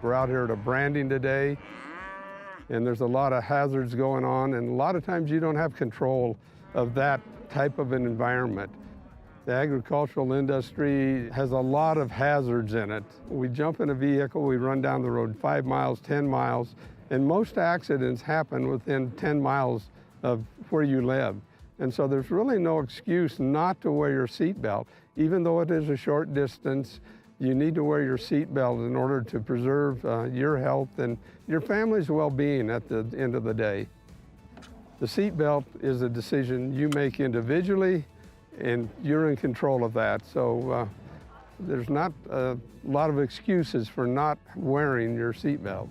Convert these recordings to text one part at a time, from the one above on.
We're out here at a branding today, and there's a lot of hazards going on, and a lot of times you don't have control of that type of an environment. The agricultural industry has a lot of hazards in it. We jump in a vehicle, we run down the road 5 miles, 10 miles, and most accidents happen within 10 miles of where you live. And so there's really no excuse not to wear your seatbelt. Even though it is a short distance, you need to wear your seatbelt in order to preserve your health and your family's well-being at the end of the day. The seatbelt is a decision you make individually, and you're in control of that. So there's not a lot of excuses for not wearing your seatbelt.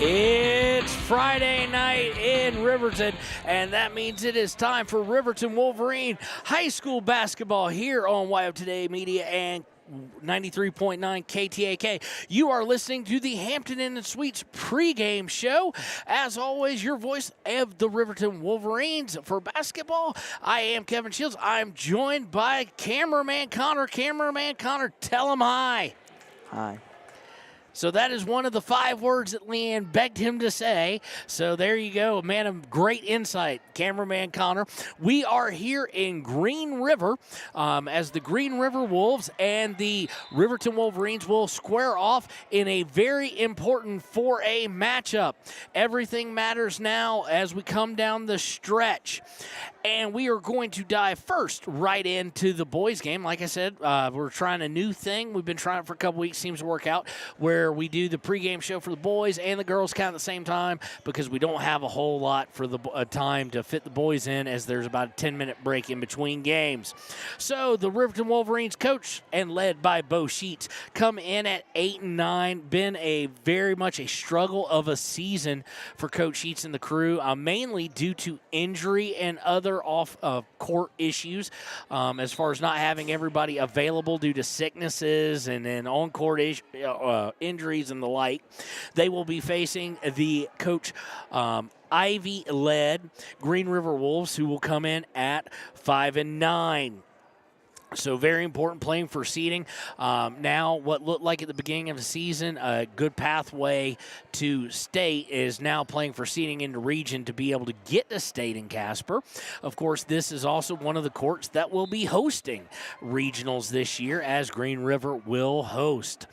It's Friday night in Riverton, and that means it is time for Riverton Wolverine High School basketball here on YO Today Media and 93.9 KTAK. You are listening to the Hampton Inn Suites Pregame show. As always, your voice of the Riverton Wolverines for basketball. I am Kevin Shields. I'm joined by cameraman Connor. Cameraman Connor, tell him hi. Hi. So that is one of the 5 words that Leanne begged him to say. So there you go, a man of great insight, cameraman Connor. We are here in Green River as the Green River Wolves and the Riverton Wolverines will square off in a very important 4A matchup. Everything matters now as we come down the stretch. And we are going to dive first right into the boys' game. Like I said, we're trying a new thing. We've been trying it for a couple weeks. Seems to work out where we do the pregame show for the boys and the girls kind of at the same time because we don't have a whole lot for the time to fit the boys in as there's about a 10-minute break in between games. So the Riverton Wolverines coach and led by Bo Sheets come in at 8-9. Been a very much a struggle of a season for Coach Sheets and the crew, mainly due to injury and other off-court issues as far as not having everybody available due to sicknesses and then on-court injuries and the like. They will be facing the coach Ivy-led Green River Wolves, who will come in at 5-9. So very important playing for seeding. Now what looked like at the beginning of the season, a good pathway to state is now playing for seeding into region to be able to get to state in Casper. Of course, this is also one of the courts that will be hosting regionals this year as Green River will host.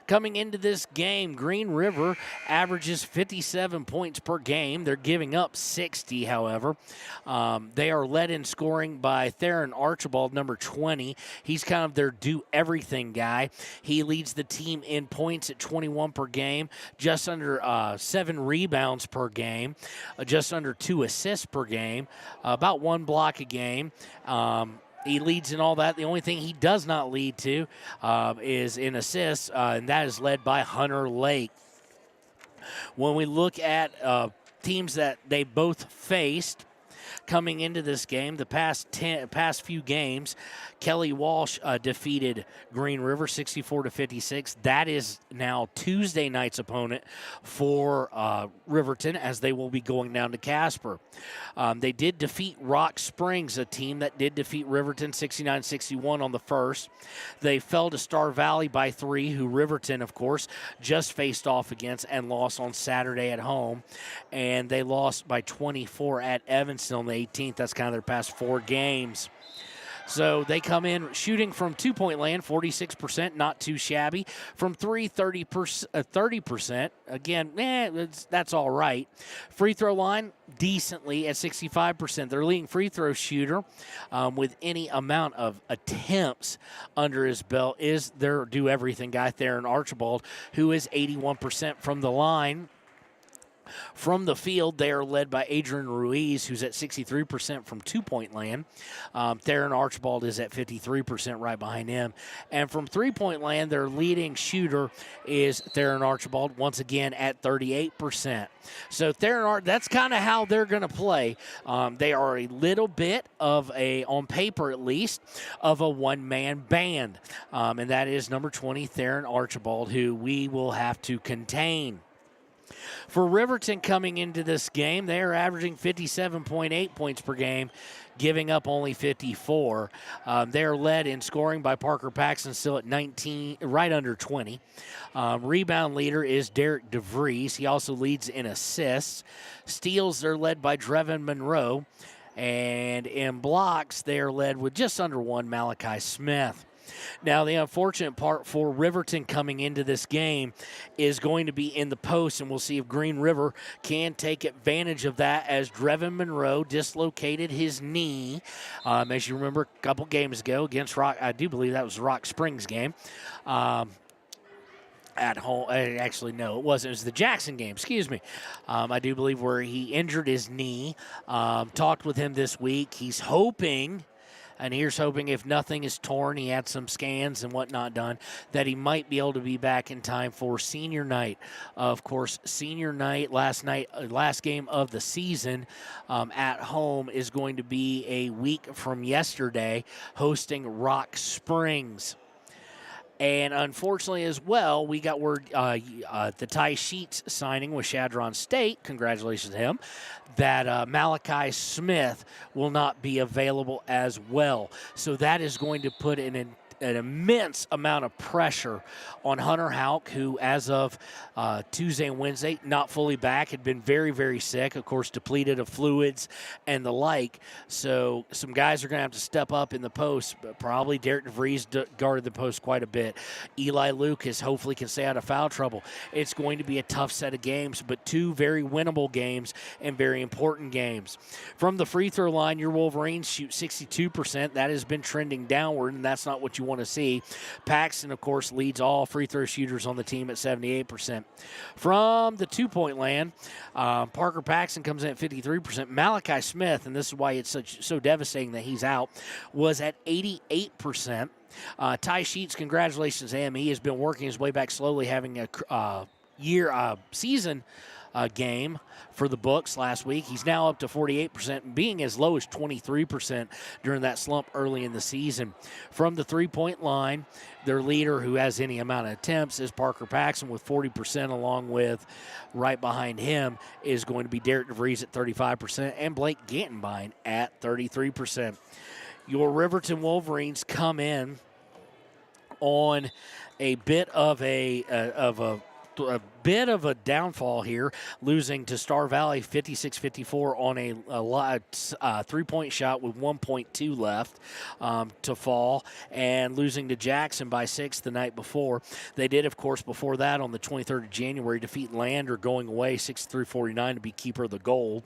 Coming into this game, Green River averages 57 points per game. They're giving up 60, however. They are led in scoring by Theron Archibald, number 20. He's kind of their do-everything guy. He leads the team in points at 21 per game, just under 7 rebounds per game, just under 2 assists per game, about 1 block a game. He leads in all that. The only thing he does not lead to is in assists, and that is led by Hunter Lake. When we look at teams that they both faced coming into this game, the past few games, Kelly Walsh defeated Green River 64-56. That is now Tuesday night's opponent for Riverton as they will be going down to Casper. They did defeat Rock Springs, a team that did defeat Riverton 69-61 on the first. They fell to Star Valley by 3, who Riverton, of course, just faced off against and lost on Saturday at home. And they lost by 24 at Evanston on the 18th. That's kind of their past 4 games. So they come in shooting from two-point land, 46%, not too shabby. From 3, 30%. Again, that's all right. Free throw line, decently at 65%. Their leading free throw shooter with any amount of attempts under his belt is their do-everything guy, Theron Archibald, who is 81% from the line. From the field, they are led by Adrian Ruiz, who's at 63% from two-point land. Theron Archibald is at 53% right behind him. And from three-point land, their leading shooter is Theron Archibald, once again at 38%. So that's kind of how they're going to play. They are a little bit of on paper at least, of a one-man band. And that is number 20, Theron Archibald, who we will have to contain. For Riverton coming into this game, they are averaging 57.8 points per game, giving up only 54. They are led in scoring by Parker Paxton, still at 19, right under 20. Rebound leader is Derek DeVries. He also leads in assists. Steals, they're led by Drevin Monroe. And in blocks, they are led with just under one, Malachi Smith. Now, the unfortunate part for Riverton coming into this game is going to be in the post, and we'll see if Green River can take advantage of that, as Drevin Monroe dislocated his knee, as you remember a couple games ago against Rock. I do believe that was the Rock Springs game. At home, actually, no, it wasn't. It was the Jackson game, excuse me. I do believe where he injured his knee. Talked with him this week. He's hoping, and here's hoping if nothing is torn, he had some scans and whatnot done, that he might be able to be back in time for senior night. Of course, senior night, last game of the season at home is going to be a week from yesterday, hosting Rock Springs. And unfortunately as well, we got word the Ty Sheets signing with Chadron State, congratulations to him, that Malachi Smith will not be available as well. So that is going to put an immense amount of pressure on Hunter Houck, who as of Tuesday and Wednesday, not fully back, had been very, very sick, of course, depleted of fluids and the like. So some guys are going to have to step up in the post, but probably Derek DeVries guarded the post quite a bit. Eli Lucas hopefully can stay out of foul trouble. It's going to be a tough set of games, but two very winnable games and very important games. From the free throw line, your Wolverines shoot 62%. That has been trending downward, and that's not what you want to see. Paxton, of course, leads all free throw shooters on the team at 78%. From the two-point land, Parker Paxton comes in at 53%. Malachi Smith, and this is why it's so devastating that he's out, was at 88%. Ty Sheets, congratulations to him. He has been working his way back slowly, having a season game for the books last week. He's now up to 48%, being as low as 23% during that slump early in the season. From the three-point line, their leader, who has any amount of attempts, is Parker Paxton with 40%, along with right behind him is going to be Derek DeVries at 35% and Blake Gantenbein at 33%. Your Riverton Wolverines come in on a bit of a bit of a downfall here, losing to Star Valley 56-54 on a three-point shot with 1.2 left to fall, and losing to Jackson by 6 the night before. They did, of course, before that on the 23rd of January, defeat Lander going away 63-49 to be keeper of the gold.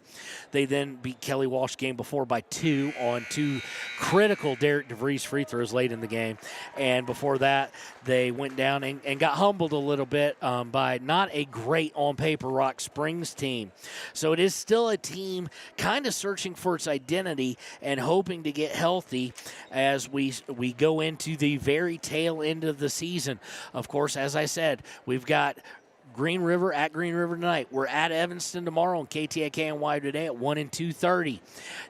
They then beat Kelly Walsh game before by 2 on 2 critical Derek DeVries free throws late in the game. And before that, they went down and got humbled a little bit by not a great on paper Rock Springs team. So it is still a team kind of searching for its identity and hoping to get healthy as we go into the very tail end of the season. Of course, as I said, we've got Green River at Green River tonight. We're at Evanston tomorrow on KTAK today at 1 and 2:30.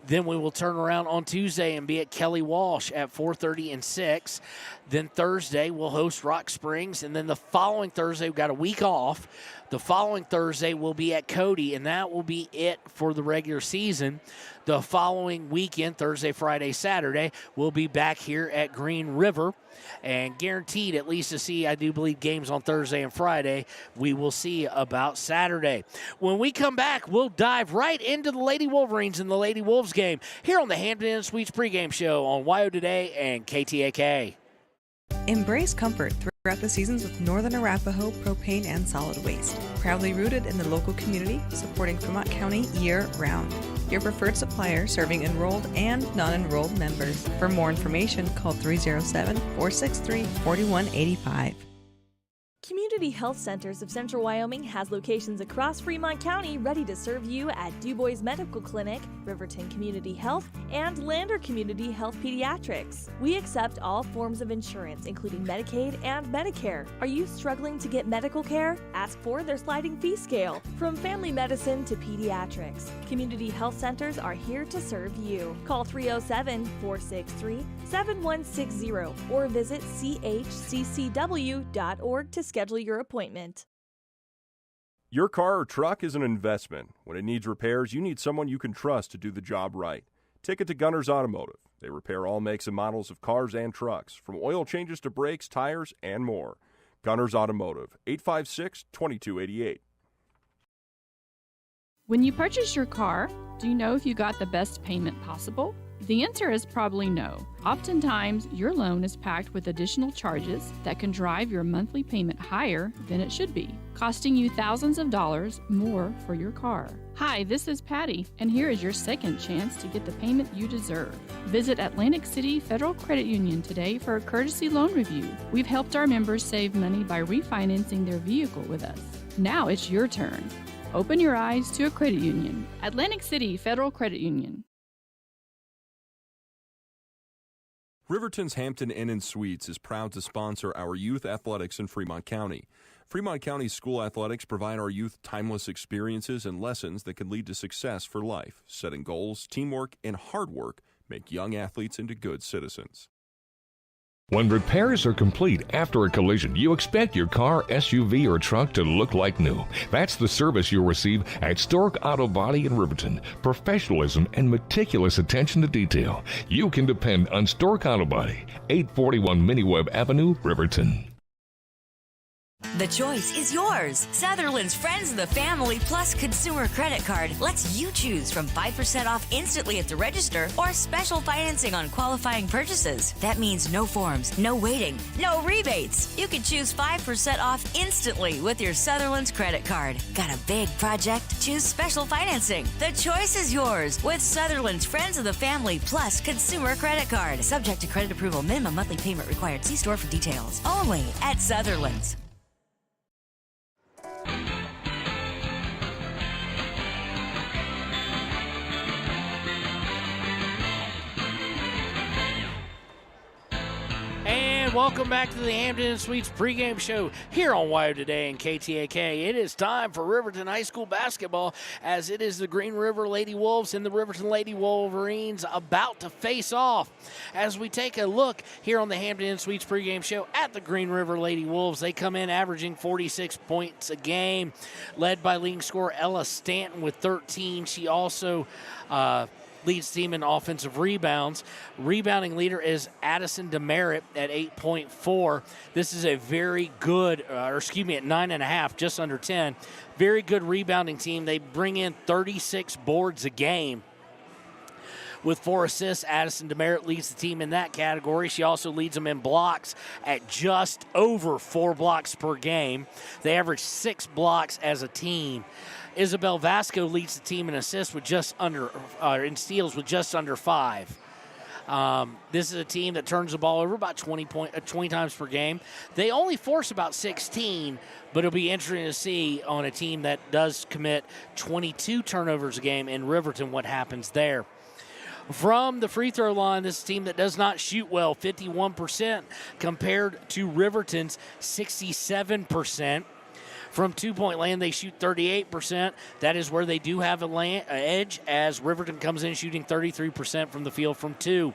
Then we will turn around on Tuesday and be at Kelly Walsh at 4:30 and 6. Then Thursday we'll host Rock Springs, and then the following Thursday we've got a week off. The following Thursday we'll be at Cody, and that will be it for the regular season. The following weekend, Thursday, Friday, Saturday, we'll be back here at Green River, and guaranteed at least to see, I do believe, games on Thursday and Friday. We will see about Saturday. When we come back, we'll dive right into the Lady Wolverines and the Lady Wolves game here on the Hampton Inn Suites Pregame Show on WYO Today and KTAK. Embrace comfort throughout the seasons with Northern Arapahoe Propane and Solid Waste. Proudly rooted in the local community, supporting Fremont County year-round. Your preferred supplier serving enrolled and non-enrolled members. For more information, call 307-463-4185. Community Community Health Centers of Central Wyoming has locations across Fremont County ready to serve you at DuBois Medical Clinic, Riverton Community Health, and Lander Community Health Pediatrics. We accept all forms of insurance, including Medicaid and Medicare. Are you struggling to get medical care? Ask for their sliding fee scale. From family medicine to pediatrics, Community Health Centers are here to serve you. Call 307-463-7160 or visit chccw.org to schedule your appointment. Your car or truck is an investment. When it needs repairs, you need someone you can trust to do the job right. Take it to Gunners Automotive. They repair all makes and models of cars and trucks, from oil changes to brakes, tires, and more. Gunners Automotive, 856-2288. When you purchase your car, do you know if you got the best payment possible? The answer is probably no. Oftentimes, your loan is packed with additional charges that can drive your monthly payment higher than it should be, costing you thousands of dollars more for your car. Hi, this is Patty, and here is your second chance to get the payment you deserve. Visit Atlantic City Federal Credit Union today for a courtesy loan review. We've helped our members save money by refinancing their vehicle with us. Now it's your turn. Open your eyes to a credit union. Atlantic City Federal Credit Union. Riverton's Hampton Inn Suites is proud to sponsor our youth athletics in Fremont County. Fremont County school athletics provide our youth timeless experiences and lessons that can lead to success for life. Setting goals, teamwork, and hard work make young athletes into good citizens. When repairs are complete after a collision, you expect your car, SUV, or truck to look like new. That's the service you'll receive at Stork Auto Body in Riverton. Professionalism and meticulous attention to detail. You can depend on Stork Auto Body, 841 Miniweb Avenue, Riverton. The choice is yours. Sutherland's Friends of the Family Plus Consumer Credit Card lets you choose from 5% off instantly at the register or special financing on qualifying purchases. That means no forms, no waiting, no rebates. You can choose 5% off instantly with your Sutherland's credit card. Got a big project? Choose special financing. The choice is yours with Sutherland's Friends of the Family Plus Consumer Credit Card. Subject to credit approval. Minimum monthly payment required. See store for details. Only at Sutherland's. And welcome back to the Hampton Inn Suites pregame show here on Wire Today and KTAK. It is time for Riverton High School basketball, as it is the Green River Lady Wolves and the Riverton Lady Wolverines about to face off. As we take a look here on the Hampton Inn Suites pregame show at the Green River Lady Wolves, they come in averaging 46 points a game, led by leading scorer Ella Stanton with 13. She also leads the team in offensive rebounds. Rebounding leader is Addison Demerit at 8.4. This is a very good, at 9.5, just under 10. Very good rebounding team. They bring in 36 boards a game. With 4 assists, Addison Demerit leads the team in that category. She also leads them in blocks at just over 4 blocks per game. They average 6 blocks as a team. Isabel Vasco leads the team in assists with in steals with just under 5. This is a team that turns the ball over about 20 times per game. They only force about 16, but it'll be interesting to see on a team that does commit 22 turnovers a game in Riverton what happens there. From the free throw line, this is a team that does not shoot well, 51% compared to Riverton's 67%. From two-point land, they shoot 38%. That is where they do have an edge, as Riverton comes in shooting 33% from the field from 2.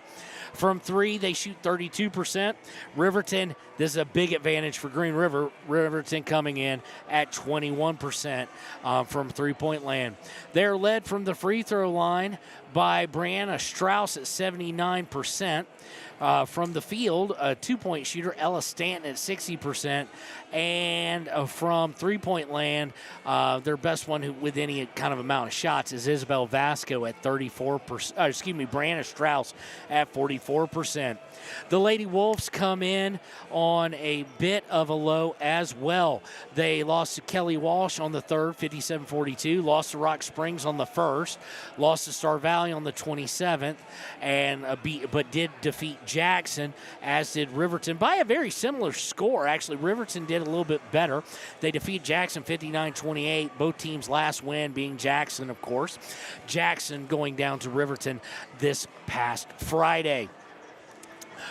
From 3, they shoot 32%. Riverton, this is a big advantage for Green River. Riverton coming in at 21% from three-point land. They're led from the free throw line by Brianna Strauss at 79%. From the field, a two-point shooter, Ella Stanton at 60%. And from three-point land, their best one with any kind of amount of shots is Isabel Vasco at 34%. Brianna Strauss at 44%. 44%. The Lady Wolves come in on a bit of a low as well. They lost to Kelly Walsh on the 3rd, 57-42, lost to Rock Springs on the 1st, lost to Star Valley on the 27th, and but did defeat Jackson, as did Riverton, by a very similar score. Actually, Riverton did a little bit better. They defeated Jackson 59-28, both teams' last win being Jackson, of course. Jackson going down to Riverton this past Friday.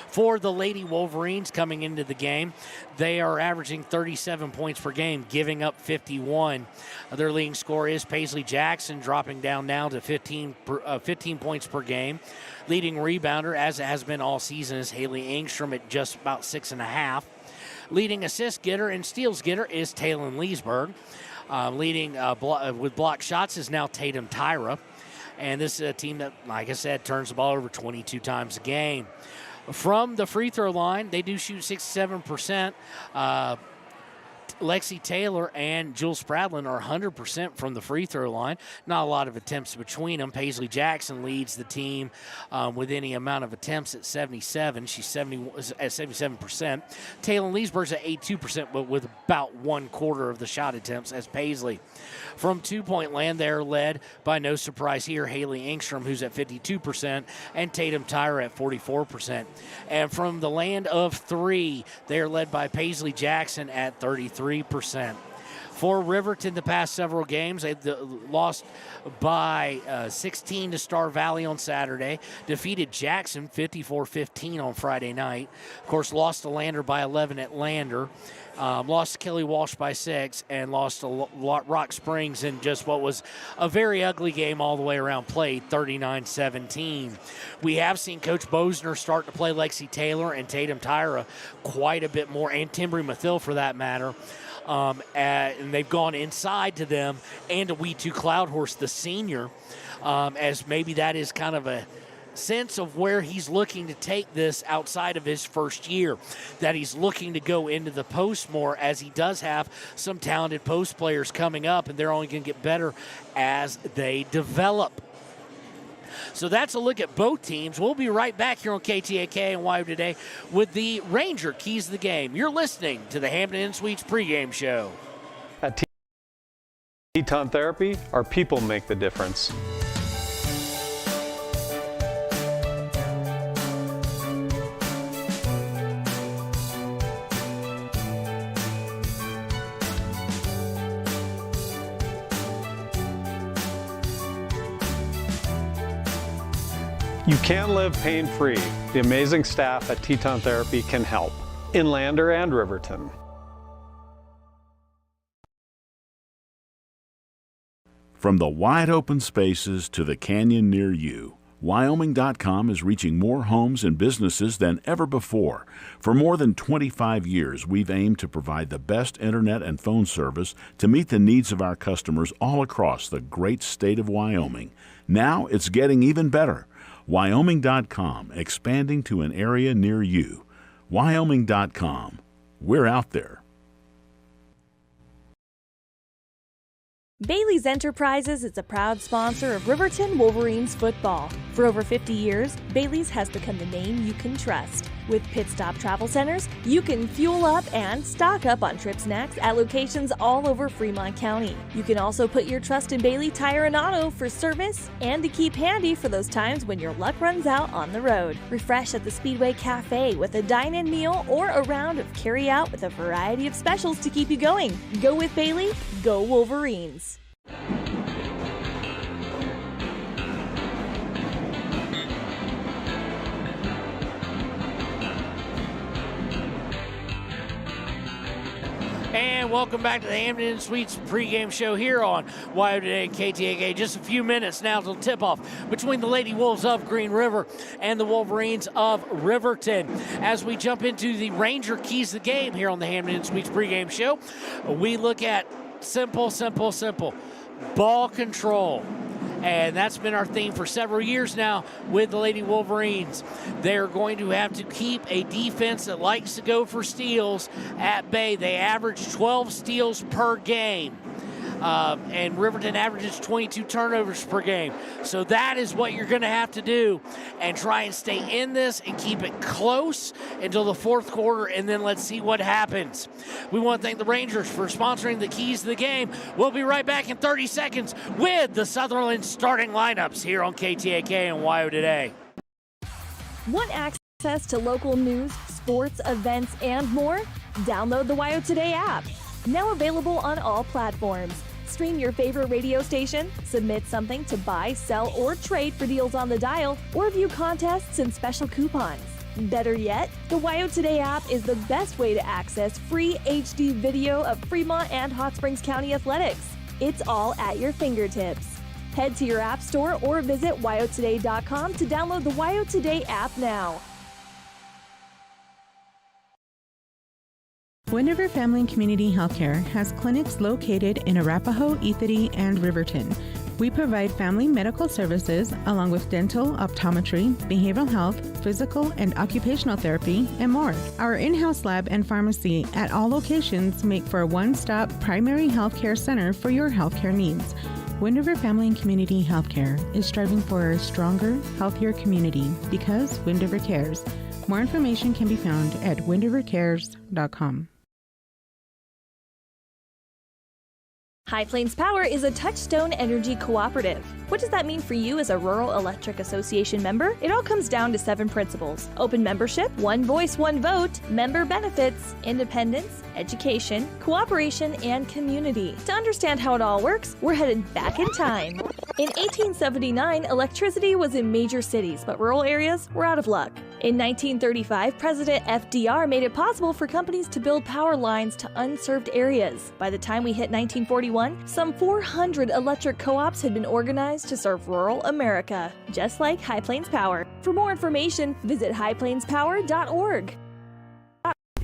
For the Lady Wolverines coming into the game, they are averaging 37 points per game, giving up 51. Their leading scorer is Paisley Jackson, dropping down now to 15 points per game. Leading rebounder, as it has been all season, is Haley Engstrom at just about 6.5. Leading assist getter and steals getter is Taylon Leesburg. Leading with block shots is now Tatum Tyra. And this is a team that, like I said, turns the ball over 22 times a game. From the free throw line, they do shoot 67%. Lexi Taylor and Jules Spradlin are 100% from the free throw line. Not a lot of attempts between them. Paisley Jackson leads the team with any amount of attempts at 77. She's at 77%. Taylor Leesburg's at 82%, but with about 1/4 of the shot attempts as Paisley. From two-point land, they're led by, no surprise here, Haley Engstrom, who's at 52%, and Tatum Tyra at 44%. And from the land of three, they are led by Paisley Jackson at 33%. For Riverton, the past several games, they lost by 16 to Star Valley on Saturday, defeated Jackson 54-15 on Friday night. Of course, lost to Lander by 11 at Lander. Lost to Kelly Walsh by 6, and lost to Rock Springs in just what was a very ugly game all the way around played, 39-17. We have seen Coach Bosner start to play Lexi Taylor and Tatum Tyra quite a bit more, and Timbry Mathill for that matter. And they've gone inside to them and to We2 Cloudhorse, the senior, as maybe that is kind of a sense of where he's looking to take this outside of his first year, that he's looking to go into the post more, as he does have some talented post players coming up, and they're only going to get better as they develop. So that's a look at both teams. We'll be right back here on KTAK and YO Today with the Ranger Keys of the Game. You're listening to the Hampton Inn Suites Pregame Show. At Teton Therapy, our people make the difference. You can live pain-free. The amazing staff at Teton Therapy can help in Lander and Riverton. From the wide open spaces to the canyon near you, Wyoming.com is reaching more homes and businesses than ever before. For more than 25 years, we've aimed to provide the best internet and phone service to meet the needs of our customers all across the great state of Wyoming. Now it's getting even better. Wyoming.com, expanding to an area near you. Wyoming.com. We're out there. Bailey's Enterprises is a proud sponsor of Riverton Wolverines football. For over 50 years, Bailey's has become the name you can trust. With Pit Stop Travel Centers, you can fuel up and stock up on trip snacks at locations all over Fremont County. You can also put your trust in Bailey Tire and Auto for service and to keep handy for those times when your luck runs out on the road. Refresh at the Speedway Cafe with a dine-in meal or a round of carry-out with a variety of specials to keep you going. Go with Bailey, go Wolverines. And welcome back to the Hampton Inn Suites pregame show here on YO Today and KTAK. Just a few minutes now till tip-off between the Lady Wolves of Green River and the Wolverines of Riverton. As we jump into the Ranger Keys of the Game here on the Hampton Inn Suites pregame show, we look at simple ball control. And that's been our theme for several years now with the Lady Wolverines. They're going to have to keep a defense that likes to go for steals at bay. They average 12 steals per game. and Riverton averages 22 turnovers per game. So that is what you're going to have to do, and try and stay in this and keep it close until the fourth quarter, and then let's see what happens. We want to thank the Rangers for sponsoring the keys to the game. We'll be right back in 30 seconds with the Sutherland starting lineups here on KTAK and WYO Today. Want access to local news, sports, events, and more? Download the WYO Today app. Now available on all platforms. Stream your favorite radio station, submit something to buy, sell, or trade for deals on the dial, or view contests and special coupons. Better yet, the WYO Today app is the best way to access free HD video of Fremont and Hot Springs County athletics. It's all at your fingertips. Head to your app store or visit wyotoday.com to download the WYO Today app now. Wind River Family and Community Healthcare has clinics located in Arapahoe, Ethity, and Riverton. We provide family medical services along with dental, optometry, behavioral health, physical and occupational therapy, and more. Our in-house lab and pharmacy at all locations make for a one-stop primary healthcare center for your healthcare needs. Wind River Family and Community Healthcare is striving for a stronger, healthier community because Wind River cares. More information can be found at windrivercares.com. High Plains Power is a Touchstone Energy cooperative. What does that mean for you as a Rural Electric Association member? It all comes down to 7 principles: open membership, one voice, one vote, member benefits, independence, education, cooperation, and community. To understand how it all works, we're headed back in time. In 1879, electricity was in major cities, but rural areas were out of luck. In 1935, President FDR made it possible for companies to build power lines to unserved areas. By the time we hit 1941, some 400 electric co-ops had been organized to serve rural America, just like High Plains Power. For more information, visit highplainspower.org.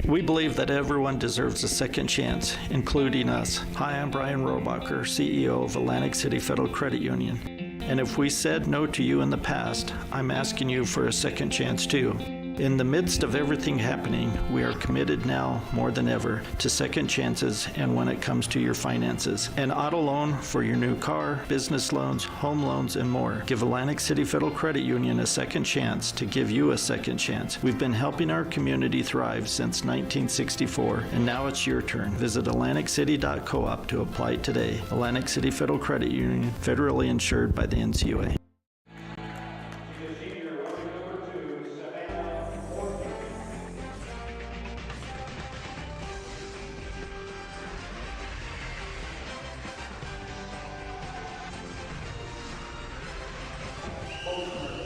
We believe that everyone deserves a second chance, including us. Hi, I'm Brian Robacher, CEO of Atlantic City Federal Credit Union. And if we said no to you in the past, I'm asking you for a second chance too. In the midst of everything happening, we are committed now more than ever to second chances and when it comes to your finances. An auto loan for your new car, business loans, home loans, and more. Give Atlantic City Federal Credit Union a second chance to give you a second chance. We've been helping our community thrive since 1964, and now it's your turn. Visit atlanticcity.coop to apply today. Atlantic City Federal Credit Union, federally insured by the NCUA.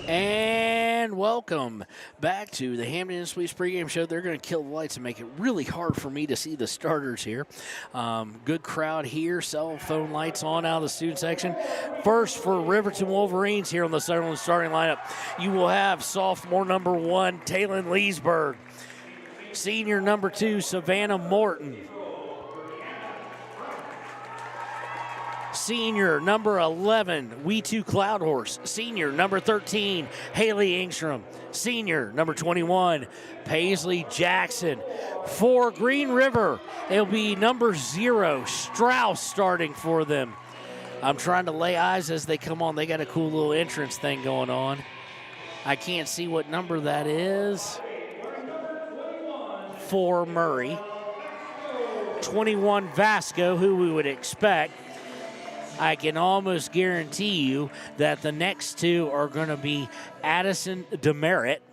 And welcome back to the Hampton Inn Suites Pregame Show. They're going to kill the lights and make it really hard for me to see the starters here. Good crowd here. Cell phone lights on out of the student section. First for Riverton Wolverines here on the Sutherland starting lineup, you will have sophomore number 1, Taylon Leesburg. Senior number 2, Savannah Morton. Senior number 11, We2 Cloudhorse. Senior number 13, Haley Ingstrom. Senior number 21, Paisley Jackson. For Green River, it'll be number 0, Strauss starting for them. I'm trying to lay eyes as they come on. They got a cool little entrance thing going on. I can't see what number that is. For Murray. 21, Vasco, who we would expect. I can almost guarantee you that the next 2 are going to be Addison Demerit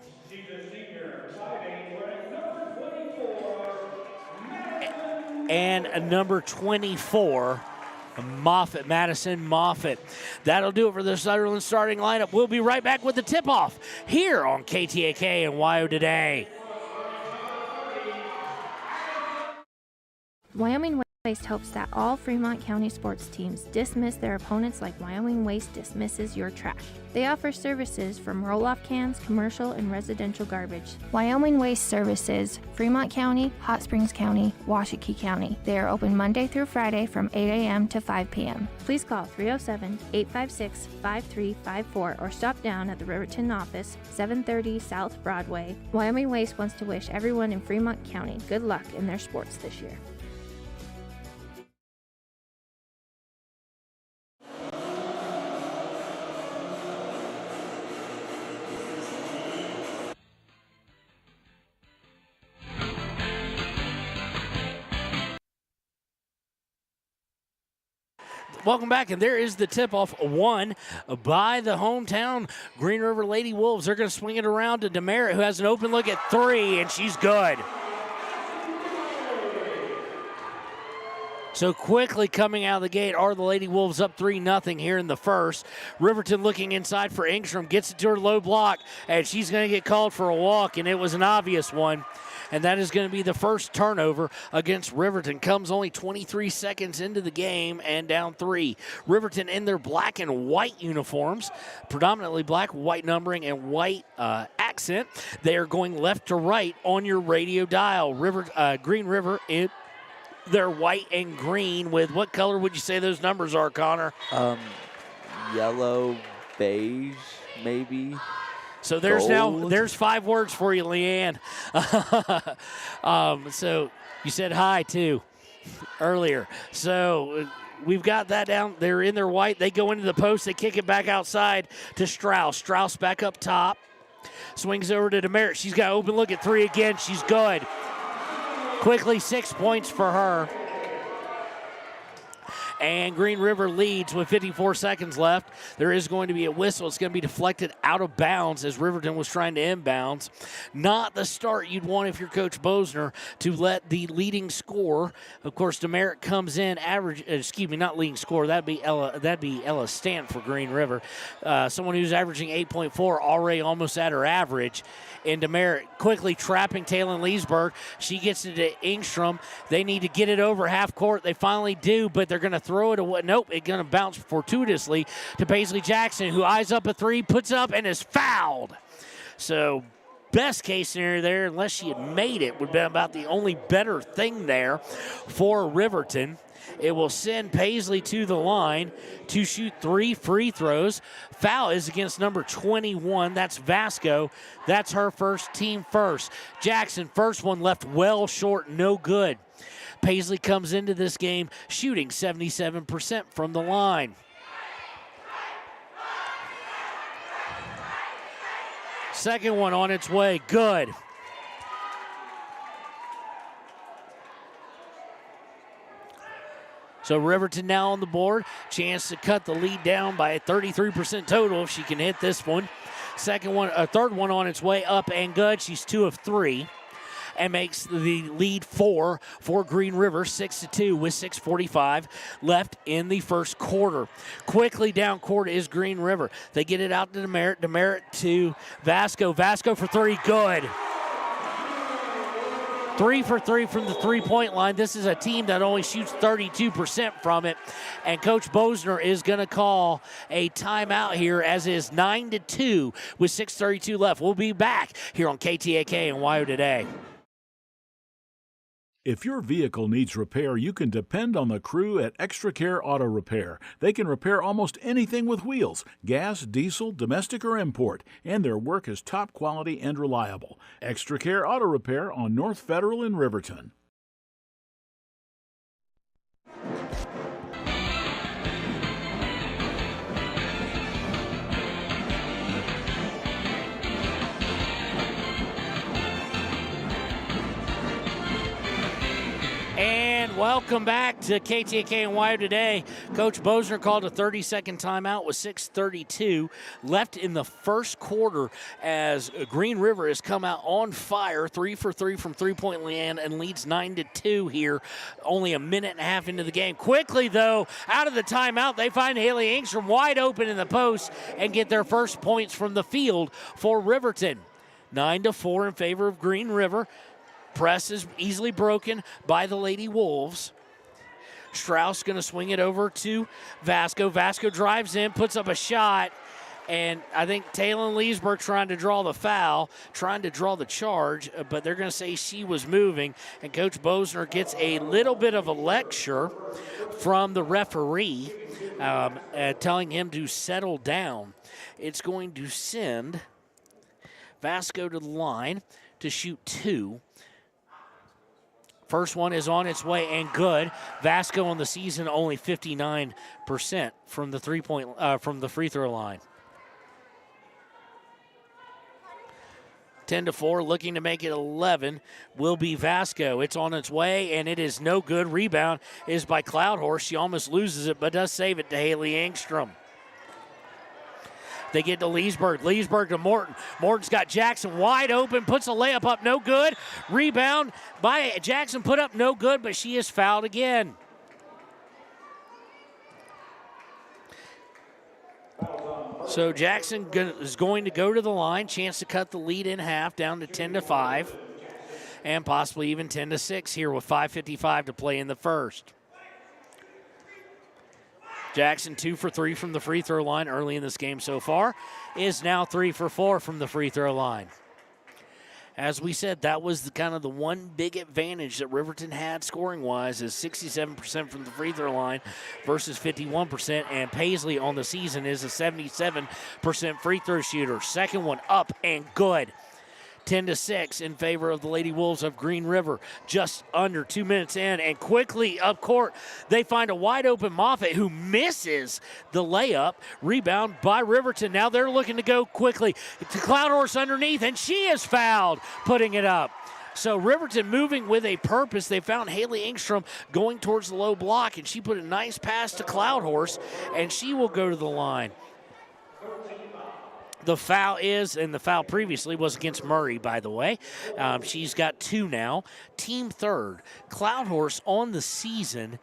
and number 24, Madison Moffitt. That'll do it for the Sutherland starting lineup. We'll be right back with the tip-off here on KTAK and WYO Today. Wyoming Waste hopes that all Fremont County sports teams dismiss their opponents like Wyoming Waste dismisses your trash. They offer services from roll-off cans, commercial, and residential garbage. Wyoming Waste services Fremont County, Hot Springs County, Washakie County. They are open Monday through Friday from 8 a.m. to 5 p.m. Please call 307-856-5354 or stop down at the Riverton office, 730 South Broadway. Wyoming Waste wants to wish everyone in Fremont County good luck in their sports this year. welcome back, and there is the tip-off won by the hometown Green River Lady Wolves. They're going to swing it around to Demerit, who has an open look at 3, and she's good. So quickly coming out of the gate are the Lady Wolves up 3-0 here in the first. Riverton looking inside for Engstrom, gets it to her low block, and she's going to get called for a walk, and it was an obvious one. And that is going to be the first turnover against Riverton. Comes only 23 seconds into the game and down 3. Riverton in their black and white uniforms, predominantly black, white numbering, and white accent. They are going left to right on your radio dial. Green River, they're white and green with what color would you say those numbers are, Connor? Yellow, beige, maybe. So there's Gold. there's 5 words for you, Leanne. So you said hi too earlier. So we've got that down. They're in their white. They go into the post. They kick it back outside to Strauss. Strauss back up top. Swings over to Demerit. She's got open look at 3 again. She's good. Quickly 6 points for her. And Green River leads with 54 seconds left. There is going to be a whistle. It's going to be deflected out of bounds as Riverton was trying to inbounds. Not the start you'd want if you're Coach Bosner to let the leading scorer. Of course, Demerit comes in not leading scorer. That'd be Ella Stant for Green River. Someone who's averaging 8.4, already almost at her average. And Demerit quickly trapping Taylor Leesburg. She gets it to Engstrom. They need to get it over half court. They finally do, but they're going to throw it away. Nope, it's going to bounce fortuitously to Paisley Jackson, who eyes up a 3, puts it up, and is fouled. So best case scenario there, unless she had made it, would be about the only better thing there for Riverton. It will send Paisley to the line to shoot 3 free throws. Foul is against number 21. That's Vasco. That's her first, team first. Jackson, first one left well short, no good. Paisley comes into this game shooting 77% from the line. Second one on its way, good. So Riverton now on the board. Chance to cut the lead down by a 33% total if she can hit this one. Third one on its way up and good. She's 2 of 3 and makes the lead 4 for Green River, 6-2 with 6:45 left in the first quarter. Quickly down court is Green River. They get it out to Demerit. Demerit to Vasco. Vasco for 3, good. 3 for 3 from the three-point line. This is a team that only shoots 32% from it. And Coach Bosner is going to call a timeout here as it is 9-2 with 6:32 left. We'll be back here on KTAK and WYO Today. If your vehicle needs repair, you can depend on the crew at Extra Care Auto Repair. They can repair almost anything with wheels, gas, diesel, domestic, or import, and their work is top quality and reliable. Extra Care Auto Repair on North Federal in Riverton. And welcome back to KTAK and WYO Today. Coach Bosner called a 30-second timeout with 6:32 left in the first quarter as Green River has come out on fire, 3 for 3 from three-point land and leads 9-2 here, only a minute and a half into the game. Quickly, though, out of the timeout, they find Haley Engstrom wide open in the post and get their first points from the field for Riverton. 9-4 in favor of Green River. Press is easily broken by the Lady Wolves. Strauss going to swing it over to Vasco. Vasco drives in, puts up a shot, and I think Taylor Leesburg trying to draw the foul, trying to draw the charge, but they're going to say she was moving, and Coach Bosner gets a little bit of a lecture from the referee telling him to settle down. It's going to send Vasco to the line to shoot 2. First one is on its way and good. Vasco on the season only 59% from the from the free throw line. 10-4, looking to make it 11 will be Vasco. It's on its way, and it is no good. Rebound is by Cloud Horse. She almost loses it, but does save it to Haley Engstrom. They get to Leesburg. Leesburg to Morton. Morton's got Jackson wide open, puts a layup up, no good. Rebound by Jackson, put up, no good, but she is fouled again. So Jackson is going to go to the line. Chance to cut the lead in half down to 10-5 and possibly even 10-6 here with 5:55 to play in the first. Jackson 2 for 3 from the free throw line early in this game so far, is now 3 for 4 from the free throw line. As we said, that was kind of the one big advantage that Riverton had scoring-wise, is 67% from the free throw line versus 51%, and Paisley on the season is a 77% free throw shooter. Second one up and good. 10-6 in favor of the Lady Wolves of Green River. Just under 2 minutes in, and quickly up court, they find a wide open Moffitt who misses the layup. Rebound by Riverton. Now they're looking to go quickly to Cloud Horse underneath, and she is fouled, putting it up. So Riverton moving with a purpose. They found Haley Engstrom going towards the low block, and she put a nice pass to Cloud Horse, and she will go to the line. The foul is, and the foul previously was against Murray, by the way. She's got 2 now. Team third. Cloud Horse on the season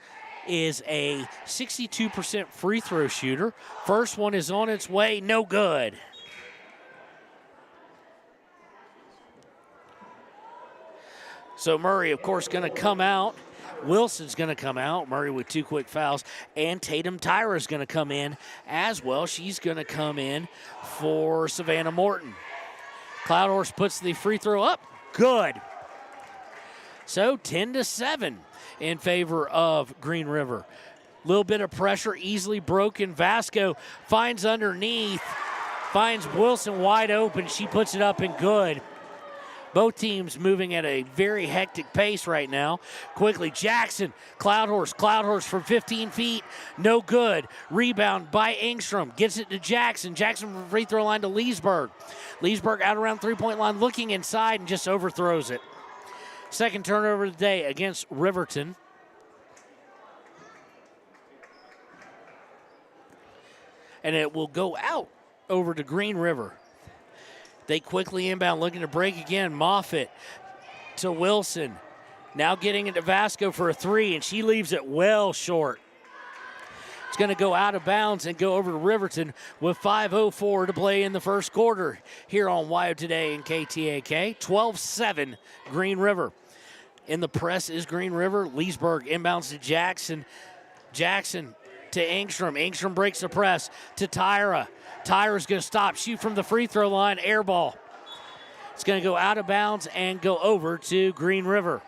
is a 62% free throw shooter. First one is on its way, no good. So Murray, of course, going to come out. Wilson's going to come out. Murray with 2 quick fouls. And Tatum Tyra's going to come in as well. She's going to come in for Savannah Morton. Cloud Horse puts the free throw up. Good. So 10-7 in favor of Green River. Little bit of pressure, easily broken. Vasco finds underneath. Finds Wilson wide open. She puts it up and good. Both teams moving at a very hectic pace right now. Quickly, Jackson, Cloud Horse from 15 feet, no good. Rebound by Engstrom, gets it to Jackson. Jackson from free throw line to Leesburg. Leesburg out around three-point line, looking inside and just overthrows it. Second turnover of the day against Riverton. And it will go out over to Green River. They quickly inbound, looking to break again. Moffitt to Wilson. Now getting it to Vasco for a 3, and she leaves it well short. It's going to go out of bounds and go over to Riverton with 5:04 to play in the first quarter here on WYO Today and KTAK. 12-7 Green River. In the press is Green River. Leesburg inbounds to Jackson. Jackson to Engstrom. Engstrom breaks the press to Tyra. Tyra's going to stop, shoot from the free throw line, air ball. It's going to go out of bounds and go over to Green River.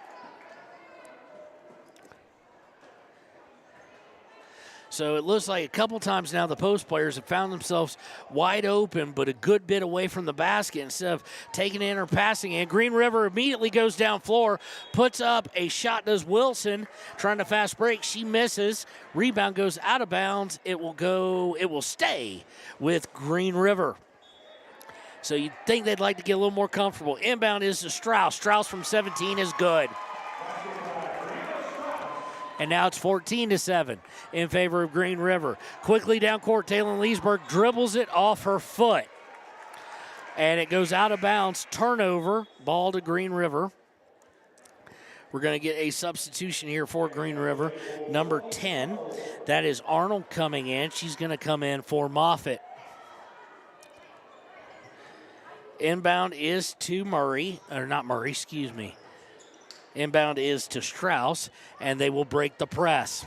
So it looks like a couple times now the post players have found themselves wide open, but a good bit away from the basket instead of taking in or passing in. Green River immediately goes down floor, puts up a shot, does Wilson, trying to fast break. She misses. Rebound goes out of bounds. It will stay with Green River. So you'd think they'd like to get a little more comfortable. Inbound is to Strauss. Strauss from 17 is good. And now it's 14-7 in favor of Green River. Quickly down court, Taylor Leesburg dribbles it off her foot. And it goes out of bounds. Turnover, ball to Green River. We're going to get a substitution here for Green River. Number 10, that is Arnold coming in. She's going to come in for Moffitt. Inbound is to Inbound is to Strauss, and they will break the press.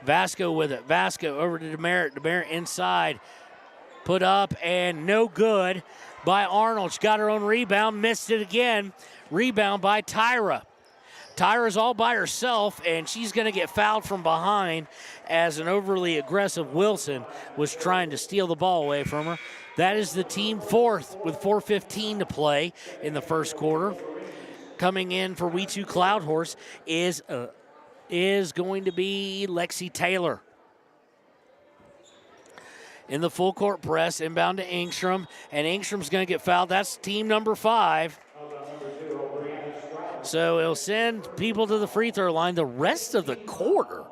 Vasco with it. Vasco over to DeMeritt. DeMeritt inside. Put up and no good by Arnold. She got her own rebound, missed it again. Rebound by Tyra. Tyra's all by herself, and she's going to get fouled from behind as an overly aggressive Wilson was trying to steal the ball away from her. That is the team fourth with 4:15 to play in the first quarter. Coming in for We2 Cloud Horse is going to be Lexi Taylor. in the full court press, inbound to Engstrom, and Engstrom's going to get fouled. That's team number 5. So it'll send people to the free throw line the rest of the quarter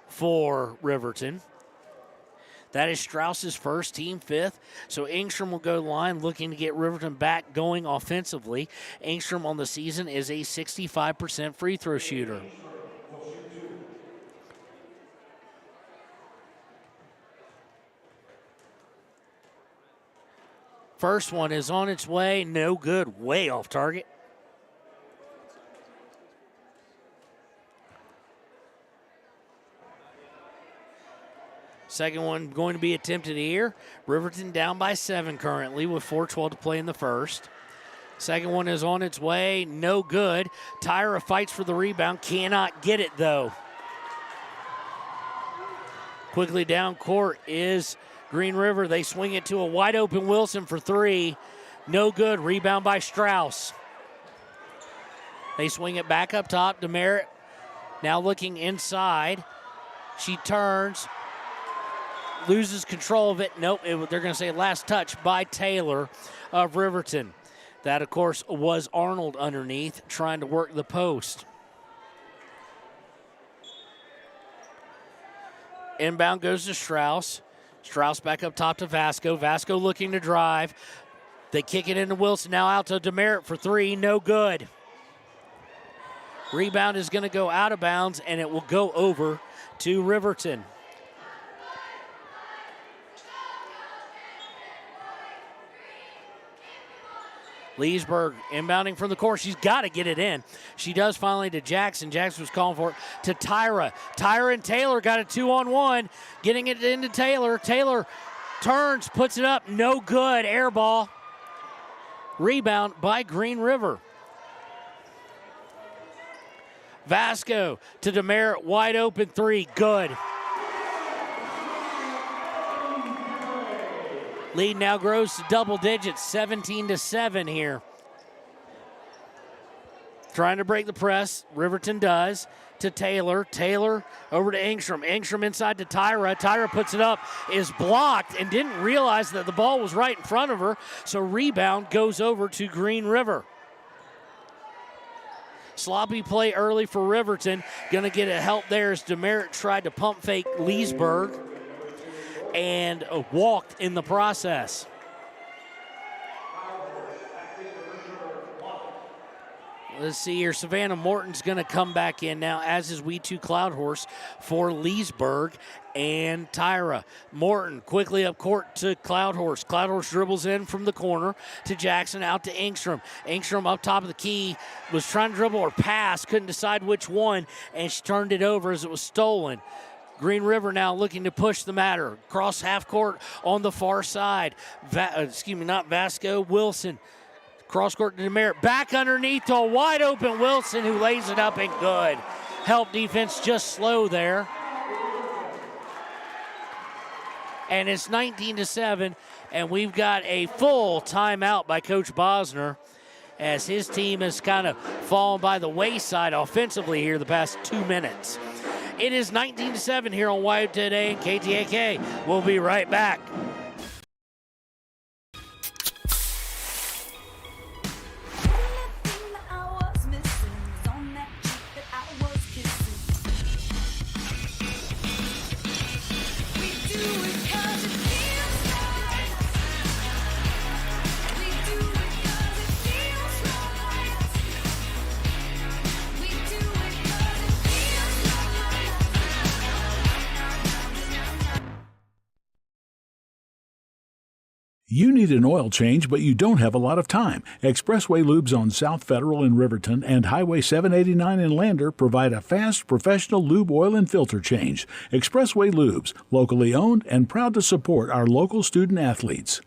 for Riverton. That is Strauss's first, team 5th. So Engstrom will go to the line looking to get Riverton back going offensively. Engstrom on the season is a 65% free throw shooter. First one is on its way, no good, way off target. Second one going to be attempted here. Riverton down by 7 currently with 4:12 to play in the first. Second one is on its way, no good. Tyra fights for the rebound, cannot get it though. Quickly down court is Green River. They swing it to a wide open Wilson for 3. No good, rebound by Strauss. They swing it back up top. DeMeritt now looking inside. She turns. Loses control of it. Nope, they're going to say last touch by Taylor of Riverton. That, of course, was Arnold underneath trying to work the post. Inbound goes to Strauss. Strauss back up top to Vasco. Vasco looking to drive. They kick it into Wilson. Now out to DeMeritt for 3. No good. Rebound is going to go out of bounds, and it will go over to Riverton. Leesburg inbounding from the court. She's got to get it in. She does finally to Jackson. Jackson was calling for it to Tyra. Tyra and Taylor got a 2-on-1. Getting it into Taylor. Taylor turns, puts it up. No good. Air ball. Rebound by Green River. Vasco to DeMeritt. Wide open 3. Good. Lead now grows to double digits, 17-7 here. Trying to break the press. Riverton does to Taylor. Taylor over to Engstrom. Engstrom inside to Tyra. Tyra puts it up, is blocked, and didn't realize that the ball was right in front of her. So rebound goes over to Green River. Sloppy play early for Riverton. Going to get a help there as DeMeritt tried to pump fake Leesburg and walked in the process. Let's see here. Savannah Morton's going to come back in now, as is We2 Cloudhorse for Leesburg and Tyra. Morton quickly up court to Cloudhorse. Cloudhorse dribbles in from the corner to Jackson, out to Engstrom. Engstrom up top of the key, was trying to dribble or pass, couldn't decide which one, and she turned it over as it was stolen. Green River now looking to push the matter. Cross half court on the far side. Not Vasco, Wilson. Cross court to DeMeritt. Back underneath to a wide open Wilson who lays it up and good. Help defense just slow there. And it's 19-7, and we've got a full timeout by Coach Bosner as his team has kind of fallen by the wayside offensively here the past 2 minutes. It is 19-7 here on Wild Today and KTAK. We'll be right back. You need an oil change, but you don't have a lot of time. Expressway Lubes on South Federal in Riverton and Highway 789 in Lander provide a fast, professional lube, oil, and filter change. Expressway Lubes, locally owned and proud to support our local student athletes.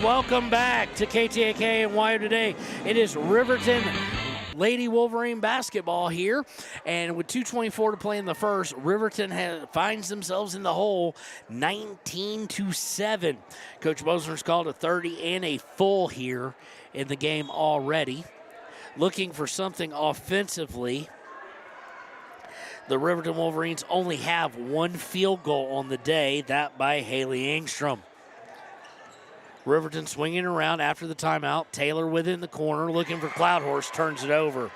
Welcome back to KTAK and Wire Today. It is Riverton Lady Wolverine basketball here. And with 2:24 to play in the first, Riverton finds themselves in the hole 19-7. Coach Bosner's called a 30 and a full here in the game already. Looking for something offensively. The Riverton Wolverines only have one field goal on the day, that by Haley Engstrom. Riverton swinging around after the timeout. Taylor within the corner looking for Cloudhorse, turns it over.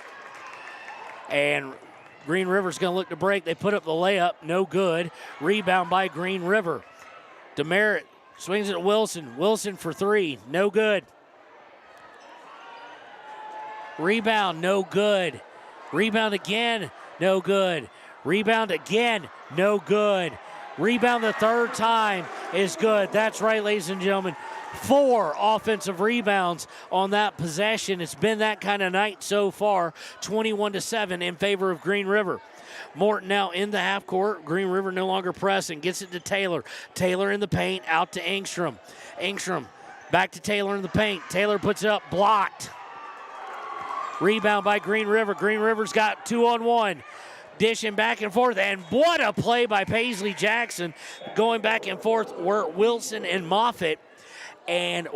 And Green River's going to look to break. They put up the layup, no good. Rebound by Green River. Demerit swings it to Wilson. Wilson for three, no good. Rebound, no good. Rebound again, no good. Rebound again, no good. Rebound the third time is good. That's right, ladies and gentlemen. 4 offensive rebounds on that possession. It's been that kind of night so far. 21-7 in favor of Green River. Morton now in the half court. Green River no longer pressing. Gets it to Taylor. Taylor in the paint. Out to Engstrom. Engstrom back to Taylor in the paint. Taylor puts it up. Blocked. Rebound by Green River. Green River's got 2-on-1. Dishing back and forth. And what a play by Paisley Jackson. Going back and forth were Wilson and Moffitt. And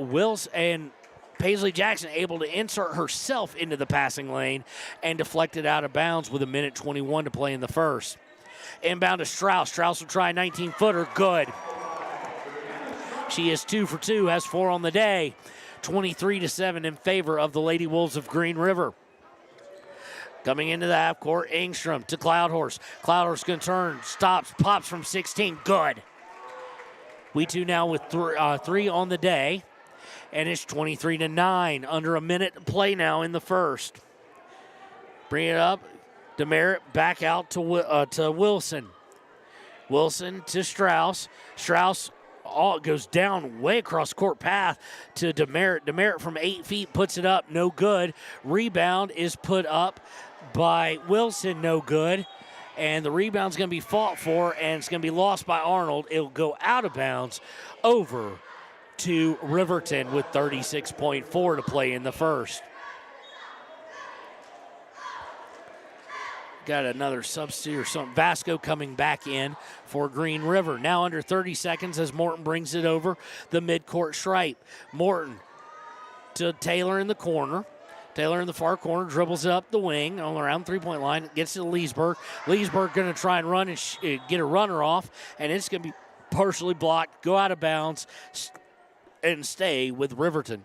Paisley Jackson able to insert herself into the passing lane and deflect it out of bounds with 1:21 to play in the first. Inbound to Strauss. Strauss will try a 19-footer. Good. She is 2 for 2, has 4 on the day. 23-7 in favor of the Lady Wolves of Green River. Coming into the half court, Engstrom to Cloudhorse. Cloudhorse going to turn, stops, pops from 16. Good. We two now with 3 on the day, and it's 23-9. Under a minute to play now in the first. Bring it up. Demerit back out to Wilson. Wilson to Strauss. Strauss goes down way across court path to Demerit. Demerit from 8 feet puts it up. No good. Rebound is put up by Wilson. No good. And the rebound's going to be fought for, and it's going to be lost by Arnold. It'll go out of bounds over to Riverton with 36.4 to play in the first. Got another substitute or something. Vasco coming back in for Green River. Now under 30 seconds as Morton brings it over the midcourt stripe. Morton to Taylor in the corner. Taylor in the far corner, dribbles it up the wing on around three-point line, gets to Leesburg. Leesburg going to try and run and get a runner off, and it's going to be partially blocked, go out of bounds, and stay with Riverton.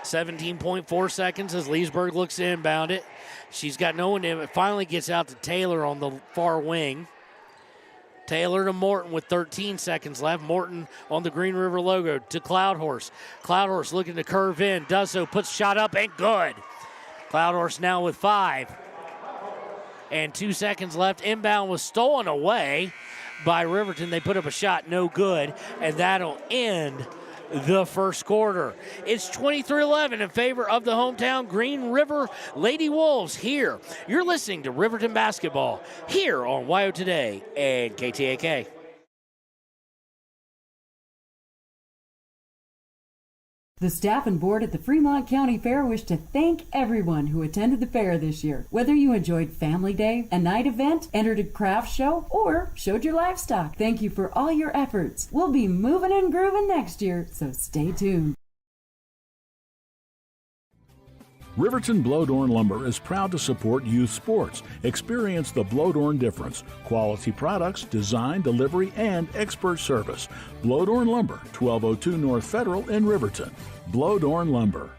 .4 seconds as Leesburg looks to inbound it. She's got no one in it. Finally gets out to Taylor on the far wing. Taylor to Morton with 13 seconds left. Morton on the Green River logo to Cloudhorse. Cloudhorse looking to curve in. Does so. Puts shot up and good. Cloudhorse now with 5. And 2 seconds left. Inbound was stolen away by Riverton. They put up a shot. No good. And that'll end the first quarter. It's 23-11 in favor of the hometown Green River Lady Wolves here. You're listening to Riverton Basketball here on WYO Today and KTAK. The staff and board at the Fremont County Fair wish to thank everyone who attended the fair this year. Whether you enjoyed Family Day, a night event, entered a craft show, or showed your livestock, thank you for all your efforts. We'll be moving and grooving next year, so stay tuned. Riverton Blodorn Lumber is proud to support youth sports. Experience the Blodorn difference. Quality products, design, delivery, and expert service. Blodorn Lumber, 1202 North Federal in Riverton. Blodorn Lumber.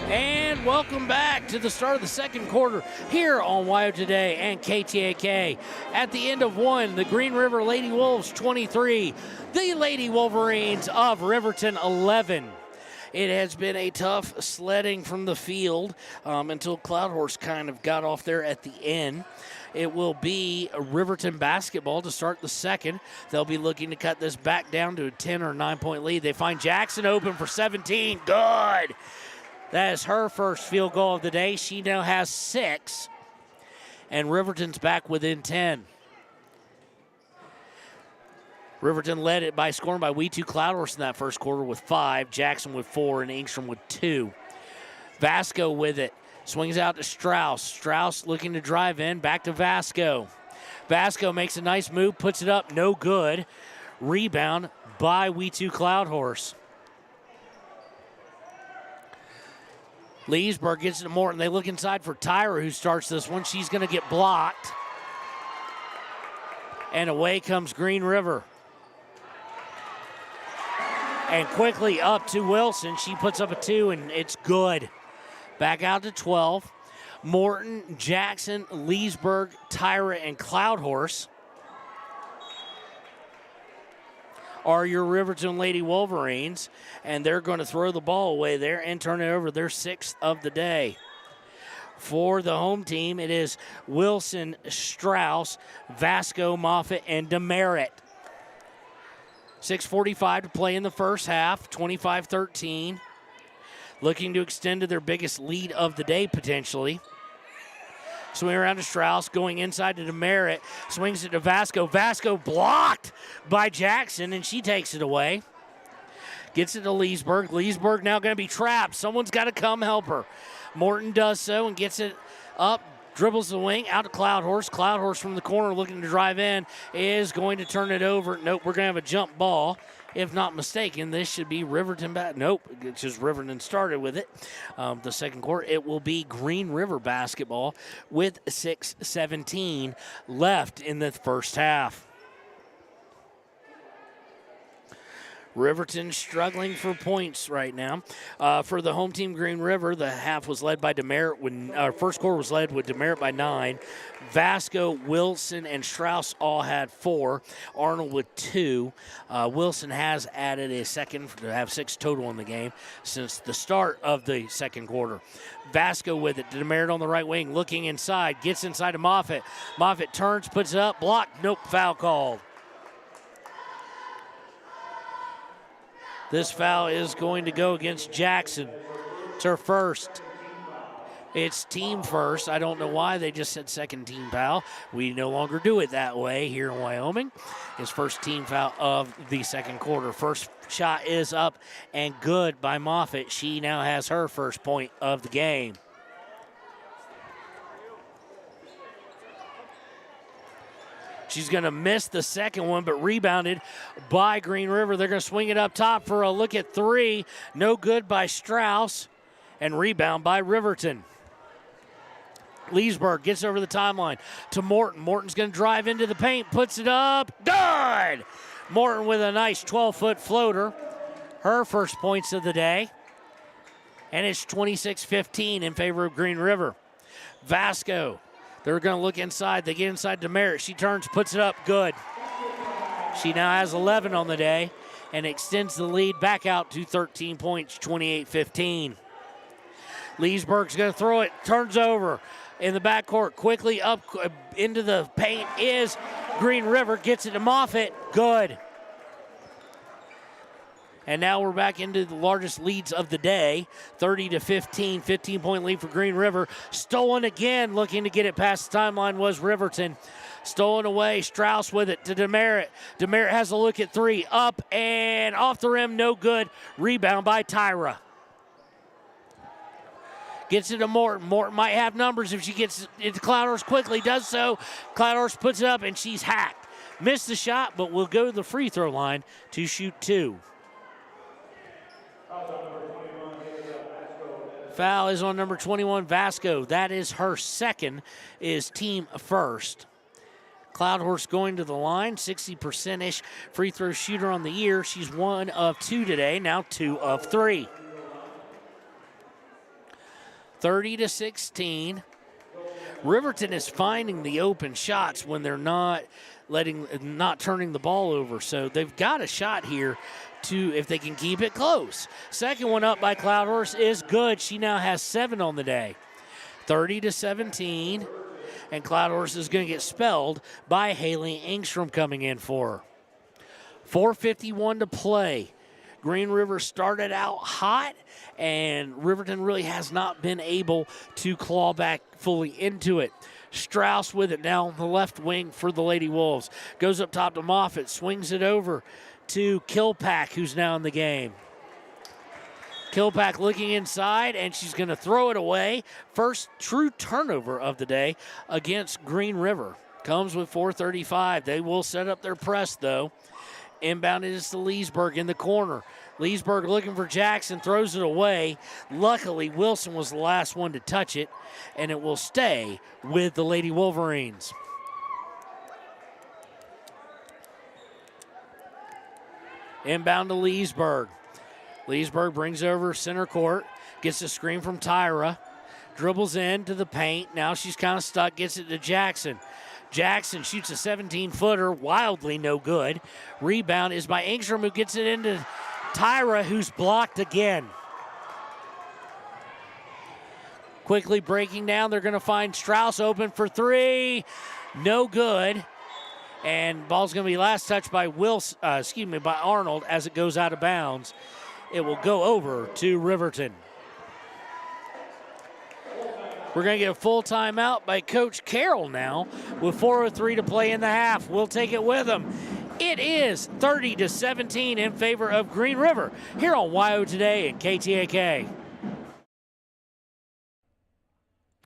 And welcome back to the start of the second quarter here on WYO Today and KTAK. At the end of one, the Green River Lady Wolves 23, the Lady Wolverines of Riverton 11. It has been a tough sledding from the field until Cloudhorse kind of got off there at the end. It will be a Riverton basketball to start the second. They'll be looking to cut this back down to a 10 or 9 point lead. They find Jackson open for 17. Good. That is her first field goal of the day. She now has 6, and Riverton's back within 10. Riverton led it by scoring by Wheaton Cloudhorse in that first quarter with 5, Jackson with 4, and Engstrom with 2. Vasco with it. Swings out to Strauss. Strauss looking to drive in. Back to Vasco. Vasco makes a nice move, puts it up, no good. Rebound by Wheaton Cloudhorse. Leesburg gets it to Morton. They look inside for Tyra, who starts this one. She's going to get blocked. And away comes Green River. And quickly up to Wilson. She puts up a 2, and it's good. Back out to 12. Morton, Jackson, Leesburg, Tyra, and Cloudhorse are your Riverton Lady Wolverines, and they're going to throw the ball away there and turn it over, their 6th of the day. For the home team, it is Wilson, Strauss, Vasco, Moffitt, and Demerit. 6:45 to play in the first half, 25-13. Looking to extend to their biggest lead of the day, potentially. Swing around to Strauss, going inside to Demerit. Swings it to Vasco. Vasco blocked by Jackson, and she takes it away. Gets it to Leesburg. Leesburg now going to be trapped. Someone's got to come help her. Morton does so and gets it up. Dribbles the wing, out to Cloudhorse. Cloudhorse from the corner looking to drive in is going to turn it over. Nope, we're going to have a jump ball. If not mistaken, this should be Riverton back. Nope, it's just Riverton started with it. The second quarter, it will be Green River basketball with 6:17 left in the first half. Riverton struggling for points right now. For the home team, Green River, the half was led by Demerit. First quarter was led with Demerit by 9. Vasco, Wilson, and Strauss all had 4. Arnold with 2. Wilson has added a second to have 6 total in the game since the start of the second quarter. Vasco with it. Demerit on the right wing, looking inside, gets inside to Moffitt. Moffitt turns, puts it up, blocked. Nope, foul called. This foul is going to go against Jackson. It's her first. It's team first. I don't know why they just said second team foul. We no longer do it that way here in Wyoming. His first team foul of the second quarter. First shot is up and good by Moffitt. She now has her first point of the game. She's going to miss the second one, but rebounded by Green River. They're going to swing it up top for a look at 3. No good by Strauss, and rebound by Riverton. Leesburg gets over the timeline to Morton. Morton's going to drive into the paint, puts it up. Good! Morton with a nice 12-foot floater. Her first points of the day. And it's 26-15 in favor of Green River. Vasco. They're going to look inside. They get inside Demerit. She turns, puts it up. Good. She now has 11 on the day and extends the lead back out to 13 points, 28-15. Leesburg's going to throw it. Turns over in the backcourt. Quickly up into the paint is Green River. Gets it to Moffitt. Good. And now we're back into the largest leads of the day, 30-15, 15-point lead for Green River. Stolen again, looking to get it past the timeline was Riverton. Stolen away, Strauss with it to Demerit. Demerit has a look at 3, up and off the rim, no good. Rebound by Tyra. Gets it to Morton. Morton might have numbers if she gets it to Cloudhorse quickly, does so. Cloudhorse puts it up and she's hacked. Missed the shot, but will go to the free throw line to shoot 2. Foul is on number 21, Vasco. That is her second, is team first. Cloudhorse going to the line, 60%-ish free throw shooter on the year. She's 1 of 2 today, now 2 of 3. 30-16. Riverton is finding the open shots when they're not turning the ball over. So they've got a shot here if they can keep it close. Second one up by Cloudhorse is good. She now has 7 on the day. 30-17. And Cloudhorse is going to get spelled by Haley Engstrom coming in for her. 4:51 to play. Green River started out hot, and Riverton really has not been able to claw back fully into it. Strauss with it now on the left wing for the Lady Wolves. Goes up top to Moffitt, swings it over to Kilpack, who's now in the game. Kilpack looking inside, and she's going to throw it away. First true turnover of the day against Green River. Comes with 4:35. They will set up their press, though. Inbound is to Leesburg in the corner. Leesburg looking for Jackson, throws it away. Luckily, Wilson was the last one to touch it, and it will stay with the Lady Wolverines. Inbound to Leesburg. Leesburg brings over center court, gets a screen from Tyra, dribbles into the paint. Now she's kind of stuck, gets it to Jackson. Jackson shoots a 17-footer, wildly no good. Rebound is by Engstrom, who gets it into Tyra, who's blocked again. Quickly breaking down, they're going to find Strauss open for three. No good. And ball's going to be last touched by by Arnold as it goes out of bounds. It will go over to Riverton. We're going to get a full timeout by Coach Carroll now with 4:03 to play in the half. We'll take it with him. It is 30-17 in favor of Green River here on YO Today and KTAK.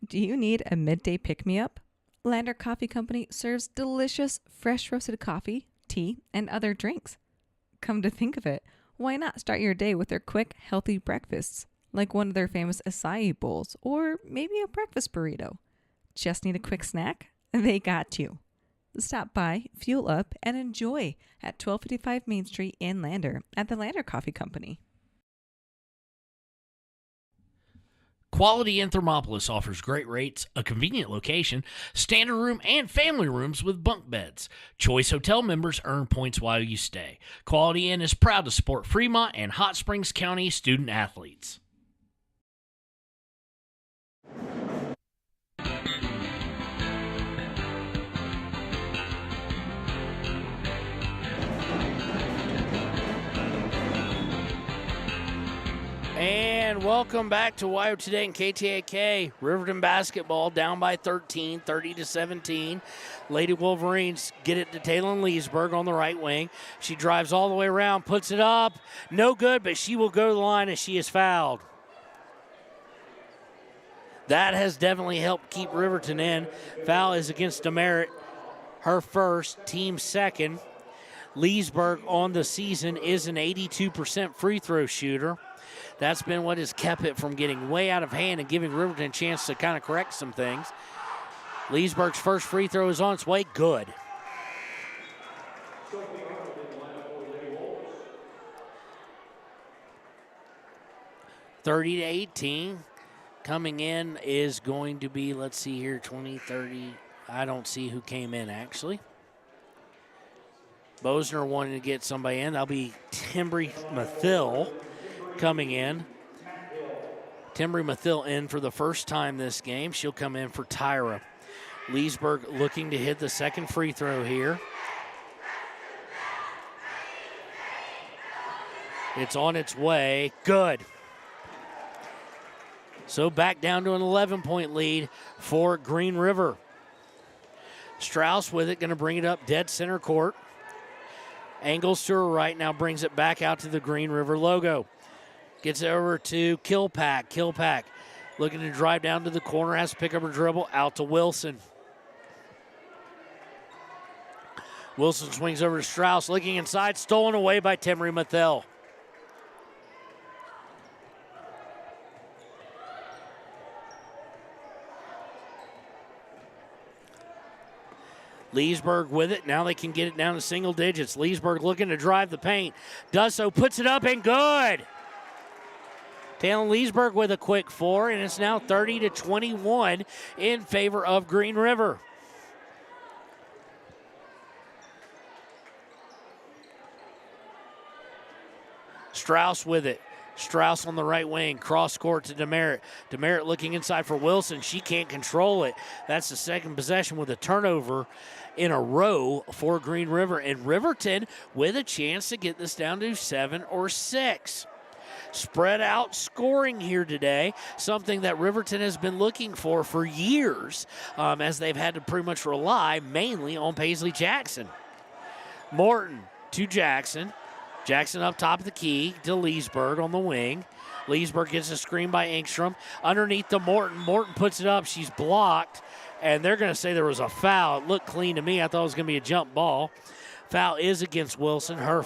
Do you need a midday pick-me-up? Lander Coffee Company serves delicious, fresh roasted coffee, tea, and other drinks. Come to think of it, why not start your day with their quick, healthy breakfasts, like one of their famous acai bowls, or maybe a breakfast burrito? Just need a quick snack? They got you. Stop by, fuel up, and enjoy at 1255 Main Street in Lander at the Lander Coffee Company. Quality in Thermopolis offers great rates, a convenient location, standard room, and family rooms with bunk beds. Choice Hotel members earn points while you stay. Quality Inn is proud to support Fremont and Hot Springs County student athletes. And welcome back to YO Today and KTAK. Riverton basketball down by 13, 30-17. Lady Wolverines get it to Taylor Leesburg on the right wing. She drives all the way around, puts it up. No good, but she will go to the line as she is fouled. That has definitely helped keep Riverton in. Foul is against Demerit, her first, team second. Leesburg on the season is an 82% free throw shooter. That's been what has kept it from getting way out of hand and giving Riverton a chance to kind of correct some things. Leesburg's first free throw is on its way. Good. (30-18). Coming in is going to be, let's see here, 20, 30. I don't see who came in, actually. Bosner wanting to get somebody in. That'll be Timbry Mathill coming in. Timbry Mathill in for the first time this game. She'll come in for Tyra. Leesburg looking to hit the second free throw here. It's on its way. Good. So back down to an 11-point lead for Green River. Strauss with it, going to bring it up dead center court. Angles to her right, now brings it back out to the Green River logo. Gets it over to Kilpack. Kilpack looking to drive down to the corner, has to pick up her dribble, out to Wilson. Wilson swings over to Strauss, looking inside, stolen away by Timbry Mathill. Leesburg with it. Now they can get it down to single digits. Leesburg looking to drive the paint. Does so, puts it up, and good. Taylor Leesburg with a quick four, and it's now 30-21 in favor of Green River. Strauss with it. Strauss on the right wing, cross court to Demerit. Demerit looking inside for Wilson. She can't control it. That's the second possession with a turnover in a row for Green River. And Riverton with a chance to get this down to 7 or 6. Spread out scoring here today, something that Riverton has been looking for years, as they've had to pretty much rely mainly on Paisley Jackson. Morton to Jackson. Jackson up top of the key to Leesburg on the wing. Leesburg gets a screen by Engstrom. Underneath to Morton. Morton puts it up. She's blocked, and they're going to say there was a foul. It looked clean to me. I thought it was going to be a jump ball. Foul is against Wilson, her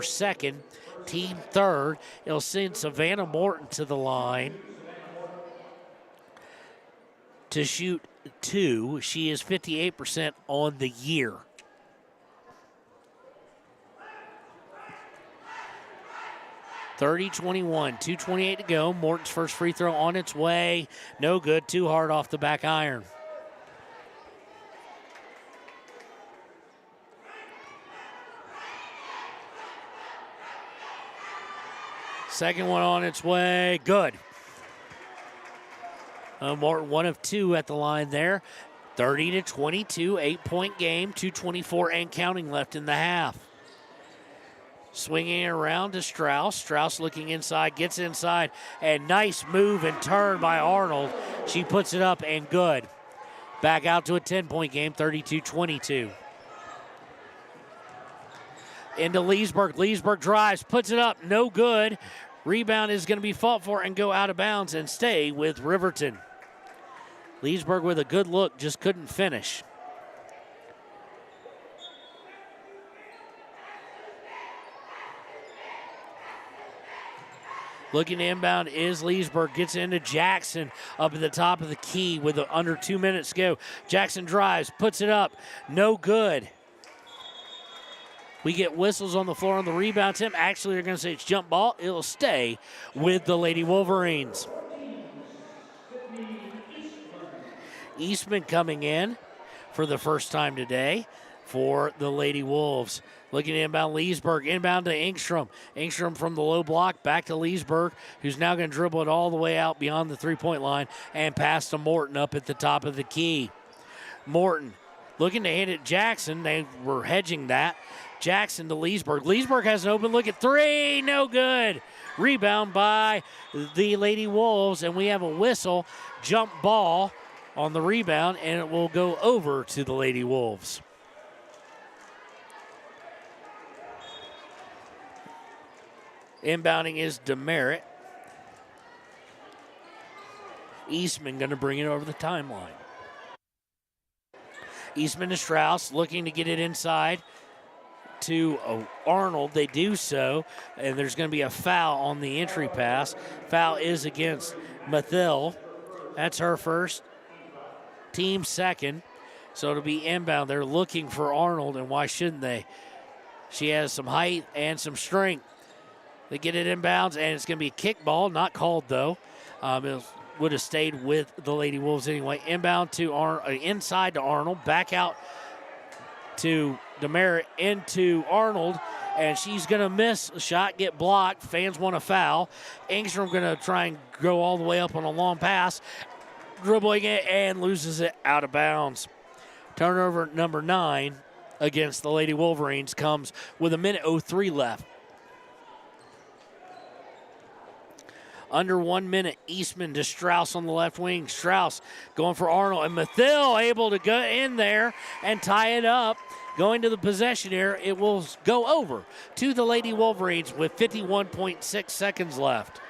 second, team third. It'll send Savannah Morton to the line to shoot 2. She is 58% on the year. (30-21), 2:28 to go. Morton's first free throw on its way. No good. Too hard off the back iron. Second one on its way. Good. Morton 1 of 2 at the line there. 30-22, 8-point game. 2:24 and counting left in the half. Swinging it around to Strauss. Strauss looking inside, gets inside, and nice move and turn by Arnold. She puts it up and good. Back out to a 10-point game, 32-22. Into Leesburg. Leesburg drives, puts it up, no good. Rebound is going to be fought for and go out of bounds and stay with Riverton. Leesburg with a good look, just couldn't finish. Looking to inbound is Leesburg. Gets into Jackson up at the top of the key with under 2 minutes to go. Jackson drives, puts it up. No good. We get whistles on the floor on the rebound attempt. Actually, they're going to say it's jump ball. It'll stay with the Lady Wolverines. Eastman coming in for the first time today for the Lady Wolves. Looking to inbound Leesburg. Inbound to Engstrom. Engstrom from the low block back to Leesburg, who's now going to dribble it all the way out beyond the three-point line and pass to Morton up at the top of the key. Morton looking to hit it Jackson. They were hedging that. Jackson to Leesburg. Leesburg has an open look at 3. No good. Rebound by the Lady Wolves, and we have a whistle. Jump ball on the rebound, and it will go over to the Lady Wolves. Inbounding is Demerit. Eastman going to bring it over the timeline. Eastman to Strauss, looking to get it inside to Arnold. They do so, and there's going to be a foul on the entry pass. Foul is against Mathil. That's her first, team second. So it'll be inbound. They're looking for Arnold, and why shouldn't they? She has some height and some strength. They get it inbounds, and it's going to be a kick ball. Not called, though. It would have stayed with the Lady Wolves anyway. Inbound to inside to Arnold. Back out to Demerit into Arnold, and she's going to miss a shot, get blocked. Fans want a foul. Engstrom going to try and go all the way up on a long pass. Dribbling it and loses it out of bounds. Turnover number 9 against the Lady Wolverines comes with 1:03 left. Under 1 minute, Eastman to Strauss on the left wing. Strauss going for Arnold, and Mathil able to go in there and tie it up. Going to the possession here, it will go over to the Lady Wolverines with 51.6 seconds left.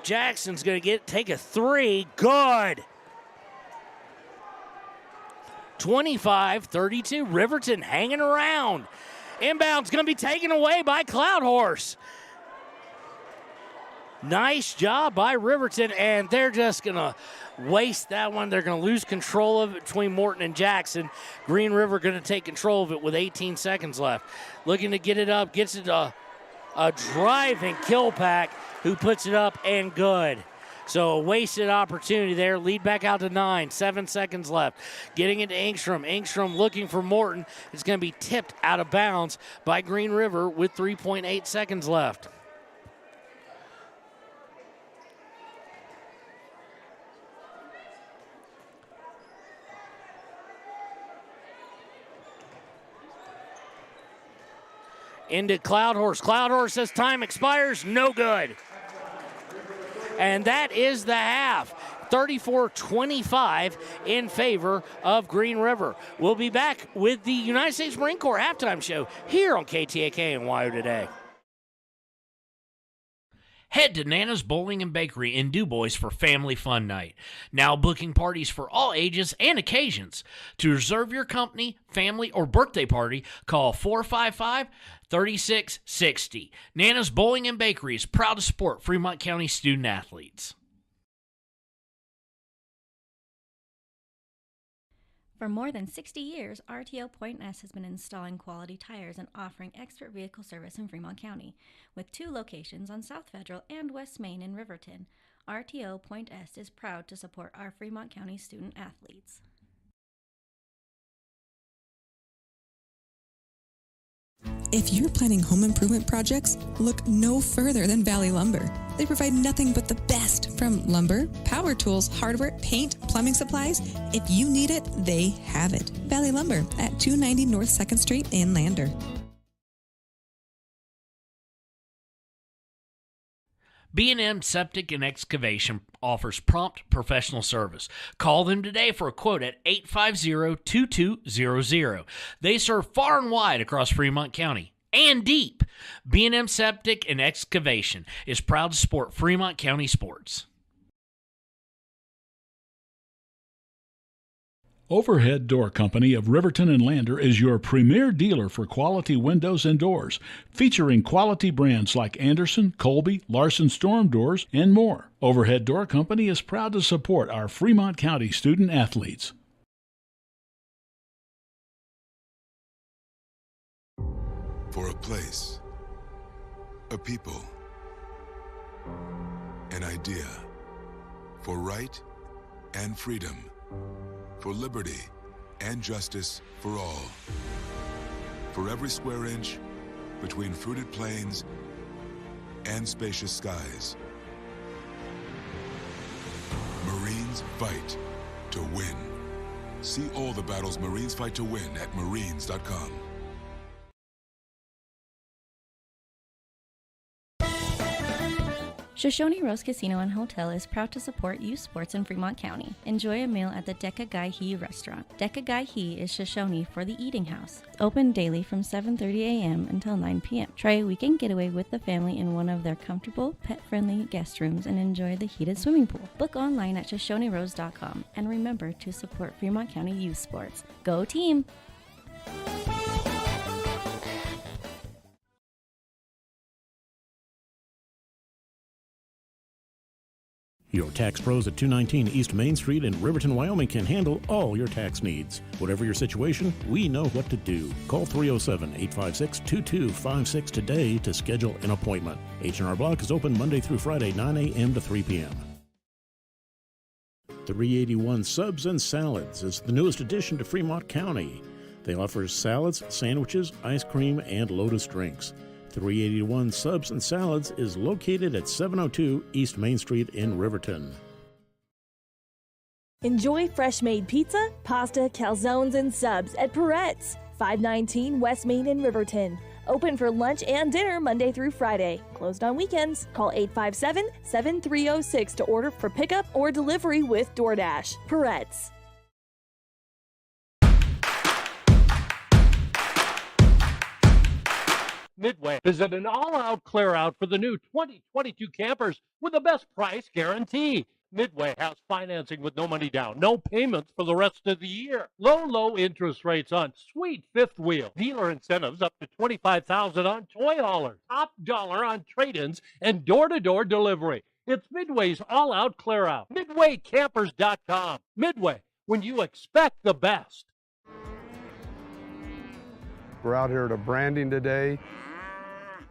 Jackson's going to take a 3. Good. 25-32. Riverton hanging around. Inbound's going to be taken away by Cloud Horse. Nice job by Riverton, and they're just going to waste that one. They're going to lose control of it between Morton and Jackson. Green River going to take control of it with 18 seconds left. Looking to get it up, gets it a driving Kilpack, who puts it up and good. So a wasted opportunity there. Lead back out to 9. 7 seconds left. Getting into Engstrom. Engstrom looking for Morton. It's going to be tipped out of bounds by Green River with 3.8 seconds left. Into Cloudhorse. Cloudhorse says time expires. No good. And that is the half. 34-25 in favor of Green River. We'll be back with the United States Marine Corps halftime show here on KTAK and WYO Today. Head to Nana's Bowling and Bakery in DuBois for Family Fun Night. Now booking parties for all ages and occasions. To reserve your company, family, or birthday party, call 455-3660. Nana's Bowling and Bakery is proud to support Fremont County student athletes. For more than 60 years, RTO Point S has been installing quality tires and offering expert vehicle service in Fremont County. With 2 locations on South Federal and West Main in Riverton, RTO Point S is proud to support our Fremont County student athletes. If you're planning home improvement projects, look no further than Valley Lumber. They provide nothing but the best from lumber, power tools, hardware, paint, plumbing supplies. If you need it, they have it. Valley Lumber at 290 North 2nd Street in Lander. B&M Septic and Excavation offers prompt professional service. Call them today for a quote at 850-2200. They serve far and wide across Fremont County and deep. B&M Septic and Excavation is proud to support Fremont County sports. Overhead Door Company of Riverton and Lander is your premier dealer for quality windows and doors, featuring quality brands like Anderson, Colby, Larson Storm Doors, and more. Overhead Door Company is proud to support our Fremont County student athletes. For a place, a people, an idea, for right and freedom, for liberty and justice for all. For every square inch between fruited plains and spacious skies. Marines fight to win. See all the battles Marines fight to win at marines.com. Shoshone Rose Casino and Hotel is proud to support youth sports in Fremont County. Enjoy a meal at the Deca Gai He restaurant. Deca Gai He is Shoshone for the eating house. Open daily from 7:30 a.m. until 9 p.m. Try a weekend getaway with the family in one of their comfortable, pet-friendly guest rooms and enjoy the heated swimming pool. Book online at ShoshoneRose.com and remember to support Fremont County youth sports. Go team! Your tax pros at 219 East Main Street in Riverton, Wyoming can handle all your tax needs. Whatever your situation, we know what to do. Call 307-856-2256 today to schedule an appointment. H&R Block is open Monday through Friday, 9 a.m. to 3 p.m. 381 Subs and Salads is the newest addition to Fremont County. They offer salads, sandwiches, ice cream, and Lotus drinks. 381 Subs and Salads is located at 702 East Main Street in Riverton. Enjoy fresh-made pizza, pasta, calzones, and subs at Peretz, 519 West Main in Riverton. Open for lunch and dinner Monday through Friday. Closed on weekends. Call 857-7306 to order for pickup or delivery with DoorDash. Peretz. Midway is at an all-out clear-out for the new 2022 campers with the best price guarantee. Midway has financing with no money down, no payments for the rest of the year. Low interest rates on sweet fifth wheel. Dealer incentives up to $25,000 on toy haulers. Top dollar on trade-ins and door-to-door delivery. It's Midway's all-out clear-out. MidwayCampers.com. Midway, when you expect the best. We're out here at a branding today,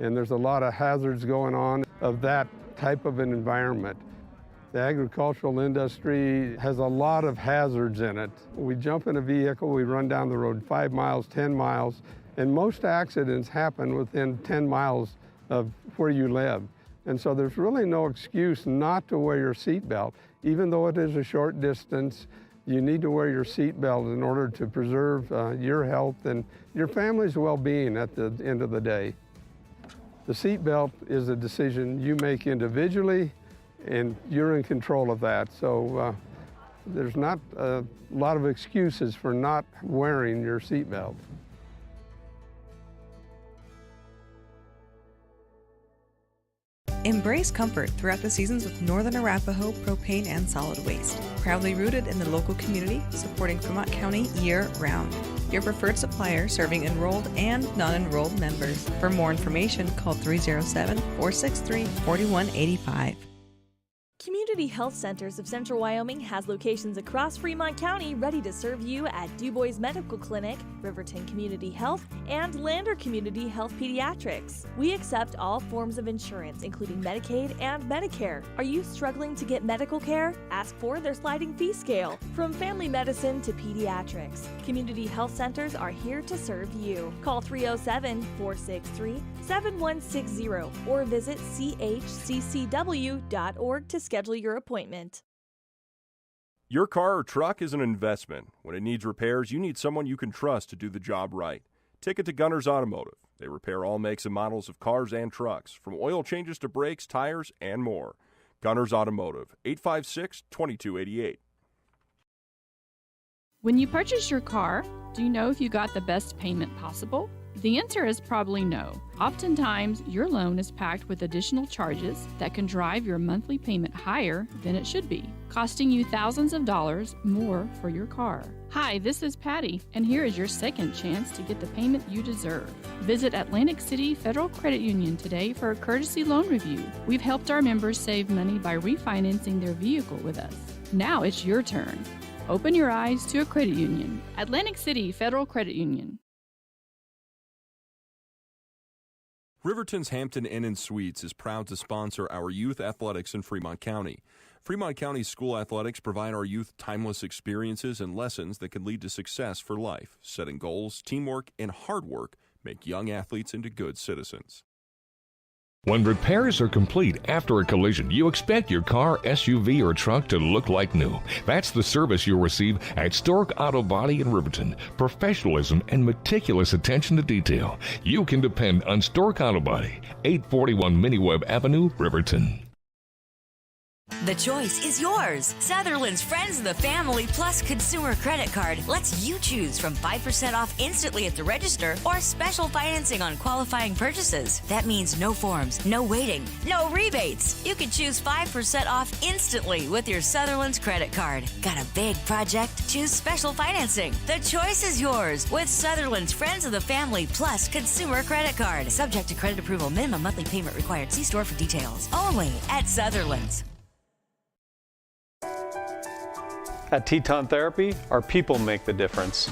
and there's a lot of hazards going on of that type of an environment. The agricultural industry has a lot of hazards in it. We jump in a vehicle, we run down the road 5 miles, 10 miles, and most accidents happen within 10 miles of where you live. And so there's really no excuse not to wear your seatbelt. Even though it is a short distance, you need to wear your seatbelt in order to preserve your health and your family's well-being at the end of the day. The seatbelt is a decision you make individually, and you're in control of that. So there's not a lot of excuses for not wearing your seatbelt. Embrace comfort throughout the seasons with Northern Arapahoe Propane and Solid Waste. Proudly rooted in the local community, supporting Fremont County year-round. Your preferred supplier serving enrolled and non-enrolled members. For more information, call 307-463-4185. Community Health Centers of Central Wyoming has locations across Fremont County ready to serve you at Du Bois Medical Clinic, Riverton Community Health, and Lander Community Health Pediatrics. We accept all forms of insurance, including Medicaid and Medicare. Are you struggling to get medical care? Ask for their sliding fee scale. From family medicine to pediatrics, Community Health Centers are here to serve you. Call 307-463-7160 or visit chccw.org to schedule your appointment. Your car or truck is an investment. When it needs repairs, you need someone you can trust to do the job right. Take it to Gunners Automotive. They repair all makes and models of cars and trucks, from oil changes to brakes, tires, and more. Gunners Automotive, 856-2288. When you purchase your car, do you know if you got the best payment possible? The answer is probably no. Oftentimes, your loan is packed with additional charges that can drive your monthly payment higher than it should be, costing you thousands of dollars more for your car. Hi, this is Patty, and here is your second chance to get the payment you deserve. Visit Atlantic City Federal Credit Union today for a courtesy loan review. We've helped our members save money by refinancing their vehicle with us. Now it's your turn. Open your eyes to a credit union. Atlantic City Federal Credit Union. Riverton's Hampton Inn Suites is proud to sponsor our youth athletics in Fremont County. Fremont County school athletics provide our youth timeless experiences and lessons that can lead to success for life. Setting goals, teamwork, and hard work make young athletes into good citizens. When repairs are complete after a collision, you expect your car, SUV, or truck to look like new. That's the service you'll receive at Stork Auto Body in Riverton. Professionalism and meticulous attention to detail. You can depend on Stork Auto Body, 841 Miniweb Avenue, Riverton. The choice is yours. Sutherland's Friends of the Family Plus Consumer Credit Card lets you choose from 5% off instantly at the register or special financing on qualifying purchases. That means no forms, no waiting, no rebates. You can choose 5% off instantly with your Sutherland's credit card. Got a big project? Choose special financing. The choice is yours with Sutherland's Friends of the Family Plus Consumer Credit Card. Subject to credit approval. Minimum monthly payment required. See store for details. Only at Sutherland's. At Teton Therapy, our people make the difference.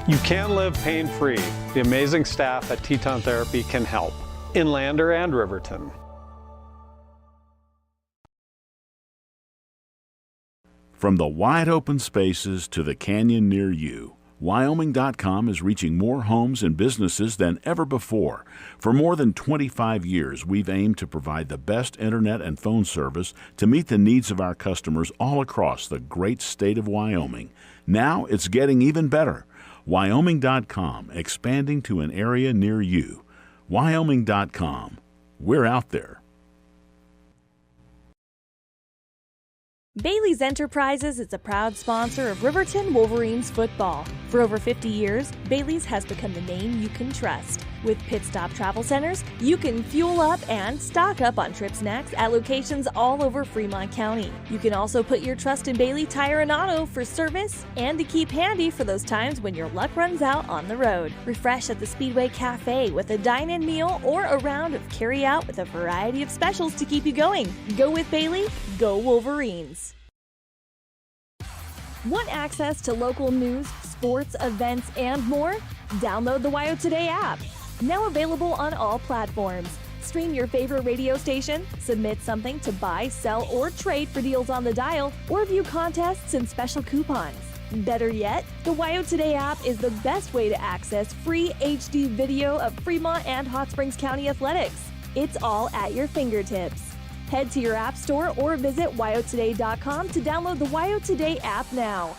You can live pain-free. The amazing staff at Teton Therapy can help in Lander and Riverton. From the wide open spaces to the canyon near you, Wyoming.com is reaching more homes and businesses than ever before. For more than 25 years, we've aimed to provide the best internet and phone service to meet the needs of our customers all across the great state of Wyoming. Now it's getting even better. Wyoming.com, expanding to an area near you. Wyoming.com. We're out there. Bailey's Enterprises is a proud sponsor of Riverton Wolverines football. For over 50 years, Bailey's has become the name you can trust. With Pit Stop Travel Centers, you can fuel up and stock up on trip snacks at locations all over Fremont County. You can also put your trust in Bailey Tire and Auto for service and to keep handy for those times when your luck runs out on the road. Refresh at the Speedway Cafe with a dine-in meal or a round of carry-out with a variety of specials to keep you going. Go with Bailey, go Wolverines. Want access to local news, sports, events, and more? Download the WYO Today app. Now available on all platforms. Stream your favorite radio station, submit something to buy, sell, or trade for deals on the dial, or view contests and special coupons. Better yet, the WYO Today app is the best way to access free HD video of Fremont and Hot Springs County athletics. It's all at your fingertips. Head to your app store or visit wyotoday.com to download the WYO Today app now.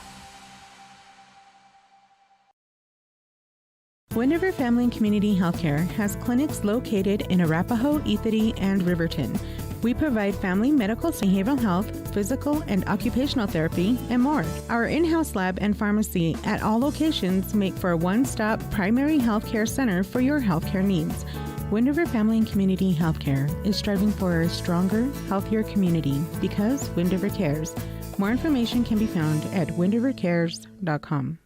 Wind River Family and Community Healthcare has clinics located in Arapahoe, Ethity, and Riverton. We provide family medical, behavioral health, physical and occupational therapy, and more. Our in-house lab and pharmacy at all locations make for a one-stop primary healthcare center for your healthcare needs. Wind River Family and Community Healthcare is striving for a stronger, healthier community because Wind River cares. More information can be found at windrivercares.com.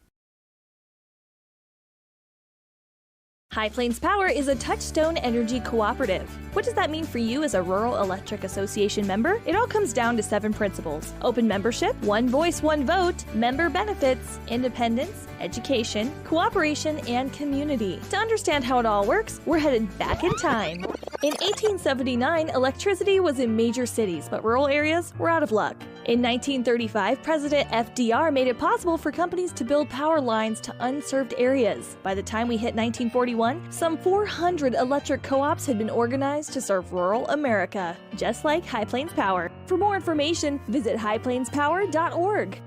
High Plains Power is a Touchstone Energy cooperative. What does that mean for you as a Rural Electric Association member? It all comes down to 7 principles: open membership, one voice, one vote, member benefits, independence, education, cooperation, and community. To understand how it all works, we're headed back in time. In 1879, electricity was in major cities, but rural areas were out of luck. In 1935, President FDR made it possible for companies to build power lines to unserved areas. By the time we hit 1941, some 400 electric co-ops had been organized to serve rural America, just like High Plains Power. For more information, visit highplainspower.org.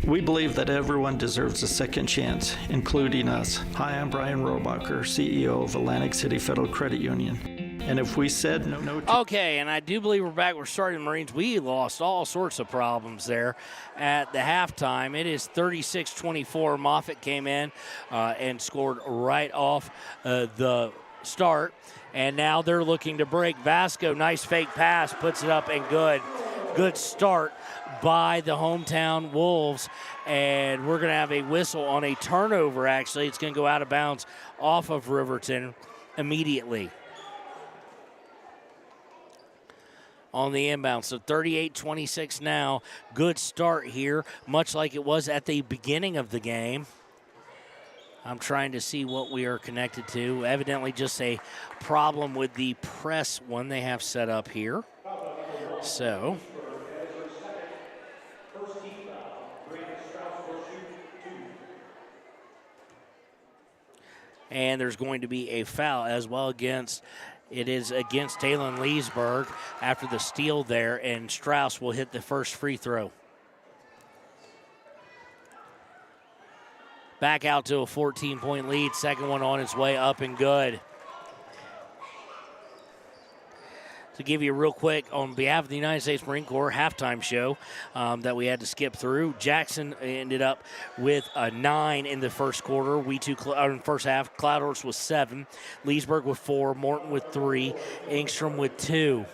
We believe that everyone deserves a second chance, including us. Hi, I'm Brian Robacher, CEO of Atlantic City Federal Credit Union. And if we said no to... Okay, and I do believe we're back. We're starting the Marines. We lost all sorts of problems there at the halftime. It is 36-24. Moffitt came in and scored right off the start. And now they're looking to break. Vasco, nice fake pass, puts it up and good. Good start by the hometown Wolves. And we're going to have a whistle on a turnover, actually. It's going to go out of bounds off of Riverton immediately. On the inbound. So 38-26 now. Good start here, much like it was at the beginning of the game. I'm trying to see what we are connected to. Evidently just a problem with the press one they have set up here. So and there's going to be a foul as well against... It is against Talon Leesburg after the steal there, and Strauss will hit the first free throw. Back out to a 14-point lead. Second one on its way up and good. To give you real quick, on behalf of the United States Marine Corps halftime show that we had to skip through, Jackson ended up with a 9 in the first quarter. In the first half, Cloudhorse was 7, Leesburg with 4, Morton with 3, Engstrom with 2.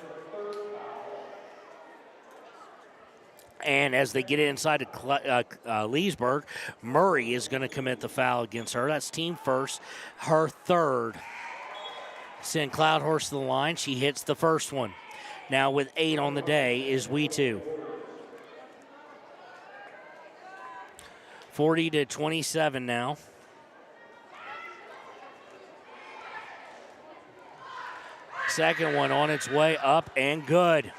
And as they get inside of Leesburg, Murray is going to commit the foul against her. That's team first, her third. Send Cloudhorse to the line. She hits the first one. Now with 8 on the day is We2. 40-27 now. Second one on its way up and good.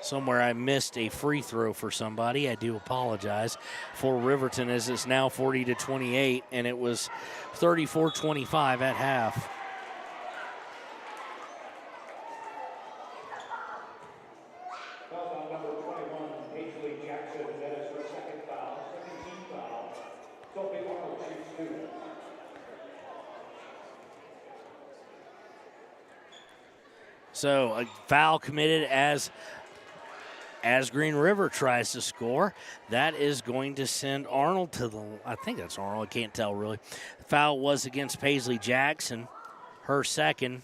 Somewhere I missed a free throw for somebody. I do apologize for Riverton, as it's now 40-28, and it was 34-25 at half. So a foul committed as Green River tries to score. That is going to send Arnold to the, I think that's Arnold, I can't tell really. The foul was against Paisley Jackson, her second,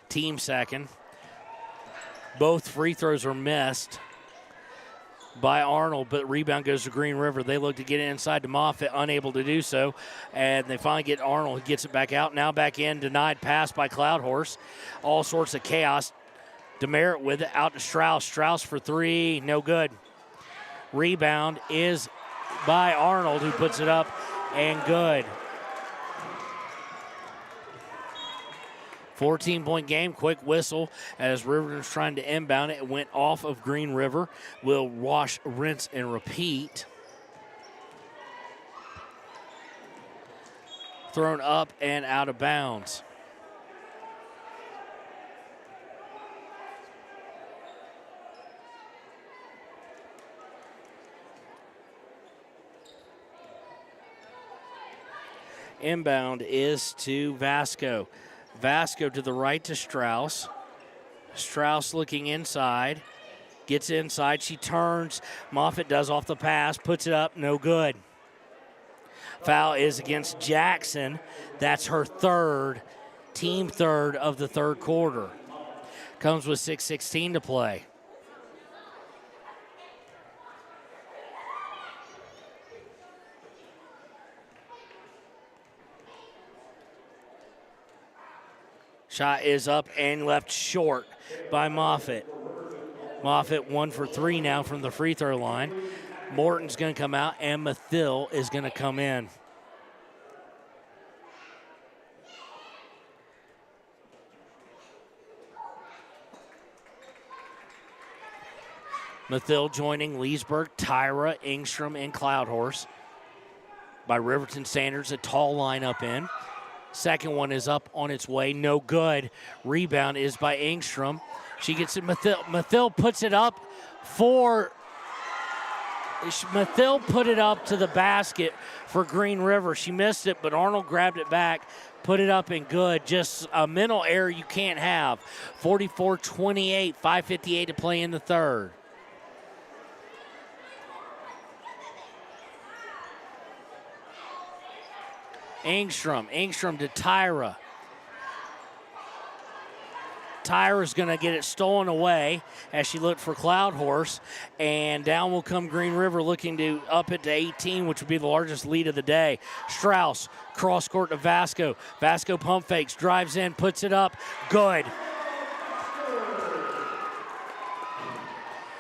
team second. Both free throws are missed by Arnold, but rebound goes to Green River. They look to get it inside to Moffitt, unable to do so, and they finally get Arnold. He gets it back out, now back in, denied pass by Cloud Horse. All sorts of chaos. Demerit with it, out to Strauss. Strauss for three, no good. Rebound is by Arnold, who puts it up and good. 14-point game, quick whistle as Riverton's trying to inbound it. It went off of Green River. Will wash, rinse, and repeat. Thrown up and out of bounds. Inbound is to Vasco. Vasco to the right to Strauss. Strauss looking inside. Gets inside. She turns. Moffitt does off the pass. Puts it up. No good. Foul is against Jackson. That's her third. Team third of the third quarter. Comes with 6:16 to play. Shot is up and left short by Moffitt. Moffitt 1 for 3 now from the free throw line. Morton's going to come out and Mathill is going to come in. Mathill joining Leesburg, Tyra, Engstrom, and Cloudhorse. By Riverton Sanders, a tall lineup in. Second one is up on its way, no good. Rebound is by Engstrom. She gets it, Mathill puts it up for, Mathill put it up to the basket for Green River. She missed it, but Arnold grabbed it back, put it up and good. Just a mental error you can't have. 44-28, 5:58 to play in the third. Engstrom to Tyra. Tyra's going to get it stolen away as she looked for Cloud Horse, and down will come Green River looking to up it to 18, which would be the largest lead of the day. Strauss, cross court to Vasco. Vasco pump fakes, drives in, puts it up, good.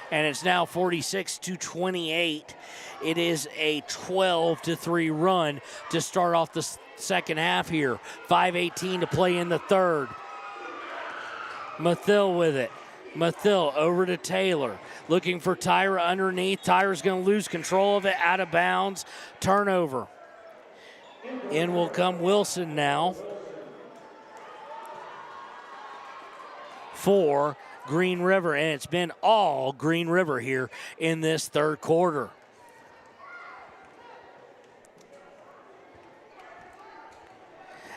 And it's now 46-28. It is a 12-3 run to start off the second half here. 5:18 to play in the third. Mathill with it. Mathill over to Taylor. Looking for Tyra underneath. Tyra's going to lose control of it. Out of bounds. Turnover. In will come Wilson now. For Green River. And it's been all Green River here in this third quarter.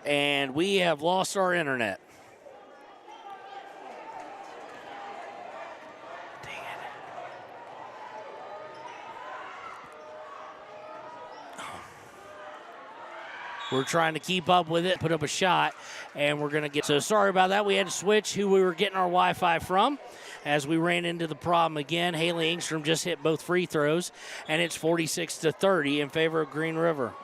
And we have lost our internet. Dang it. We're trying to keep up with it, put up a shot, and we're going to get... So sorry about that. We had to switch who we were getting our Wi-Fi from as we ran into the problem again. Haley Engstrom just hit both free throws, and it's 46-30 in favor of Green River.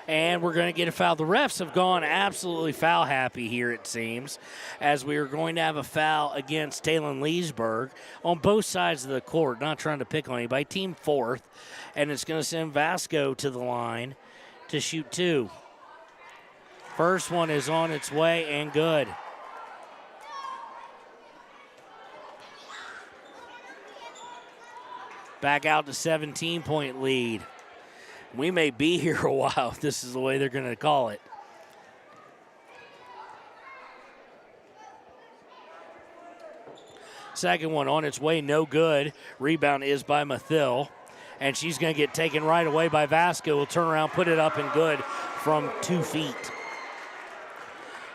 And we're going to get a foul. The refs have gone absolutely foul happy here, it seems, as we are going to have a foul against Talon Leesburg on both sides of the court. Not trying to pick on anybody. Team fourth, and it's going to send Vasco to the line to shoot two. First one is on its way and good. Back out to 17-point lead. We may be here a while if this is the way they're going to call it. Second one on its way, no good. Rebound is by Mathill. and she's going to get taken right away by Vasco. Will turn around, put it up and good from 2 feet.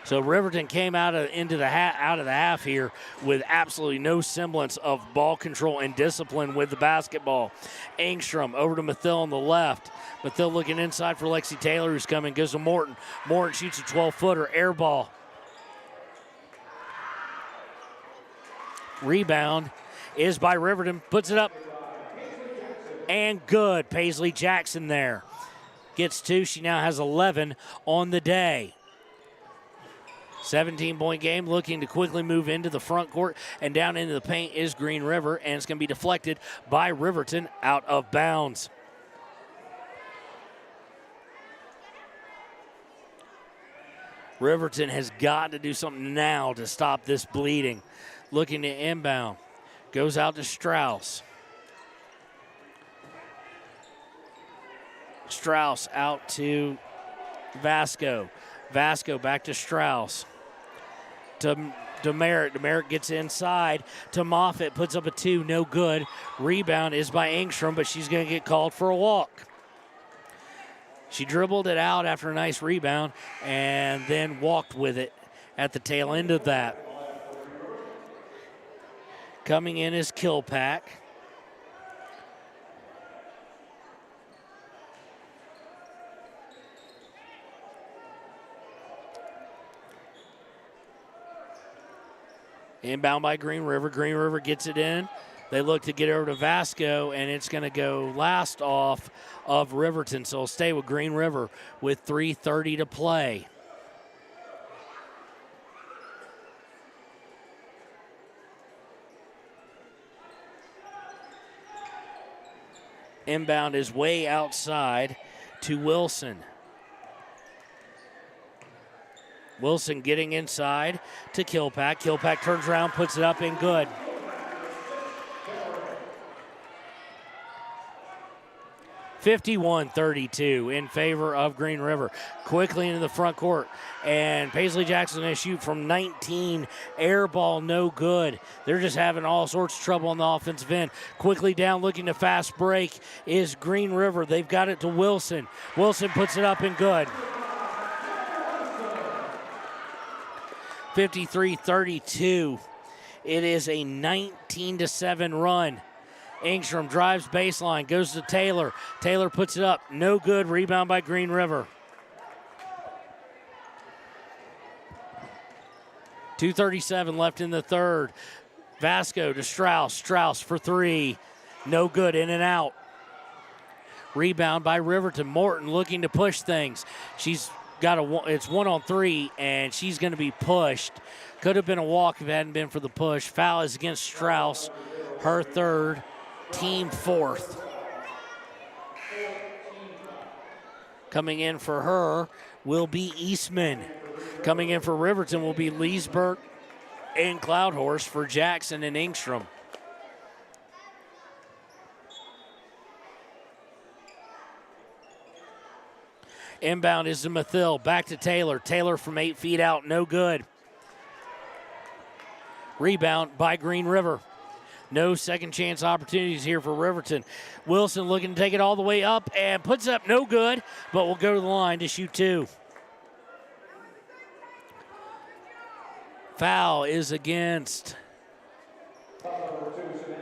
So Riverton came out of the half here with absolutely no semblance of ball control and discipline with the basketball. Engstrom over to Mathill on the left. Mathill looking inside for Lexi Taylor, who's coming, goes to Morton. Morton shoots a 12-footer, air ball. Rebound is by Riverton, puts it up, and good. Paisley Jackson there. Gets 2, she now has 11 on the day. 17-point game, looking to quickly move into the front court, and down into the paint is Green River, and it's going to be deflected by Riverton out of bounds. Riverton has got to do something now to stop this bleeding. Looking to inbound. Goes out to Strauss. Strauss out to Vasco. Vasco back to Strauss. To Merritt. Merritt gets inside to Moffitt. Puts up a 2. No good. Rebound is by Engstrom, but she's going to get called for a walk. She dribbled it out after a nice rebound and then walked with it at the tail end of that. Coming in is Kilpack. Inbound by Green River. Green River gets it in. They look to get over to Vasco, and it's going to go last off of Riverton. So it'll stay with Green River with 3:30 to play. Inbound is way outside to Wilson. Wilson getting inside to Kilpack. Kilpack turns around, puts it up and good. (51-32) in favor of Green River. Quickly into the front court, and Paisley Jackson going to shoot from 19. Air ball, no good. They're just having all sorts of trouble on the offensive end. Quickly down, looking to fast break is Green River. They've got it to Wilson. Wilson puts it up and good. 53-32. It is a 19-7 run. Engstrom drives baseline, goes to Taylor. Taylor puts it up, no good. Rebound by Green River. 2:37 left in the third. Vasco to Strauss. Strauss for 3, no good. In and out. Rebound by Riverton. Morton looking to push things. She's got it's 1-on-3, and she's going to be pushed. Could have been a walk if it hadn't been for the push. Foul is against Strauss, her 3rd, team 4th. Coming in for her will be Eastman. Coming in for Riverton will be Leesburg and Cloudhorse for Jackson and Engstrom. Inbound is to Mathill. Back to Taylor. Taylor from 8 feet out. No good. Rebound by Green River. No second chance opportunities here for Riverton. Wilson looking to take it all the way up and puts up no good, but will go to the line to shoot 2. Foul is against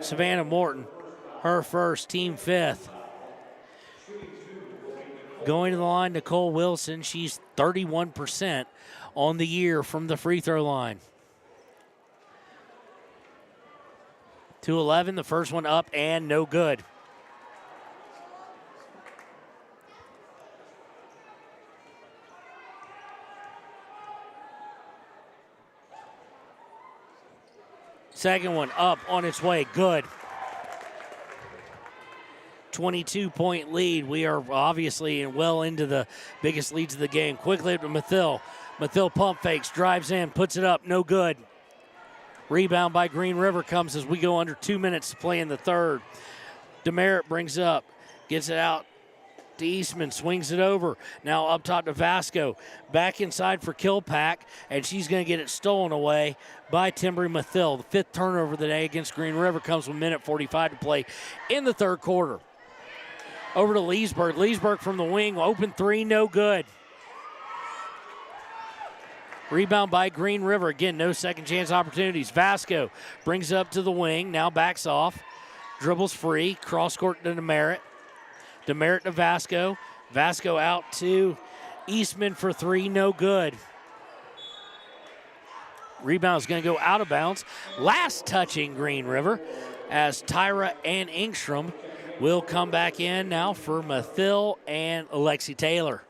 Savannah Morton. Her 1st, team 5th. Going to the line, Nicole Wilson. She's 31% on the year from the free throw line. 2-11, the first one up and no good. Second one up, on its way, good. 22-point lead. We are obviously well into the biggest leads of the game. Quickly up to Mathill. Mathill pump fakes, drives in, puts it up, no good. Rebound by Green River comes as we go under 2 minutes to play in the third. Demerit brings it up, gets it out to Eastman, swings it over. Now up top to Vasco. Back inside for Kilpack, and she's going to get it stolen away by Timbry Mathill. The 5th turnover of the day against Green River comes with 1:45 to play in the third quarter. Over to Leesburg. Leesburg from the wing. Open three, no good. Rebound by Green River. Again, no second chance opportunities. Vasco brings it up to the wing. Now backs off. Dribbles free. Cross court to DeMeritt. DeMeritt to Vasco. Vasco out to Eastman for three, no good. Rebound is going to go out of bounds. Last touching Green River as Tyra and Engstrom will come back in now for Mathill and Alexi Taylor.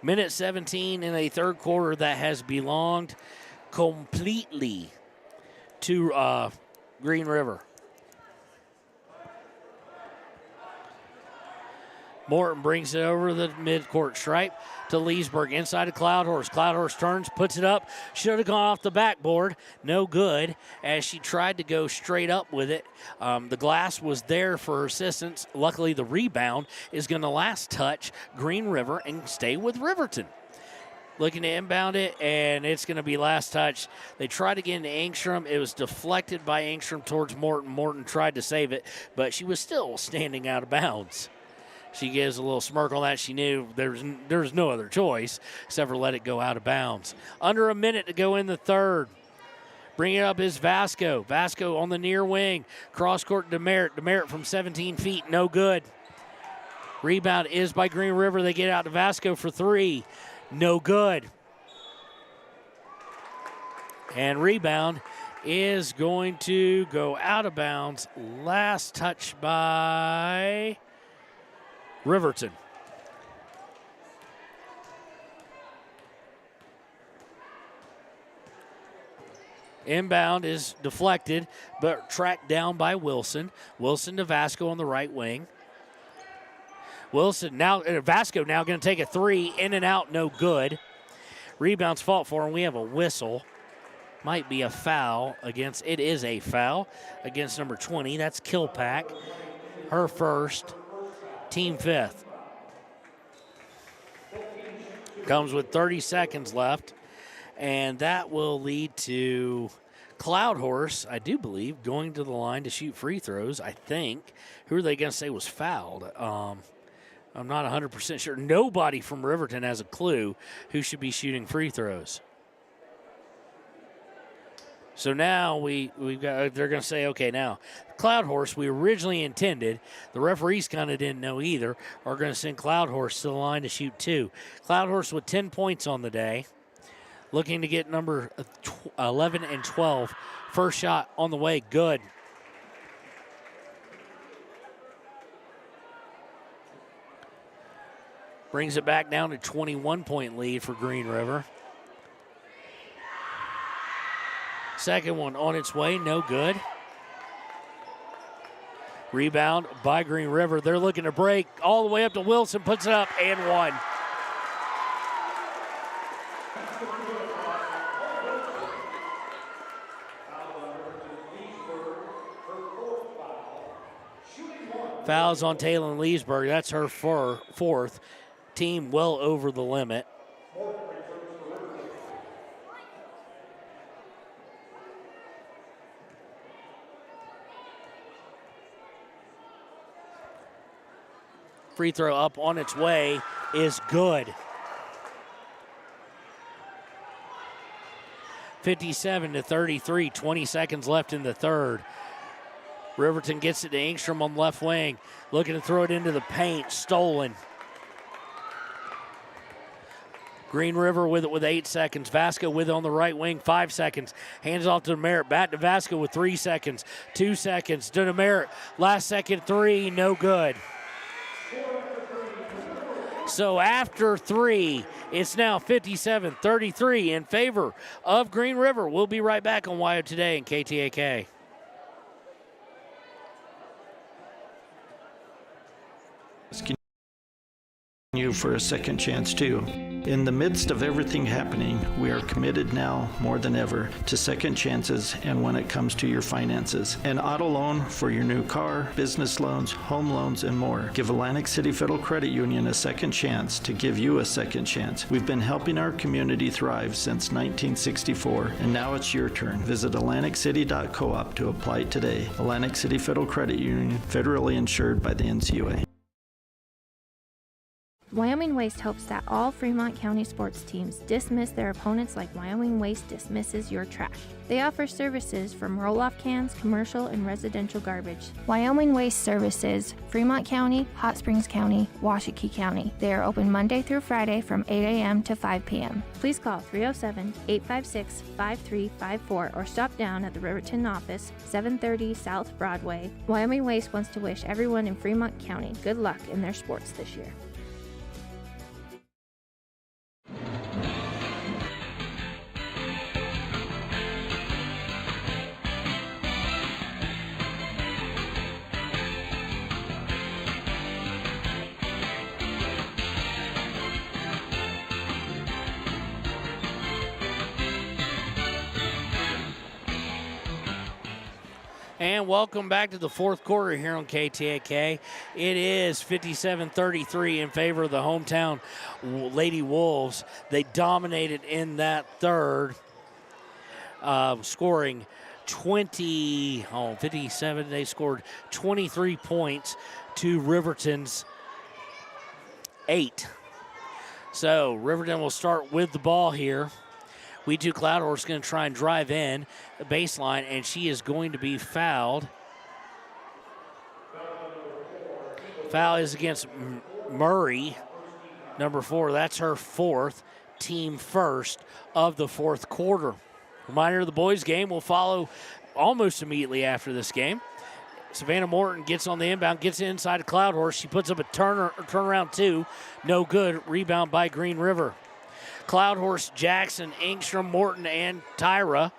Minute 17 in a third quarter that has belonged completely to Green River. Morton brings it over the midcourt stripe to Leesburg. Inside to Cloudhorse. Cloudhorse turns, puts it up. Should have gone off the backboard. No good as she tried to go straight up with it. The glass was there for her assistance. Luckily, the rebound is going to last touch Green River and stay with Riverton. Looking to inbound it, and it's going to be last touch. They tried to get into Engstrom. It was deflected by Engstrom towards Morton. Morton tried to save it, but she was still standing out of bounds. She gives a little smirk on that. She knew there's no other choice except for let it go out of bounds. Under a minute to go in the third. Bring it up is Vasco. Vasco on the near wing. Cross court DeMeritt. DeMeritt from 17 feet, no good. Rebound is by Green River. They get out to Vasco for three, no good. And rebound is going to go out of bounds. Last touch by Riverton. Inbound is deflected, but tracked down by Wilson. Wilson to Vasco on the right wing. Wilson now, Vasco now going to take a three, in and out, no good. Rebounds fought for, and we have a whistle. Might be a foul against, it is a foul against number 20. That's Kilpack, her first. Team fifth. Comes with 30 seconds left, and that will lead to Cloudhorse, I do believe, going to the line to shoot free throws, I think. Who are they going to say was fouled? I'm not 100% sure. Nobody from Riverton has a clue who should be shooting free throws. So now they're going to say, okay, now Cloudhorse, we originally intended, the referees kind of didn't know either, are going to send Cloudhorse to the line to shoot two. Cloudhorse with 10 points on the day, looking to get number 11 and 12. First shot on the way, good. Brings it back down to 21-point lead for Green River. Second one on its way, no good. Rebound by Green River. They're looking to break all the way up to Wilson, puts it up and one. Fouls on Taylor Leesburg. That's her fourth. Team well over the limit. Free throw up on its way is good. 57-33, 20 seconds left in the third. Riverton gets it to Engstrom on the left wing, looking to throw it into the paint, stolen. Green River with it with 8 seconds. Vasco with it on the right wing, 5 seconds. Hands off to DeMeritt, back to Vasco with 3 seconds. 2 seconds to DeMeritt, last second three, no good. So after three, it's now 57-33 in favor of Green River. We'll be right back on WYO Today and KTAK. You for a second chance too. In the midst of everything happening, we are committed now more than ever to second chances and when it comes to your finances. An auto loan for your new car, business loans, home loans, and more. Give Atlantic City Federal Credit Union a second chance to give you a second chance. We've been helping our community thrive since 1964, and now it's your turn. Visit AtlanticCity.coop to apply today. Atlantic City Federal Credit Union, federally insured by the NCUA. Wyoming Waste hopes that all Fremont County sports teams dismiss their opponents like Wyoming Waste dismisses your trash. They offer services from roll-off cans, commercial, and residential garbage. Wyoming Waste services Fremont County, Hot Springs County, Washakie County. They are open Monday through Friday from 8 a.m. to 5 p.m. Please call 307-856-5354 or stop down at the Riverton office, 730 South Broadway. Wyoming Waste wants to wish everyone in Fremont County good luck in their sports this year. And welcome back to the fourth quarter here on KTAK. It is 57-33 in favor of the hometown Lady Wolves. They dominated in that third, scoring 57. They scored 23 points to Riverton's 8. So Riverton will start with the ball here. We2 Cloud Horse going to try and drive in the baseline, and she is going to be fouled. Foul is against Murray, number 4. That's her 4th, team first of the fourth quarter. Reminder, the boys' game will follow almost immediately after this game. Savannah Morton gets on the inbound, gets inside of Cloud Horse. She puts up a turnaround 2. No good. Rebound by Green River. Cloud Horse, Jackson, Engstrom, Morton, and Tyra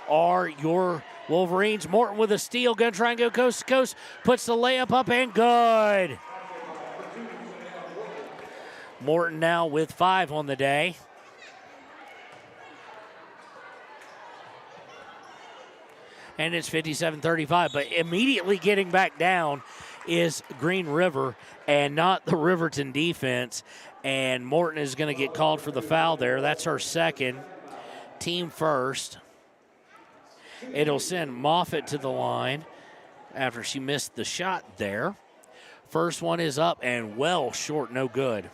are your Wolverines. Morton with a steal, going to try and go coast to coast. Puts the layup up and good. Morton now with 5 on the day. And it's 57-35, but immediately getting back down is Green River and not the Riverton defense. And Morton is going to get called for the foul there. That's her 2nd, team first. It'll send Moffitt to the line after she missed the shot there. First one is up and well short, no good.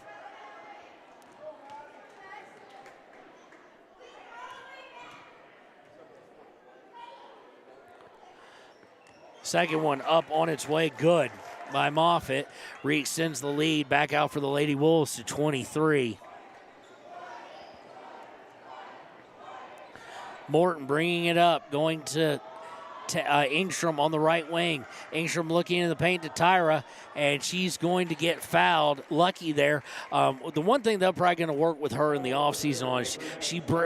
Second one up on its way, good by Moffitt. Re-extends the lead back out for the Lady Wolves to 23. Morton bringing it up, going to Engstrom on the right wing. Engstrom looking in the paint to Tyra, and she's going to get fouled. Lucky there. The one thing they're probably going to work with her in the offseason on is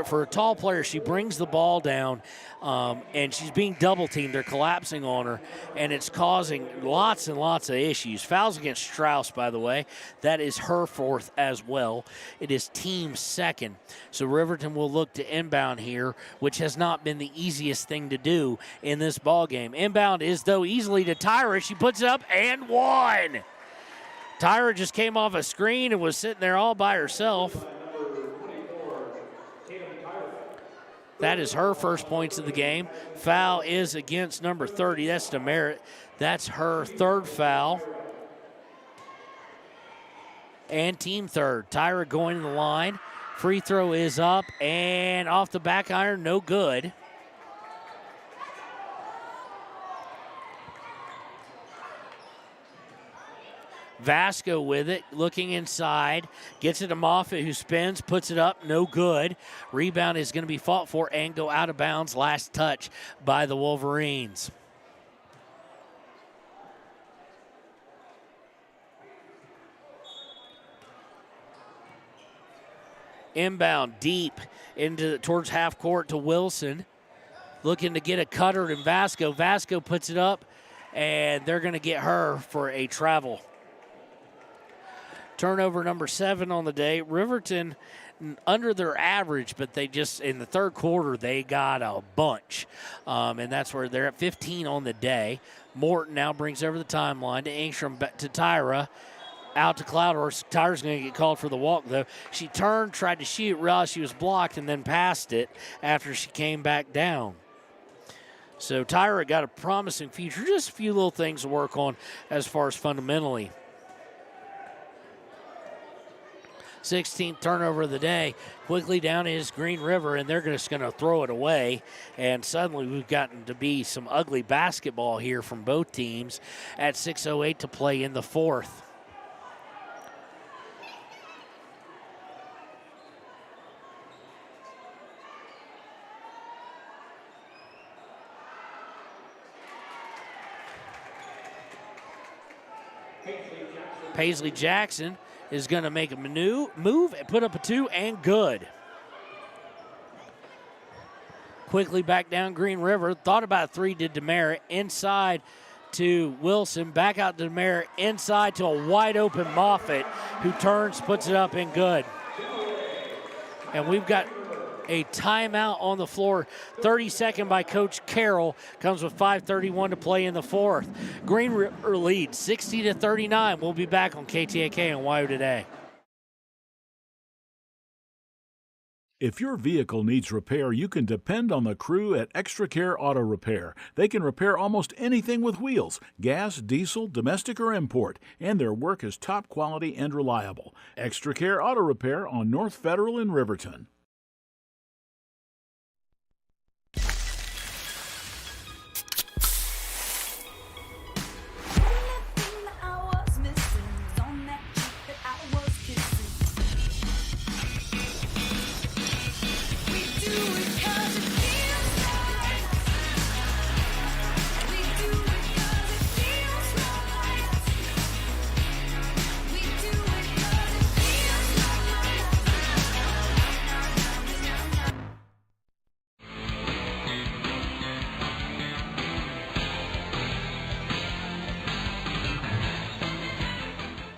for a tall player, she brings the ball down, and she's being double-teamed. They're collapsing on her, and it's causing lots and lots of issues. Fouls against Strauss, by the way. That is her 4th as well. It is team 2nd. So Riverton will look to inbound here, which has not been the easiest thing to do in this ball game. Inbound is, though, easily to Tyra. She puts it up and one. Tyra just came off a screen and was sitting there all by herself. That is her first points of the game. Foul is against number 30. That's DeMerit. That's her 3rd foul. And team 3rd. Tyra going to the line. Free throw is up and off the back iron, no good. Vasco with it, looking inside, gets it to Moffitt, who spins, puts it up, no good. Rebound is going to be fought for and go out of bounds. Last touch by the Wolverines. Inbound deep towards half court to Wilson. Looking to get a cutter to Vasco. Vasco puts it up, and they're going to get her for a travel. Turnover number 7 on the day. Riverton under their average, but they just, in the third quarter, they got a bunch. And that's where they're at 15 on the day. Morton now brings over the timeline to Engstrom, to Tyra. Out to Cloud Horse. Tyra's going to get called for the walk, though. She turned, tried to shoot, realized she was blocked, and then passed it after she came back down. So Tyra got a promising future. Just a few little things to work on as far as fundamentally. 16th turnover of the day. Quickly down is Green River, and they're just going to throw it away. And suddenly we've gotten to be some ugly basketball here from both teams at 6:08 to play in the fourth. Paisley Jackson is going to make a move and put up a 2 and good. Quickly back down Green River. Thought about 3 to Demerit. Inside to Wilson. Back out to Demerit. Inside to a wide open Moffitt, who turns, puts it up and good. And we've got a timeout on the floor. 32nd by Coach Carroll. Comes with 5:31 to play in the fourth. Green River leads 60-39. We'll be back on KTAK and WYO Today. If your vehicle needs repair, you can depend on the crew at Extra Care Auto Repair. They can repair almost anything with wheels, gas, diesel, domestic, or import, and their work is top quality and reliable. Extra Care Auto Repair on North Federal in Riverton.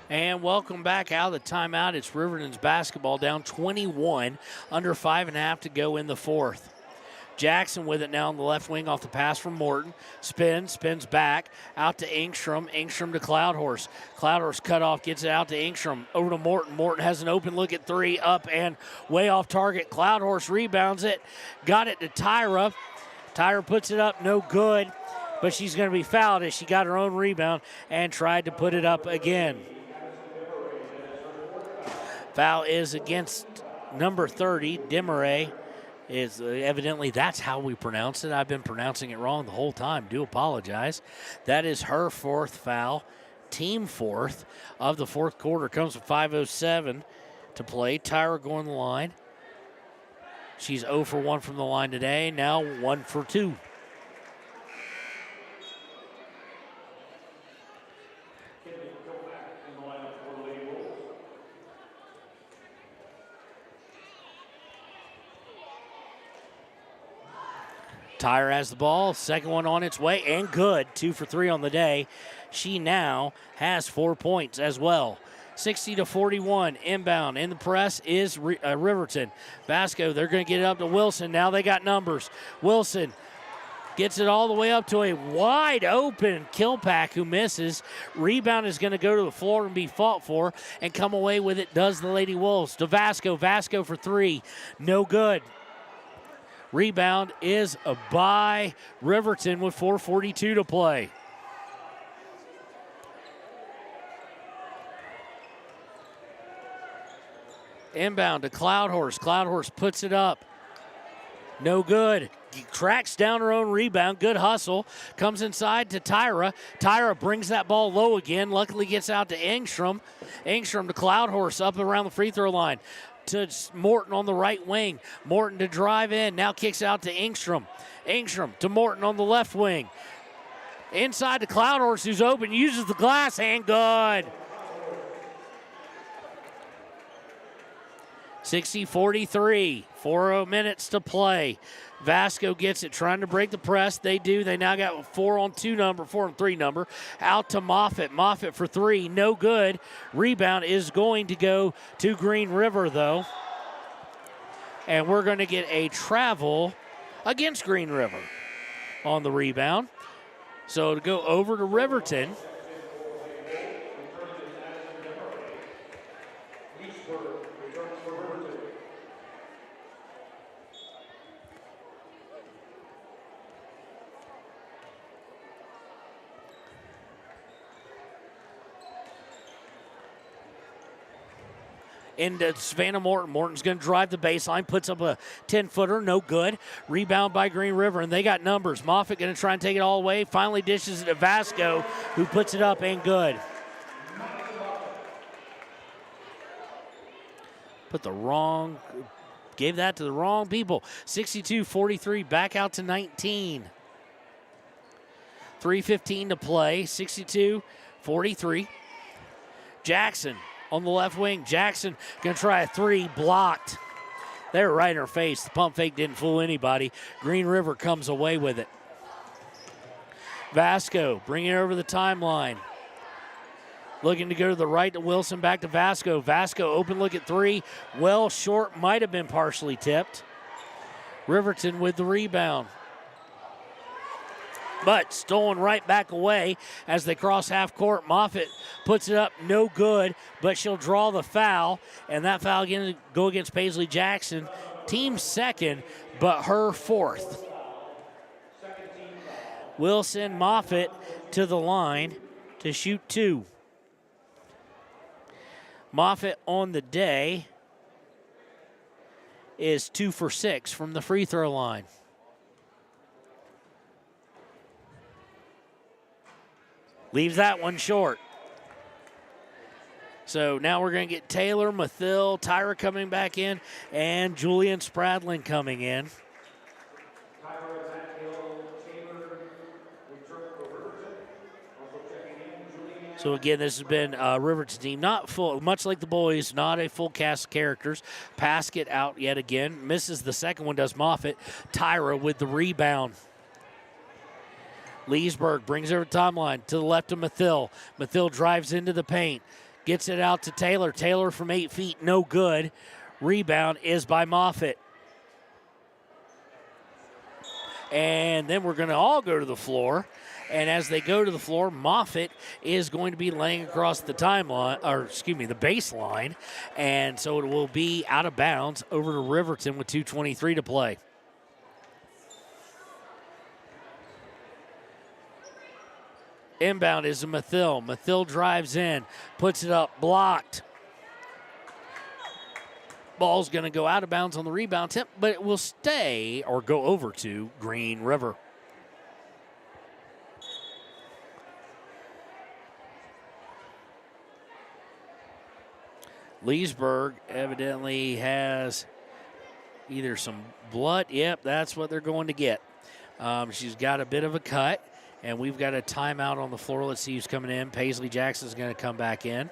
And welcome back out of the timeout. It's Riverton's basketball down 21, under 5.5 to go in the fourth. Jackson with it now on the left wing off the pass from Morton. Spins back, out to Engstrom. Engstrom to Cloudhorse. Cloudhorse cut off, gets it out to Engstrom. Over to Morton. Morton has an open look at 3, up and way off target. Cloudhorse rebounds it. Got it to Tyra. Tyra puts it up, no good. But she's going to be fouled as she got her own rebound and tried to put it up again. Foul is against number 30, Demaray. Is evidently that's how we pronounce it. I've been pronouncing it wrong the whole time. Do apologize. That is her fourth foul, team fourth of the fourth quarter. Comes with 5:07 to play. Tyra going the line. She's 0 for 1 from the line today. Now 1 for 2. Tyra has the ball, second one on its way, and good. 2 for 3 on the day. She now has 4 points as well. 60-41, inbound. In the press is Riverton. Vasco, they're going to get it up to Wilson. Now they got numbers. Wilson gets it all the way up to a wide open Kilpack, who misses. Rebound is going to go to the floor and be fought for, and come away with it does the Lady Wolves. To Vasco. Vasco for 3. No good. Rebound is by Riverton with 4:42 to play. Inbound to Cloudhorse. Cloudhorse puts it up. No good. Tracks down her own rebound. Good hustle. Comes inside to Tyra. Tyra brings that ball low again. Luckily gets out to Engstrom. Engstrom to Cloudhorse up around the free throw line. To Morton on the right wing. Morton to drive in. Now kicks out to Engstrom. Engstrom to Morton on the left wing. Inside to Cloudhorse, who's open. Uses the glass and good. 60-43. 4 minutes to play. Vasco gets it, trying to break the press. They do. They now got 4 on 3 number. Out to Moffitt. Moffitt for 3. No good. Rebound is going to go to Green River, though. And we're going to get a travel against Green River on the rebound. So to go over to Riverton. into Savannah Morton. Morton's going to drive the baseline, puts up a 10-footer, no good. Rebound by Green River, and they got numbers. Moffitt going to try and take it all away. Finally dishes it to Vasco, who puts it up and good. Gave that to the wrong people. 62-43, back out to 19. 3:15 to play, 62-43. Jackson on the left wing. Jackson going to try a three, blocked. They're right in her face. The pump fake didn't fool anybody. Green River comes away with it. Vasco bringing it over the timeline. Looking to go to the right to Wilson, back to Vasco. Vasco, open look at three. Well short, might have been partially tipped. Riverton with the rebound. But stolen right back away as they cross half court. Moffitt puts it up, no good, but she'll draw the foul. And that foul again to go against Paisley Jackson. Team second, but her fourth. Wilson Moffitt to the line to shoot two. Moffitt on the day is 2 for 6 from the free throw line. Leaves that one short. So now we're going to get Taylor, Mathil, Tyra coming back in, and Julian Spradlin coming in. So again, this has been Riverton team, not full, much like the boys, not a full cast of characters. Paskett out yet again. Misses the second one, does Moffitt. Tyra with the rebound. Leesburg brings over the timeline to the left of Mathil. Mathil drives into the paint. Gets it out to Taylor. Taylor from 8 feet, no good. Rebound is by Moffitt. And then we're going to all go to the floor. And as they go to the floor, Moffitt is going to be laying across the timeline, the baseline. And so it will be out of bounds over to Riverton with 2:23 to play. Inbound is a Mathil. Mathil drives in, puts it up, blocked. Ball's going to go out of bounds on the rebound tip, but it will stay or go over to Green River. Leesburg evidently has either some blood. Yep, that's what they're going to get. She's got a bit of a cut. And we've got a timeout on the floor. Let's see who's coming in. Paisley Jackson's going to come back in.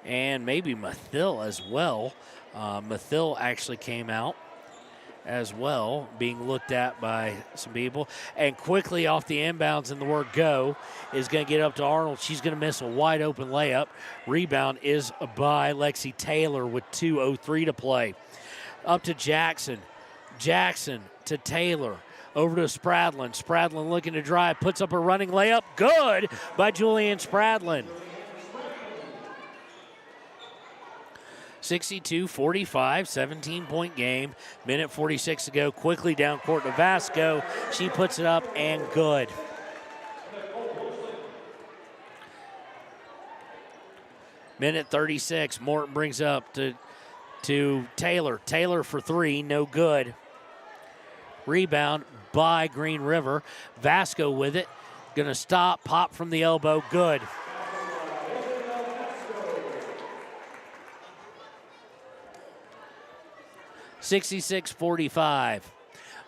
And maybe Mathil as well. Mathil actually came out as well, being looked at by some people. And quickly off the inbounds, and the word go is going to get up to Arnold. She's going to miss a wide open layup. Rebound is by Lexi Taylor with 2:03 to play. Up to Jackson. Jackson to Taylor. Over to Spradlin. Spradlin looking to drive. Puts up a running layup. Good by Julian Spradlin. 62-45, 17-point game. Minute 46 to go. Quickly down court to Vasco. She puts it up and good. Minute 36. Morton brings up to Taylor. Taylor for three, no good. Rebound by Green River. Vasco with it. Gonna stop, pop from the elbow, good. (66-45).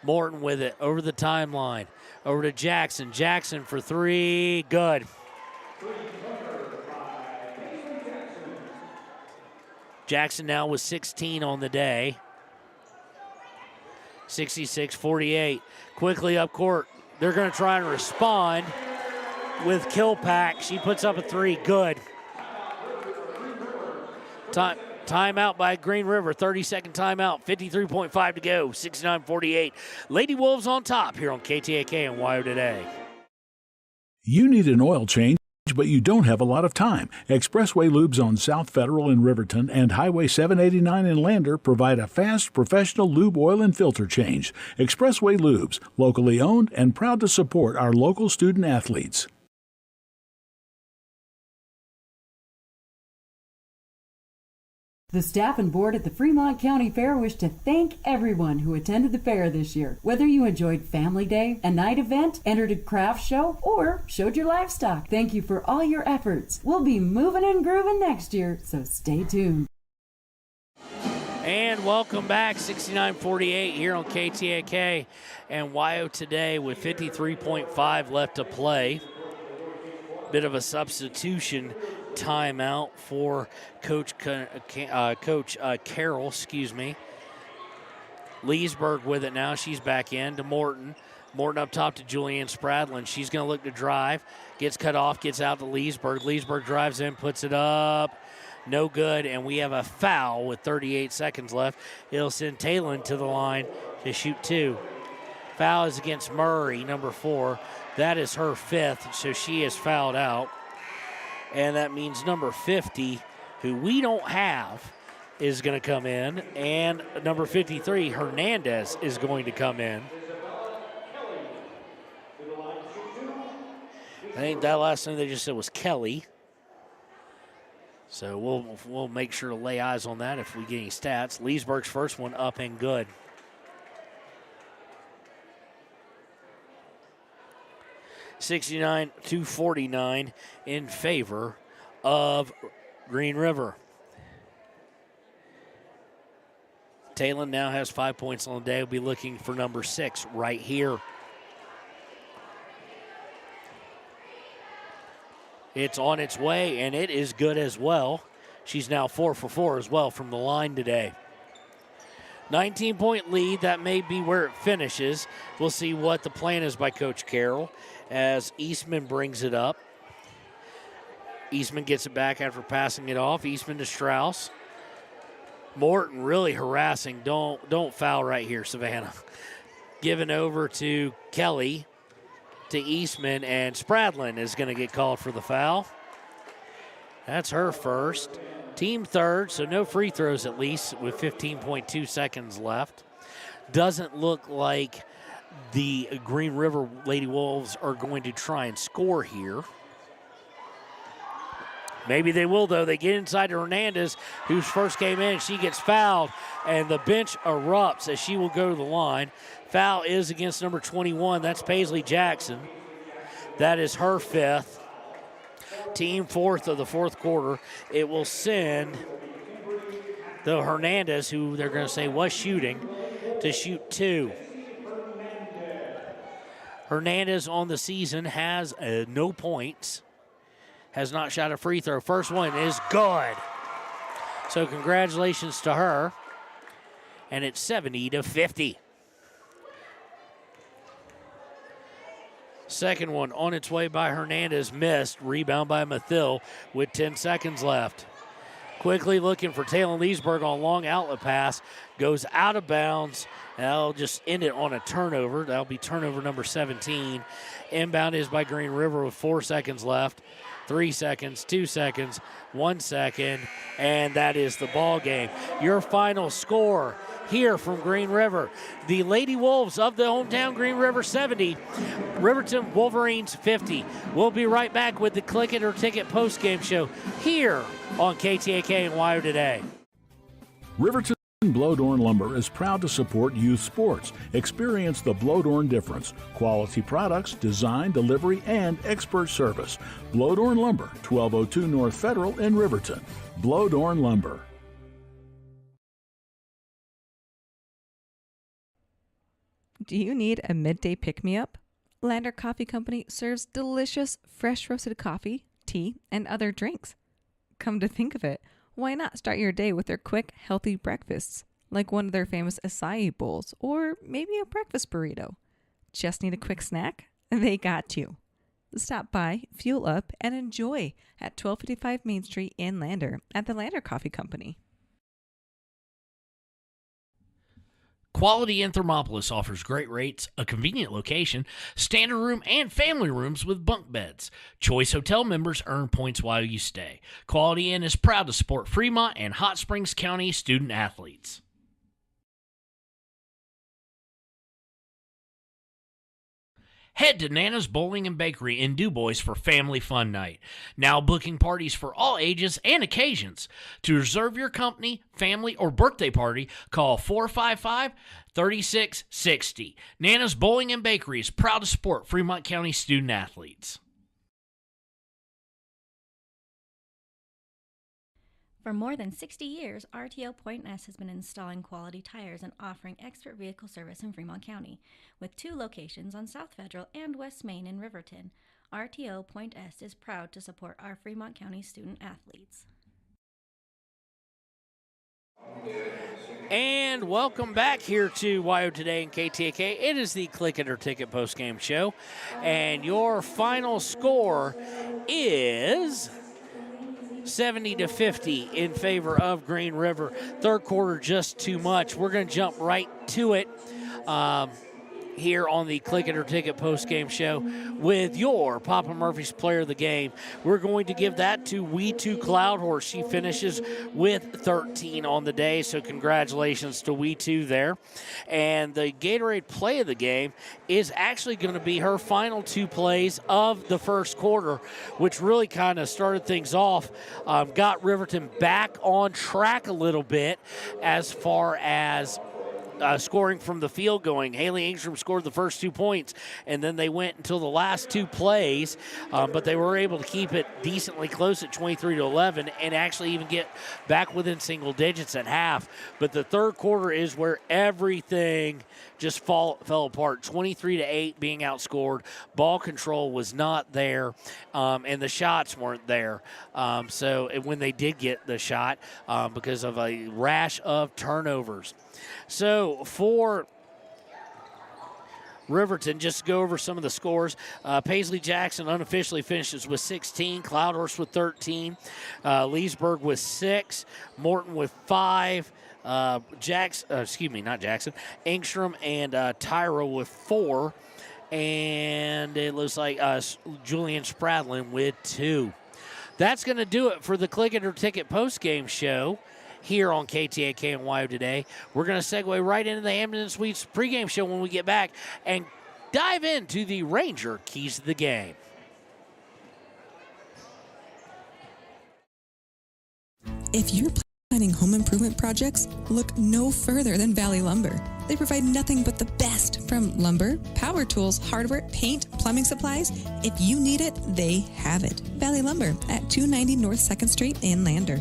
Morton with it over the timeline. Over to Jackson. Jackson for three, good. Jackson now with 16 on the day. 66-48. Quickly up court. They're going to try and respond with Kilpack. She puts up a three. Good. Timeout by Green River. 30-second timeout. 53.5 to go. 69-48. Lady Wolves on top here on KTAK and WYO Today. You need an oil change, but you don't have a lot of time. Expressway Lubes on South Federal in Riverton and Highway 789 in Lander provide a fast, professional lube oil and filter change. Expressway Lubes, locally owned and proud to support our local student athletes. The staff and board at the Fremont County Fair wish to thank everyone who attended the fair this year. Whether you enjoyed Family Day, a night event, entered a craft show, or showed your livestock, thank you for all your efforts. We'll be moving and grooving next year, so stay tuned. And welcome back, 69-48 here on KTAK and WYO Today with 53.5 left to play. Bit of a substitution timeout for Coach Carroll, Leesburg with it now. She's back in to Morton. Morton up top to Julianne Spradlin. She's going to look to drive. Gets cut off, gets out to Leesburg. Leesburg drives in, puts it up. No good, and we have a foul with 38 seconds left. It'll send Talon to the line to shoot two. Foul is against Murray, number 4. That is her 5th, so she is fouled out. And that means number 50, who we don't have, is going to come in. And number 53, Hernandez, is going to come in. I think that last thing they just said was Kelly. So we'll make sure to lay eyes on that if we get any stats. Leesburg's first one up and good. (69-49) in favor of Green River. Talon now has 5 points on the day. We'll be looking for number 6 right here. It's on its way, and it is good as well. She's now 4 for 4 as well from the line today. 19-point lead. That may be where it finishes. We'll see what the plan is by Coach Carroll as Eastman brings it up. Eastman gets it back after passing it off. Eastman to Strauss. Morton really harassing. Don't foul right here, Savannah. Given over to Kelly, to Eastman, and Spradlin is going to get called for the foul. That's her first. Team third, so no free throws at least with 15.2 seconds left. Doesn't look like the Green River Lady Wolves are going to try and score here. Maybe they will, though. They get inside to Hernandez, who's first came in. She gets fouled, and the bench erupts as she will go to the line. Foul is against number 21. That's Paisley Jackson. That is her 5th. Team 4th of the 4th quarter. It will send the Hernandez, who they're going to say was shooting, to shoot 2. Hernandez on the season has no points. Has not shot a free throw. First one is good. So congratulations to her. And it's 70-50. Second one on its way by Hernandez, missed. Rebound by Mathill with 10 seconds left. Quickly looking for Talon Leesburg on long outlet pass. Goes out of bounds. That'll just end it on a turnover. That'll be turnover number 17. Inbound is by Green River with 4 seconds left. 3 seconds, 2 seconds, 1 second, and that is the ball game. Your final score here from Green River. The Lady Wolves of the hometown Green River 70, Riverton Wolverines 50. We'll be right back with the Click It or Ticket postgame show here on KTAK and WYO Today. Riverton Blowdorn Lumber is proud to support youth sports. Experience the Blowdorn difference. Quality products, design, delivery, and expert service. Blowdorn Lumber, 1202 North Federal in Riverton. Blowdorn Lumber. Do you need a midday pick-me-up? Lander Coffee Company serves delicious, fresh roasted coffee, tea, and other drinks. Come to think of it, why not start your day with their quick, healthy breakfasts, like one of their famous acai bowls, or maybe a breakfast burrito? Just need a quick snack? They got you. Stop by, fuel up, and enjoy at 1255 Main Street in Lander at the Lander Coffee Company. Quality in Thermopolis offers great rates, a convenient location, standard room, and family rooms with bunk beds. Choice Hotel members earn points while you stay. Quality Inn is proud to support Fremont and Hot Springs County student athletes. Head to Nana's Bowling and Bakery in DuBois for family fun night. Now booking parties for all ages and occasions. To reserve your company, family, or birthday party, call 455-3660. Nana's Bowling and Bakery is proud to support Fremont County student athletes. For more than 60 years, RTO Point S has been installing quality tires and offering expert vehicle service in Fremont County. With 2 locations on South Federal and West Main in Riverton, RTO Point S is proud to support our Fremont County student athletes. And welcome back here to YO Today and KTAK. It is the Click It or Ticket postgame show. And your final score is 70-50 in favor of Green River. Third quarter, just too much. We're going to jump right to it here on the Click It or Ticket postgame show with your Papa Murphy's Player of the Game. We're going to give that to We2 Cloudhorse. She finishes with 13 on the day, so congratulations to We2 there. And the Gatorade Play of the Game is actually going to be her final 2 plays of the first quarter, which really kind of started things off, got Riverton back on track a little bit as far as scoring from the field going. Haley Engstrom scored the first 2 points, and then they went until the last 2 plays, but they were able to keep it decently close at 23-11 and actually even get back within single digits at half. But the third quarter is where everything just fell apart. 23-8 being outscored. Ball control was not there, and the shots weren't there. So when they did get the shot, because of a rash of turnovers. So for Riverton, just to go over some of the scores, Paisley Jackson unofficially finishes with 16, Cloudhorse with 13, Leesburg with 6, Morton with 5, Engstrom and Tyra with 4, and it looks like Julian Spradlin with 2. That's going to do it for the Click It or Ticket postgame show here on KTAK and YO Today. We're going to segue right into the Hampton Inn Suites pregame show when we get back and dive into the Ranger Keys to the Game. If you're planning home improvement projects, look no further than Valley Lumber. They provide nothing but the best from lumber, power tools, hardware, paint, plumbing supplies. If you need it, they have it. Valley Lumber at 290 North 2nd Street in Lander.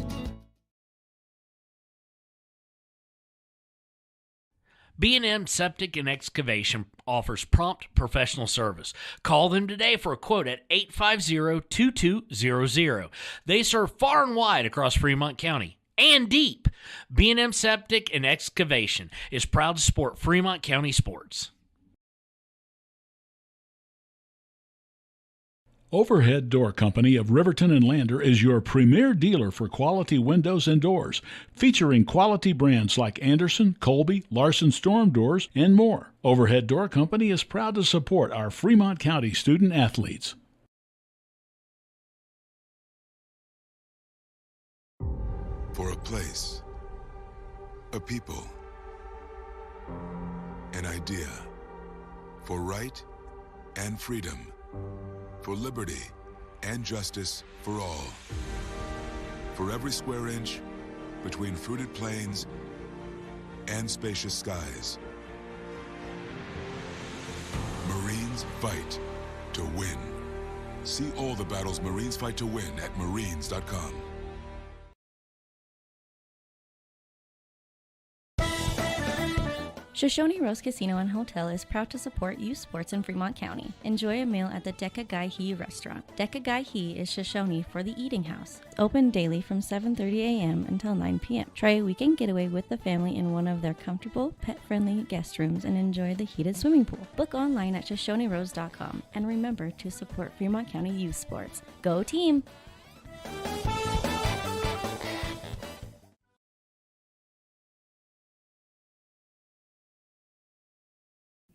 B&M Septic and Excavation offers prompt professional service. Call them today for a quote at 850-2200. They serve far and wide across Fremont County and deep. B&M Septic and Excavation is proud to support Fremont County sports. Overhead Door Company of Riverton and Lander is your premier dealer for quality windows and doors, featuring quality brands like Anderson, Colby, Larson Storm Doors, and more. Overhead Door Company is proud to support our Fremont County student athletes. For a place, a people, an idea, for right and freedom, for liberty and justice for all. For every square inch between fruited plains and spacious skies. Marines fight to win. See all the battles Marines fight to win at Marines.com. Shoshone Rose Casino and Hotel is proud to support youth sports in Fremont County. Enjoy a meal at the Deca Gai He restaurant. Deca Gai He is Shoshone for the eating house. Open daily from 7:30 a.m. until 9 p.m. Try a weekend getaway with the family in one of their comfortable, pet-friendly guest rooms and enjoy the heated swimming pool. Book online at ShoshoneRose.com and remember to support Fremont County youth sports. Go team!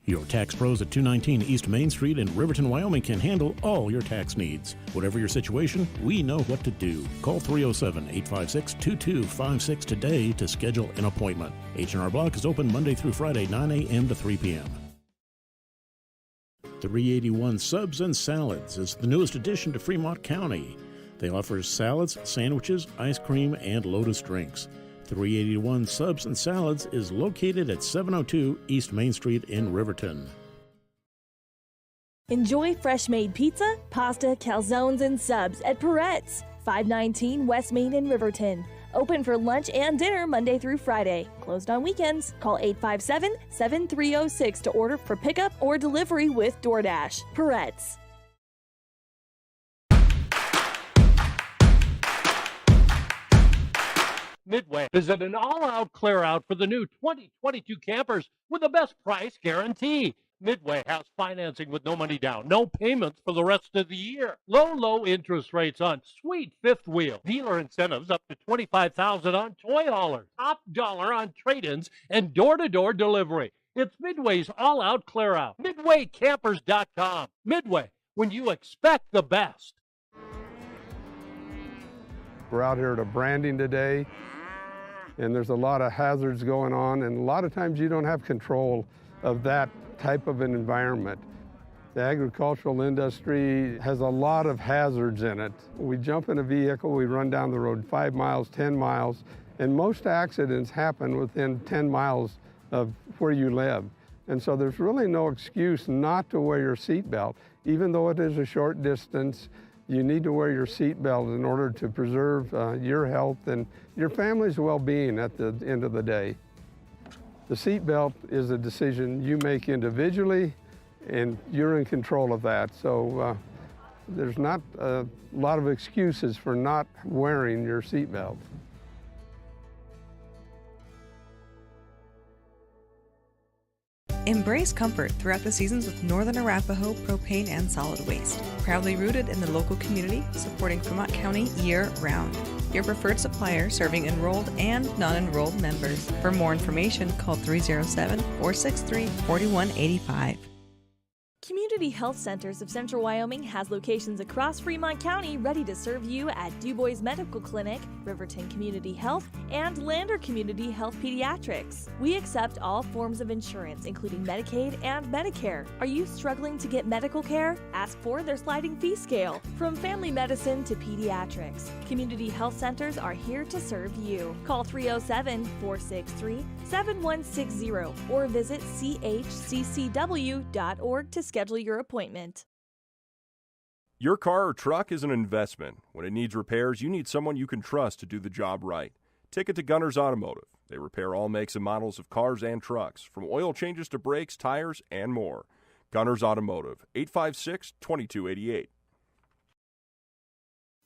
Your tax pros at 219 East Main Street in Riverton, Wyoming can handle all your tax needs. Whatever your situation, we know what to do. Call 307-856-2256 today to schedule an appointment. H&R Block is open Monday through Friday, 9 a.m. to 3 p.m. 381 Subs and Salads is the newest addition to Fremont County. They offer salads, sandwiches, ice cream, and Lotus drinks. 381 Subs and Salads is located at 702 East Main Street in Riverton. Enjoy fresh-made pizza, pasta, calzones, and subs at Peretz, 519 West Main in Riverton. Open for lunch and dinner Monday through Friday. Closed on weekends. Call 857-7306 to order for pickup or delivery with DoorDash. Peretz. Midway is at an all-out clear-out for the new 2022 campers with the best price guarantee. Midway has financing with no money down, no payments for the rest of the year. Low interest rates on sweet fifth wheel. Dealer incentives up to $25,000 on toy haulers. Top dollar on trade-ins and door-to-door delivery. It's Midway's all-out clear-out. MidwayCampers.com. Midway, when you expect the best. We're out here at a branding today, and there's a lot of hazards going on, and a lot of times you don't have control of that type of an environment. The agricultural industry has a lot of hazards in it. We jump in a vehicle, we run down the road 5 miles, 10 miles, and most accidents happen within 10 miles of where you live. And so there's really no excuse not to wear your seatbelt. Even though it is a short distance, you need to wear your seatbelt in order to preserve your health and your family's well-being at the end of the day. The seatbelt is a decision you make individually, and you're in control of that. So there's not a lot of excuses for not wearing your seatbelt. Embrace comfort throughout the seasons with Northern Arapahoe Propane and Solid Waste. Proudly rooted in the local community, supporting Fremont County year-round. Your preferred supplier serving enrolled and non-enrolled members. For more information, call 307-463-4185. Community Health Centers of Central Wyoming has locations across Fremont County ready to serve you at Du Bois Medical Clinic, Riverton Community Health, and Lander Community Health Pediatrics. We accept all forms of insurance, including Medicaid and Medicare. Are you struggling to get medical care? Ask for their sliding fee scale. From family medicine to pediatrics, Community Health Centers are here to serve you. Call 307-463-7160 or visit chccw.org to schedule your appointment. Your car or truck is an investment. When it needs repairs, you need someone you can trust to do the job right. Take it to Gunners Automotive. They repair all makes and models of cars and trucks, from oil changes to brakes, tires, and more. Gunners Automotive, 856-2288.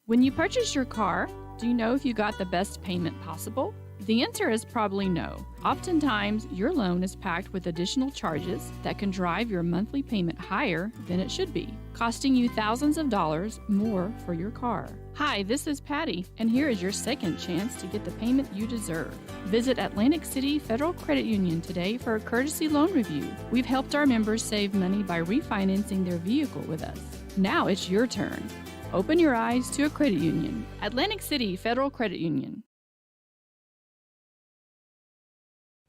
When you purchase your car, do you know if you got the best payment possible? The answer is probably no. Oftentimes, your loan is packed with additional charges that can drive your monthly payment higher than it should be, costing you thousands of dollars more for your car. Hi, this is Patty, and here is your second chance to get the payment you deserve. Visit Atlantic City Federal Credit Union today for a courtesy loan review. We've helped our members save money by refinancing their vehicle with us. Now it's your turn. Open your eyes to a credit union. Atlantic City Federal Credit Union.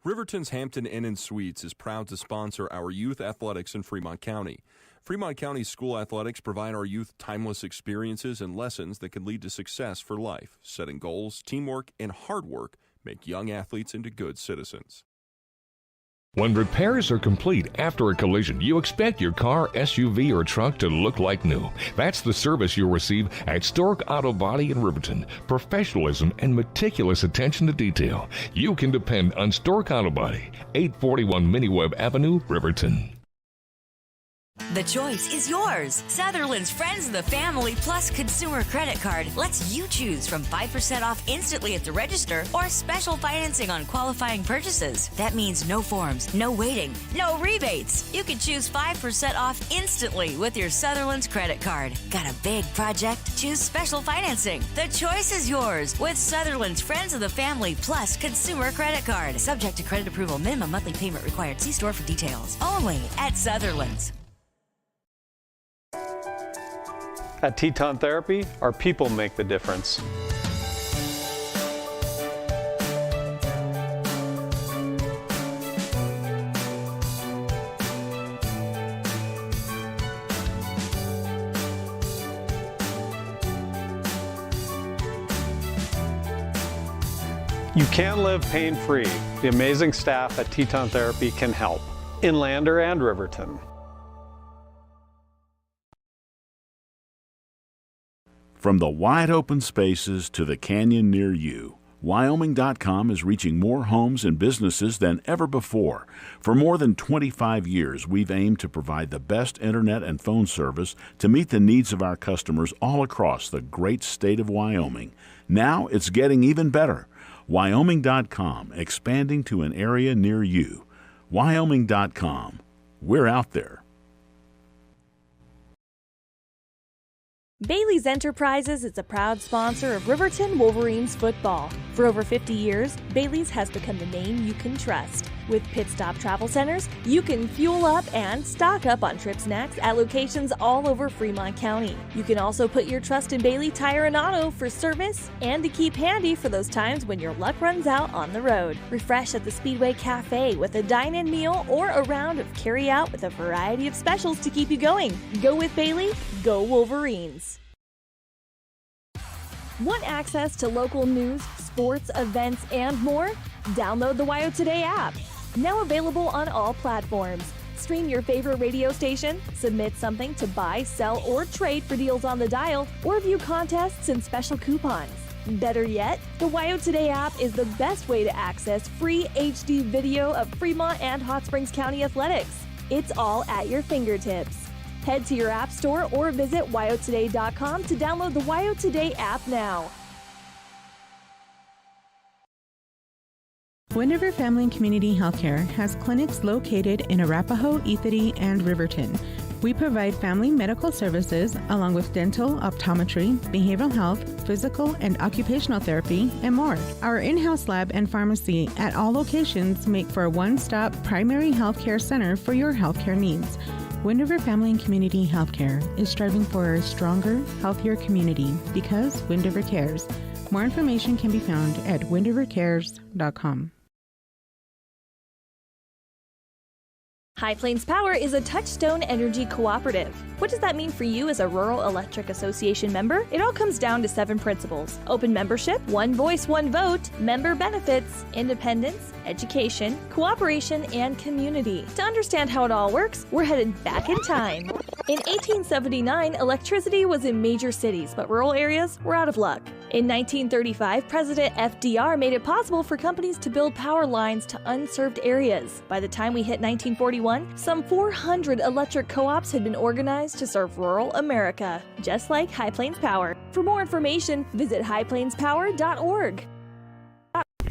Riverton's Hampton Inn Suites is proud to sponsor our youth athletics in Fremont County. Fremont County school athletics provide our youth timeless experiences and lessons that can lead to success for life. Setting goals, teamwork, and hard work make young athletes into good citizens. When repairs are complete after a collision, you expect your car, SUV, or truck to look like new. That's the service you'll receive at Stork Auto Body in Riverton. Professionalism and meticulous attention to detail. You can depend on Stork Auto Body, 841 Miniweb Avenue, Riverton. The choice is yours. Sutherland's Friends of the Family Plus Consumer Credit Card lets you choose from 5% off instantly at the register or special financing on qualifying purchases. That means no forms, no waiting, no rebates. You can choose 5% off instantly with your Sutherland's credit card. Got a big project? Choose special financing. The choice is yours with Sutherland's Friends of the Family Plus Consumer Credit Card. Subject to credit approval. Minimum monthly payment required. See store for details. Only at Sutherland's. At Teton Therapy, our people make the difference. You can live pain-free. The amazing staff at Teton Therapy can help in Lander and Riverton. From the wide open spaces to the canyon near you, Wyoming.com is reaching more homes and businesses than ever before. For more than 25 years, we've aimed to provide the best internet and phone service to meet the needs of our customers all across the great state of Wyoming. Now it's getting even better. Wyoming.com, expanding to an area near you. Wyoming.com. We're out there. Bailey's Enterprises is a proud sponsor of Riverton Wolverines football. For over 50 years, Bailey's has become the name you can trust. With Pit Stop Travel Centers, you can fuel up and stock up on trip snacks at locations all over Fremont County. You can also put your trust in Bailey Tire and Auto for service and to keep handy for those times when your luck runs out on the road. Refresh at the Speedway Cafe with a dine-in meal or a round of carry-out with a variety of specials to keep you going. Go with Bailey, go Wolverines. Want access to local news, sports, events, and more? Download the WYO Today app. Now available on all platforms. Stream your favorite radio station, submit something to buy, sell, or trade for deals on the dial, or view contests and special coupons. Better yet, the WYO Today app is the best way to access free HD video of Fremont and Hot Springs County athletics. It's all at your fingertips. Head to your app store or visit wyotoday.com to download the WYO Today app now. Wind River Family and Community Healthcare has clinics located in Arapahoe, Ethity, and Riverton. We provide family medical services along with dental, optometry, behavioral health, physical and occupational therapy, and more. Our in-house lab and pharmacy at all locations make for a one-stop primary healthcare center for your healthcare needs. Wind River Family and Community Healthcare is striving for a stronger, healthier community because Wind River cares. More information can be found at windrivercares.com. High Plains Power is a Touchstone Energy cooperative. What does that mean for you as a Rural Electric Association member? It all comes down to 7 principles: open membership, one voice, one vote, member benefits, independence, education, cooperation, and community. To understand how it all works, we're headed back in time. In 1879, electricity was in major cities, but rural areas were out of luck. In 1935, President FDR made it possible for companies to build power lines to unserved areas. By the time we hit 1941, some 400 electric co-ops had been organized to serve rural America, just like High Plains Power. For more information, visit highplainspower.org.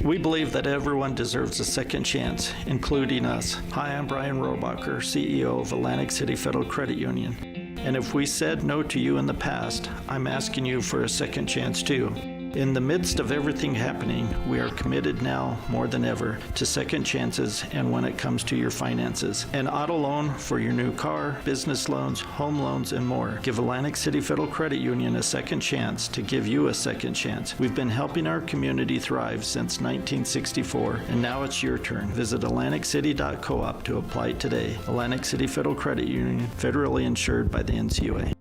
We believe that everyone deserves a second chance, including us. Hi, I'm Brian Robacher, CEO of Atlantic City Federal Credit Union. And if we said no to you in the past, I'm asking you for a second chance too. In the midst of everything happening, we are committed now more than ever to second chances and when it comes to your finances. An auto loan for your new car, business loans, home loans, and more. Give Atlantic City Federal Credit Union a second chance to give you a second chance. We've been helping our community thrive since 1964, and now it's your turn. Visit atlanticcity.coop to apply today. Atlantic City Federal Credit Union, federally insured by the NCUA.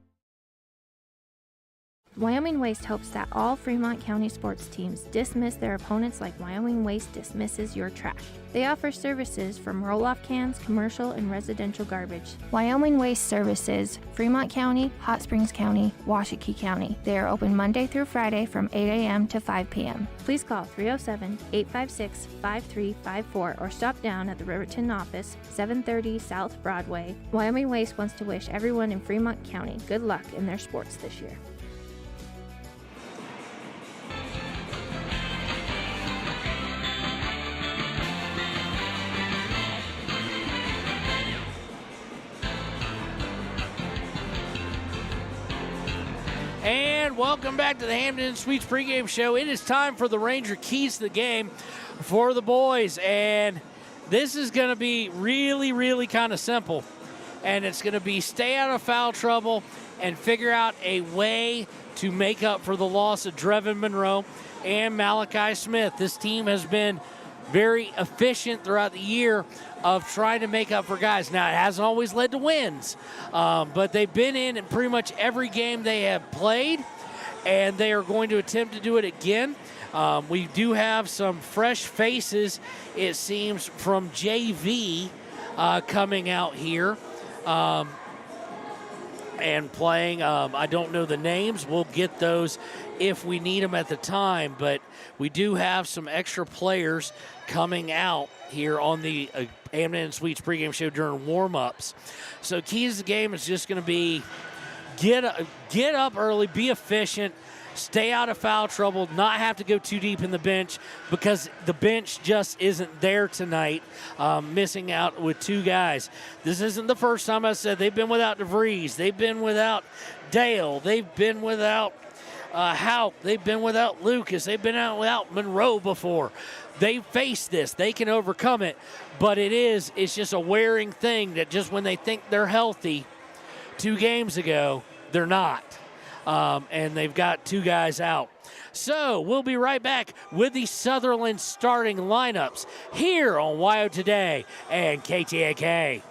Wyoming Waste hopes that all Fremont County sports teams dismiss their opponents like Wyoming Waste dismisses your trash. They offer services from roll-off cans, commercial, and residential garbage. Wyoming Waste services Fremont County, Hot Springs County, Washakie County. They are open Monday through Friday from 8 a.m. to 5 p.m. Please call 307-856-5354 or stop down at the Riverton office, 730 South Broadway. Wyoming Waste wants to wish everyone in Fremont County good luck in their sports this year. And welcome back to the Hampton Inn Suites Pregame Show. It is time for the Ranger Keys to the game for the boys. And this is going to be really, really kind of simple. And it's going to be stay out of foul trouble and figure out a way to make up for the loss of Drevin Monroe and Malachi Smith. This team has been very efficient throughout the year of trying to make up for guys. Now, it hasn't always led to wins, but they've been in pretty much every game they have played, and they are going to attempt to do it again. We do have some fresh faces, it seems, from JV coming out here and playing. I don't know the names. We'll get those if we need them at the time, but we do have some extra players coming out here on the Hampton Inn Suites pregame show during warm-ups. So keys to the game is just going to be get up early, be efficient, stay out of foul trouble, not have to go too deep in the bench because the bench just isn't there tonight, missing out with 2 guys. This isn't the first time I said they've been without DeVries. They've been without Dale. They've been without Houck. They've been without Lucas. They've been out without Monroe before. They face this. They can overcome it, but it's just a wearing thing that just when they think they're healthy 2 games ago, they're not. And they've got 2 guys out. So we'll be right back with the Sutherland starting lineups here on WYO Today and KTAK.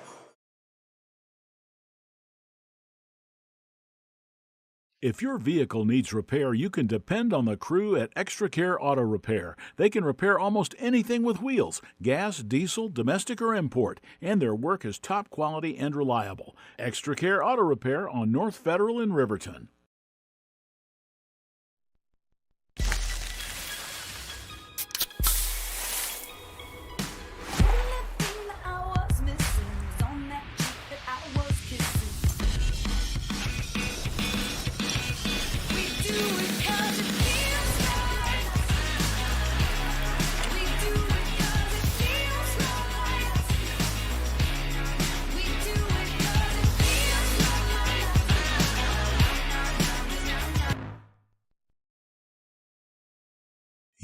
If your vehicle needs repair, you can depend on the crew at Extra Care Auto Repair. They can repair almost anything with wheels, gas, diesel, domestic, or import, and their work is top quality and reliable. Extra Care Auto Repair on North Federal in Riverton.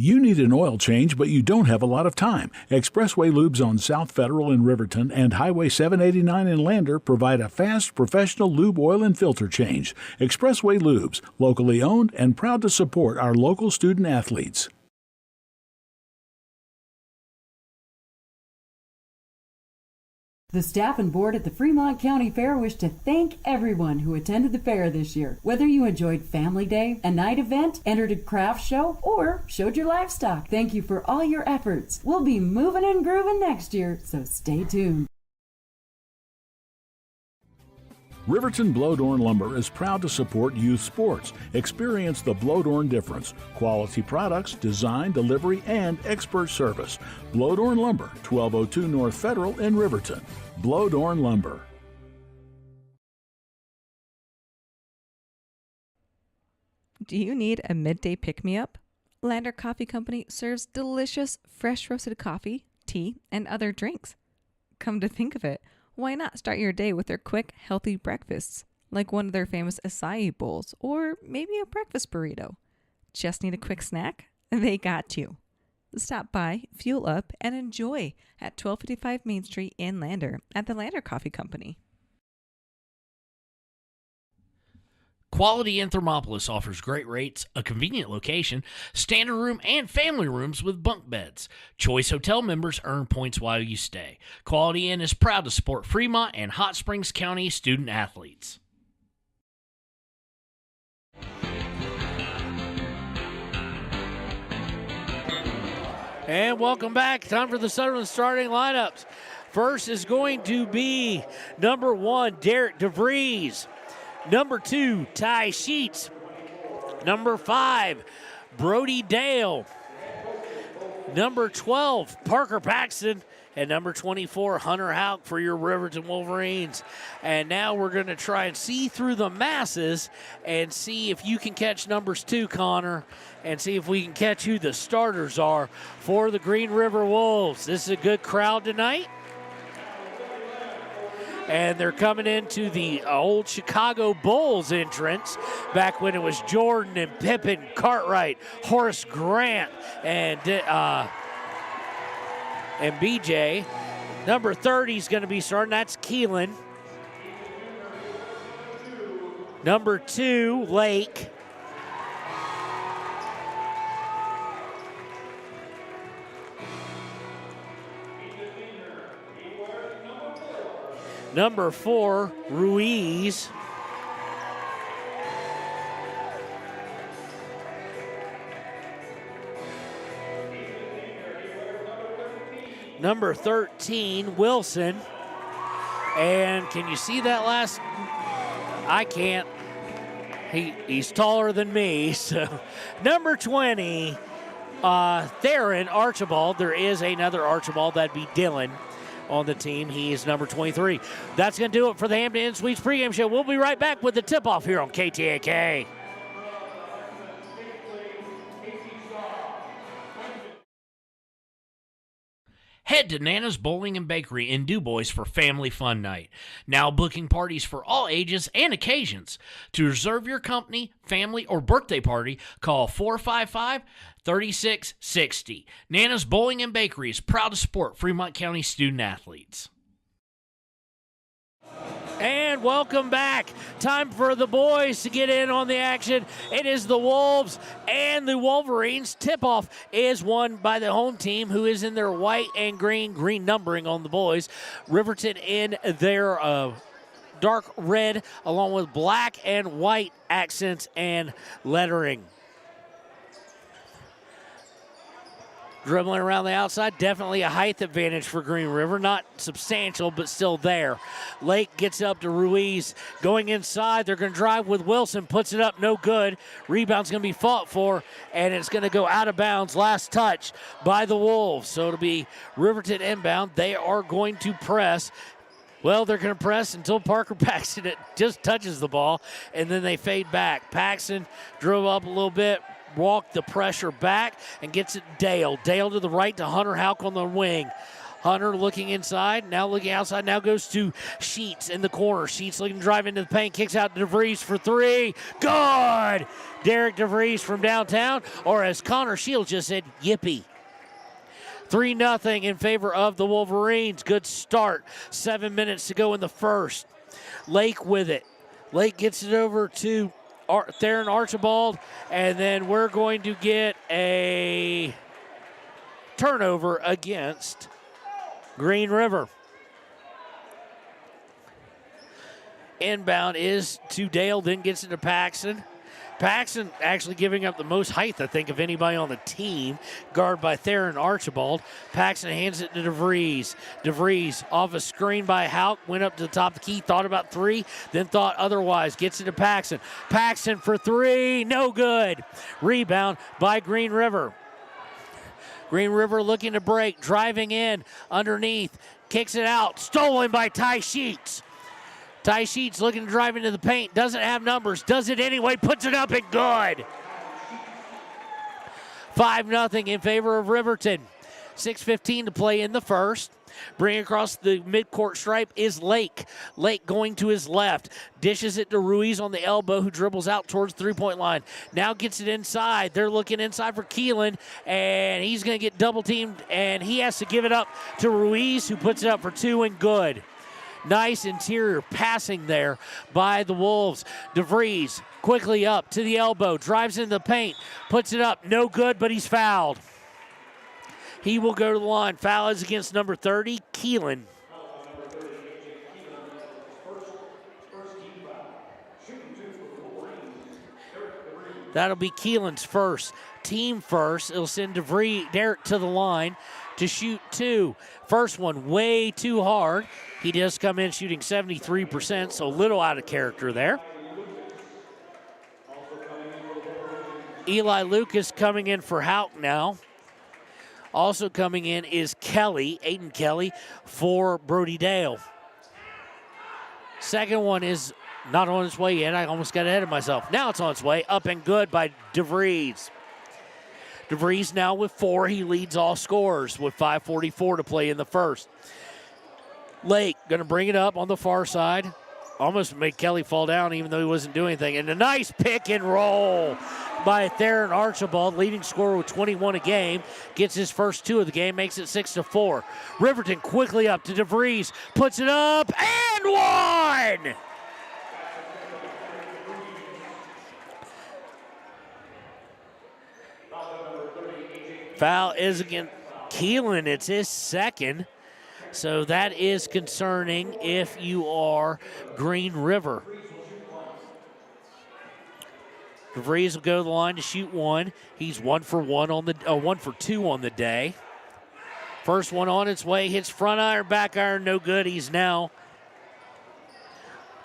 You need an oil change, but you don't have a lot of time. Expressway Lubes on South Federal in Riverton and Highway 789 in Lander provide a fast, professional lube, oil, and filter change. Expressway Lubes, locally owned and proud to support our local student athletes. The staff and board at the Fremont County Fair wish to thank everyone who attended the fair this year. Whether you enjoyed Family Day, a night event, entered a craft show, or showed your livestock, thank you for all your efforts. We'll be moving and grooving next year, so stay tuned. Riverton Blowdorn Lumber is proud to support youth sports. Experience the Blowdorn difference. Quality products, design, delivery, and expert service. Blowdorn Lumber, 1202 North Federal in Riverton. Blowdorn Lumber. Do you need a midday pick-me-up? Lander Coffee Company serves delicious, fresh roasted coffee, tea, and other drinks. Come to think of it, why not start your day with their quick, healthy breakfasts, like one of their famous acai bowls, or maybe a breakfast burrito? Just need a quick snack? They got you. Stop by, fuel up, and enjoy at 1255 Main Street in Lander at the Lander Coffee Company. Quality in Thermopolis offers great rates, a convenient location, standard room, and family rooms with bunk beds. Choice Hotel members earn points while you stay. Quality Inn is proud to support Fremont and Hot Springs County student athletes. And welcome back. Time for the Sutherland starting lineups. First is going to be number 1, Derek DeVries. Number 2, Ty Sheets. Number 5, Brody Dale. Number 12, Parker Paxton. And number 24, Hunter Houck for your Riverton Wolverines. And now we're going to try and see through the masses and see if you can catch numbers 2, Connor, and see if we can catch who the starters are for the Green River Wolves. This is a good crowd tonight. And they're coming into the old Chicago Bulls entrance back when it was Jordan and Pippen, Cartwright, Horace Grant, and BJ. Number 30 is going to be starting. That's Keelan. Number 2, Lake. Number 4, Ruiz. number 13, Wilson. And can you see that last? I can't. He's taller than me. So number 20, Theron Archibald. There is another Archibald. That'd be Dylan on the team. He is number 23. That's going to do it for the Hampton Inn Suites pregame show. We'll be right back with the tip-off here on KTAK. Head to Nana's Bowling and Bakery in DuBois for Family Fun Night. Now booking parties for all ages and occasions. To reserve your company, family, or birthday party, call 455-3660. Nana's Bowling and Bakery is proud to support Fremont County student athletes. And welcome back. Time for the boys to get in on the action. It is the Wolves and the Wolverines. Tip-off is won by the home team, who is in their white and green numbering on the boys. Riverton in their dark red, along with black and white accents and lettering. Dribbling around the outside, definitely a height advantage for Green River. Not substantial, but still there. Lake gets up to Ruiz. Going inside, they're going to drive with Wilson. Puts it up, no good. Rebound's going to be fought for, and it's going to go out of bounds. Last touch by the Wolves. So it'll be Riverton inbound. They are going to press. Well, they're going to press until Parker Paxton just touches the ball, and then they fade back. Paxton drove up a little bit, walked the pressure back, and gets it Dale. Dale to the right to Hunter Houck on the wing. Hunter looking inside, now looking outside, now goes to Sheets in the corner. Sheets looking to drive into the paint, kicks out to DeVries for three. Good! Derek DeVries from downtown, or as Connor Shields just said, yippee. 3-0 in favor of the Wolverines. Good start. 7 minutes to go in the first. Lake with it. Lake gets it over to Theron Archibald, and then we're going to get a turnover against Green River. Inbound is to Dale, then gets it to Paxton. Paxton actually giving up the most height, I think, of anybody on the team. Guarded by Theron Archibald. Paxton hands it to DeVries. DeVries off a screen by Houck. Went up to the top of the key. Thought about three. Then thought otherwise. Gets it to Paxton. Paxton for three. No good. Rebound by Green River. Green River looking to break. Driving in underneath. Kicks it out. Stolen by Ty Sheets. Ty Sheets looking to drive into the paint. Doesn't have numbers. Does it anyway. Puts it up and good. 5-0 in favor of Riverton. 6:15 to play in the first. Bringing across the midcourt stripe is Lake. Lake going to his left. Dishes it to Ruiz on the elbow, who dribbles out towards the three-point line. Now gets it inside. They're looking inside for Keelan, and he's going to get double-teamed, and he has to give it up to Ruiz, who puts it up for two and good. Nice interior passing there by the Wolves. DeVries quickly up to the elbow, drives into the paint, puts it up, no good, but he's fouled. He will go to the line. Foul is against number 30, Keelan. That'll be Keelan's first, team first. It'll send Derek to the line to shoot two. First one way too hard. He does come in shooting 73%, so a little out of character there. Eli Lucas coming in for Houck now. Also coming in is Kelly, Aiden Kelly, for Brody Dale. Second one is not on its way yet. I almost got ahead of myself. Now it's on its way. Up and good by DeVries. DeVries now with 4. He leads all scorers with 5:44 to play in the first. Lake going to bring it up on the far side. Almost made Kelly fall down even though he wasn't doing anything. And a nice pick and roll by Theron Archibald, leading scorer with 21 a game. Gets his first 2 of the game, makes it 6-4. Riverton quickly up to DeVries. Puts it up and one! Foul is against Keelan. It's his second. So that is concerning if you are Green River. DeVries will go to the line to shoot one. He's 1 for 2 on the day. First one on its way, hits front iron, back iron, no good. He's now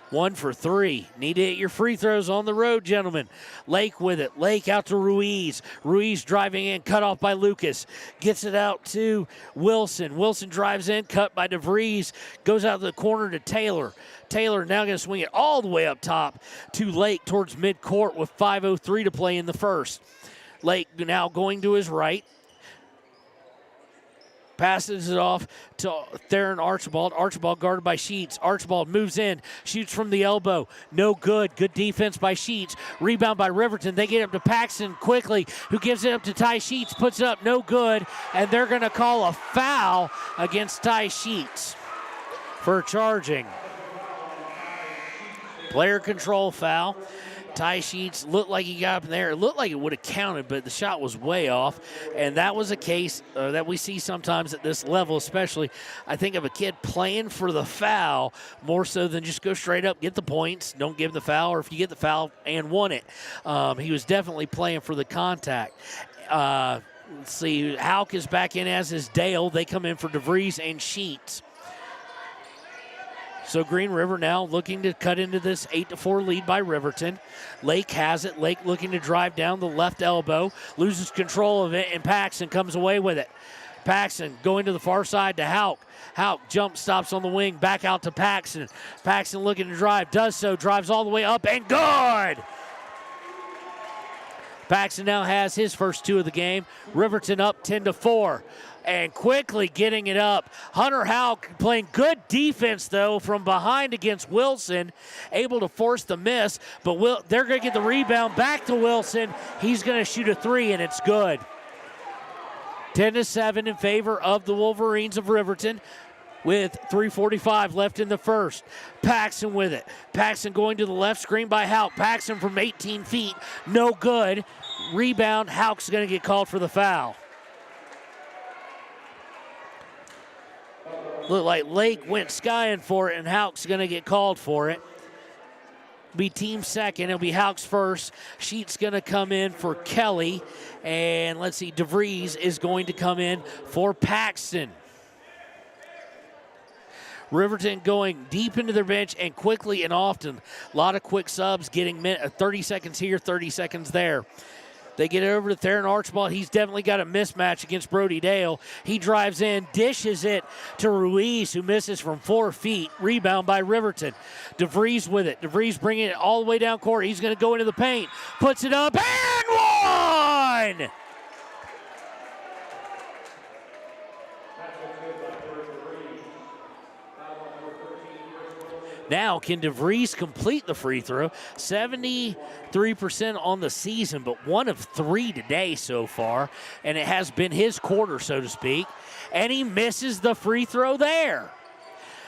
1 for 3. Need to hit your free throws on the road, gentlemen. Lake with it. Lake out to Ruiz. Ruiz driving in, cut off by Lucas. Gets it out to Wilson. Wilson drives in, cut by DeVries. Goes out to the corner to Taylor. Taylor now going to swing it all the way up top to Lake towards midcourt with 5:03 to play in the first. Lake now going to his right. Passes it off to Theron Archibald. Archibald guarded by Sheets. Archibald moves in, shoots from the elbow. No good. Good defense by Sheets. Rebound by Riverton. They get up to Paxton quickly, who gives it up to Ty Sheets. Puts it up, no good. And they're going to call a foul against Ty Sheets for charging. Player control foul. Ty Sheets looked like he got up in there. It looked like it would have counted, but the shot was way off. And that was a case that we see sometimes at this level, especially, I think, of a kid playing for the foul more so than just go straight up, get the points, don't give the foul, or if you get the foul and won it. He was definitely playing for the contact. Let's see, Hauk is back in, as is Dale. They come in for DeVries and Sheets. So Green River now looking to cut into this 8-4 lead by Riverton. Lake has it. Lake looking to drive down the left elbow. Loses control of it, and Paxton comes away with it. Paxton going to the far side to Hauk. Hauk jump stops on the wing. Back out to Paxton. Paxton looking to drive. Does so. Drives all the way up and good! Paxton now has his first 2 of the game. Riverton up 10-4. And quickly getting it up. Hunter Hauk playing good defense, though, from behind against Wilson. Able to force the miss, but they're going to get the rebound back to Wilson. He's going to shoot a 3, and it's good. 10-7 in favor of the Wolverines of Riverton, with 3:45 left in the first. Paxton with it. Paxton going to the left, screen by Hauk. Paxton from 18 feet, no good. Rebound, Hauk's going to get called for the foul. Look like Lake went skying for it, and Hauk's going to get called for it. Be team second. It'll be Hauk's first. Sheets going to come in for Kelly. And let's see, DeVries is going to come in for Paxton. Riverton going deep into their bench and quickly and often. A lot of quick subs, getting 30 seconds here, 30 seconds there. They get it over to Theron Archibald. He's definitely got a mismatch against Brody Dale. He drives in, dishes it to Ruiz, who misses from 4 feet. Rebound by Riverton. DeVries with it. DeVries bringing it all the way down court. He's going to go into the paint. Puts it up and one! Now, can DeVries complete the free throw? 73% on the season, but 1 of 3 today so far, and it has been his quarter, so to speak, and he misses the free throw there.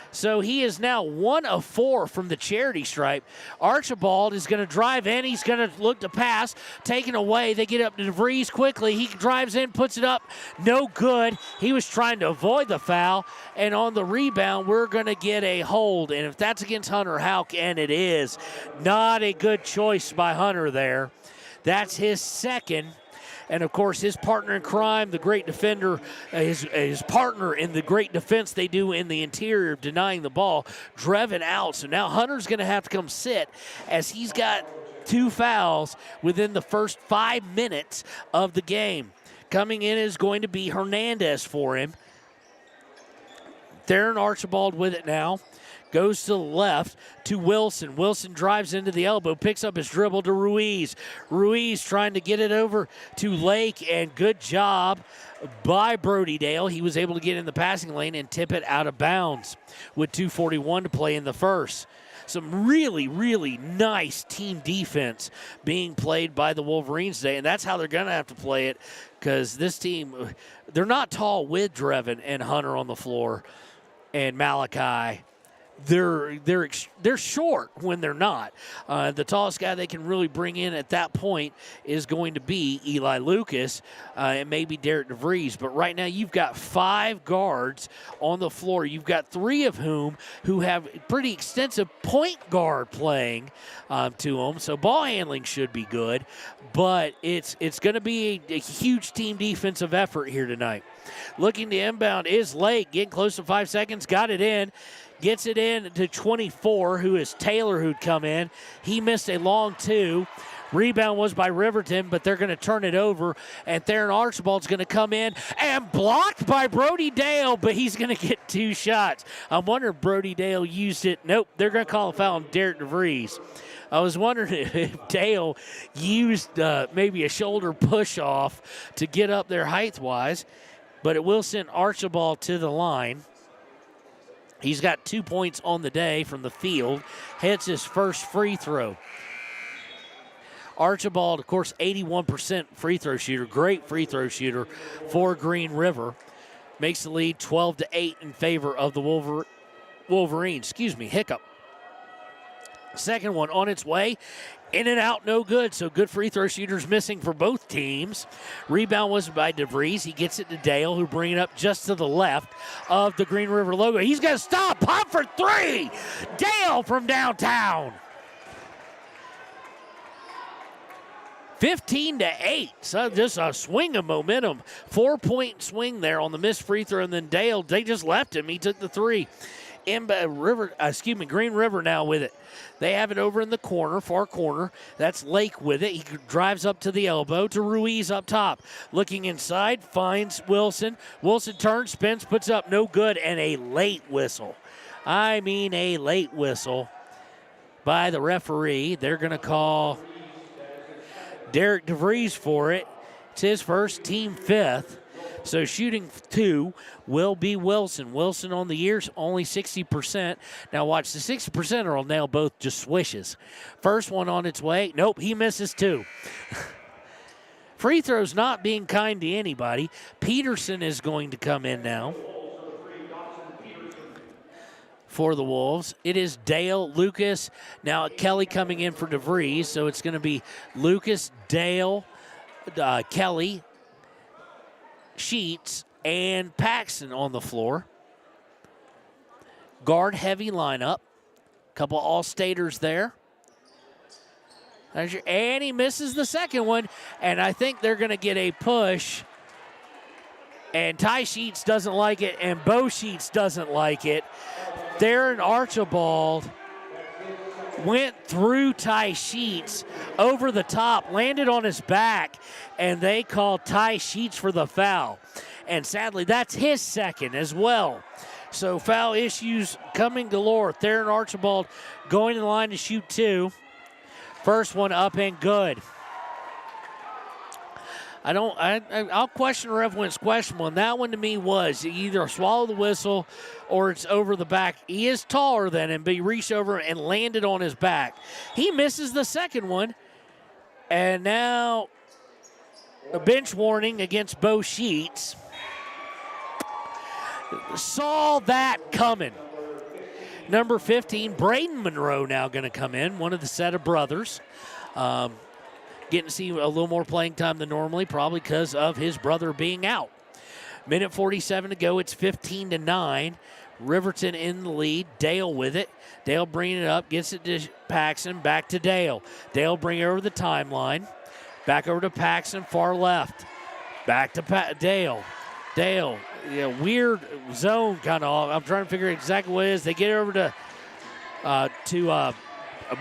So he is now 1 of 4 from the charity stripe. Archibald is going to drive in. He's going to look to pass. Taken away. They get up to DeVries quickly. He drives in, puts it up. No good. He was trying to avoid the foul. And on the rebound, we're going to get a hold. And if that's against Hunter Hauk, and it is, not a good choice by Hunter there. That's his second. And, of course, his partner in crime, the great defender, his partner in the great defense they do in the interior, denying the ball, Drevin out. So now Hunter's going to have to come sit, as he's got 2 fouls within the first 5 minutes of the game. Coming in is going to be Hernandez for him. Theron Archibald with it now. Goes to the left to Wilson. Wilson drives into the elbow, picks up his dribble to Ruiz. Ruiz trying to get it over to Lake, and good job by Brody Dale. He was able to get in the passing lane and tip it out of bounds with 2:41 to play in the first. Some really, really nice team defense being played by the Wolverines today, and that's how they're going to have to play it, because this team, they're not tall with Drevin and Hunter on the floor and Malachi. They're short when they're not. The tallest guy they can really bring in at that point is going to be Eli Lucas and maybe Derek DeVries. But right now you've got 5 guards on the floor. You've got 3 of whom who have pretty extensive point guard playing to them. So ball handling should be good. But it's going to be a huge team defensive effort here tonight. Looking to inbound is Lake. Getting close to 5 seconds. Got it in. Gets it in to 24, who is Taylor, who'd come in. He missed a long two. Rebound was by Riverton, but they're going to turn it over. And Theron Archibald's going to come in and blocked by Brody Dale, but he's going to get 2 shots. I'm wondering if Brody Dale used it. Nope, they're going to call a foul on Derek DeVries. I was wondering if Dale used maybe a shoulder push-off to get up there height-wise, but it will send Archibald to the line. He's got 2 points on the day from the field. Hits his first free throw. Archibald, of course, 81% free throw shooter. Great free throw shooter for Green River. Makes the lead 12-8 in favor of the Wolverines. Hiccup. Second one on its way. In and out, no good. So good free throw shooters missing for both teams. Rebound was by DeVries. He gets it to Dale, who bring it up just to the left of the Green River logo. He's going to stop. Pop for 3. Dale from downtown. 15-8. So just a swing of momentum. 4-point swing there on the missed free throw. And then Dale, they just left him. He took the 3. Green River now with it. They have it over in the corner, far corner. That's Lake with it. He drives up to the elbow to Ruiz up top. Looking inside, finds Wilson. Wilson turns, spins, puts up no good, and a late whistle. I mean a late whistle by the referee. They're going to call Derek DeVries for it. It's his first, team 5th. So shooting 2 will be Wilson. Wilson on the year's only 60%. Now watch, the 60%er will nail both just swishes. First one on its way. Nope, he misses 2. Free throws not being kind to anybody. Peterson is going to come in now for the Wolves. It is Dale, Lucas. Now Kelly coming in for DeVries. So it's going to be Lucas, Dale, Kelly, Sheets, and Paxton on the floor. Guard heavy lineup. Couple all-staters there. And he misses the second one. And I think they're going to get a push. And Ty Sheets doesn't like it, and Bo Sheets doesn't like it. Theron Archibald went through Ty Sheets over the top, landed on his back, and they called Ty Sheets for the foul. And sadly, that's his second as well. So foul issues coming galore. Theron Archibald going to the line to shoot 2. First one up and good. I'll question the ref when it's questionable, and that one to me was either swallow the whistle or it's over the back. He is taller than him, but he reached over and landed on his back. He misses the second one, and now a bench warning against Bo Sheets. Saw that coming. Number 15, Braden Monroe now going to come in, one of the set of brothers. Getting to see a little more playing time than normally, probably because of his brother being out. Minute 47 to go. It's 15-9. Riverton in the lead. Dale with it. Dale bringing it up. Gets it to Paxton. Back to Dale. Dale bring it over the timeline. Back over to Paxton. Far left. Back to Dale. Dale. Weird zone kind of. I'm trying to figure out exactly what it is. They get over to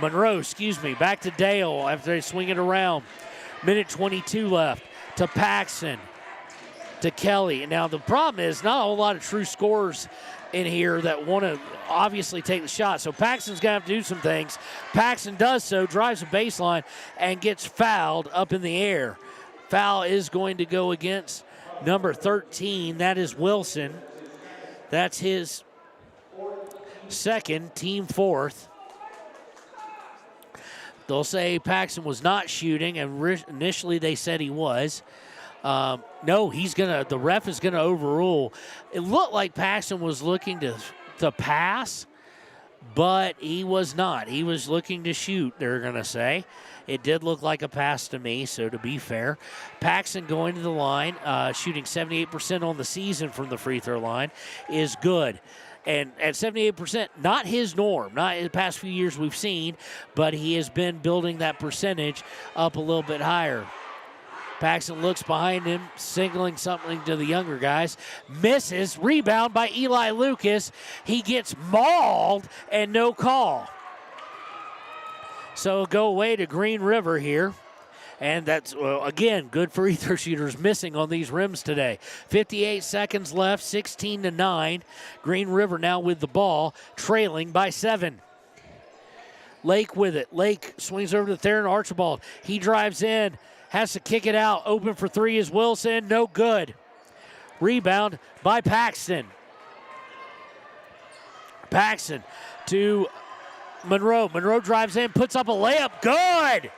Monroe, back to Dale after they swing it around. Minute 22 left to Paxton, to Kelly. And now the problem is not a whole lot of true scorers in here that want to obviously take the shot. So Paxton's going to have to do some things. Paxton does so, drives the baseline, and gets fouled up in the air. Foul is going to go against number 13. That is Wilson. That's his second, team 4th. They'll say Paxton was not shooting, and initially they said he was. No, the ref is gonna overrule. It looked like Paxton was looking to pass, but he was not. He was looking to shoot, they're gonna say. It did look like a pass to me, so to be fair. Paxton going to the line, shooting 78% on the season from the free throw line, is good. And at 78%, not his norm, not in the past few years we've seen, but he has been building that percentage up a little bit higher. Paxton looks behind him, signaling something to the younger guys. Misses. Rebound by Eli Lucas. He gets mauled and no call. So go away to Green River here. And that's, again, good for either shooters missing on these rims today. 58 seconds left, 16-9. Green River now with the ball, trailing by 7. Lake with it. Lake swings over to Theron Archibald. He drives in, has to kick it out. Open for 3 is Wilson. No good. Rebound by Paxton. Paxton to Monroe. Monroe drives in, puts up a layup. Good!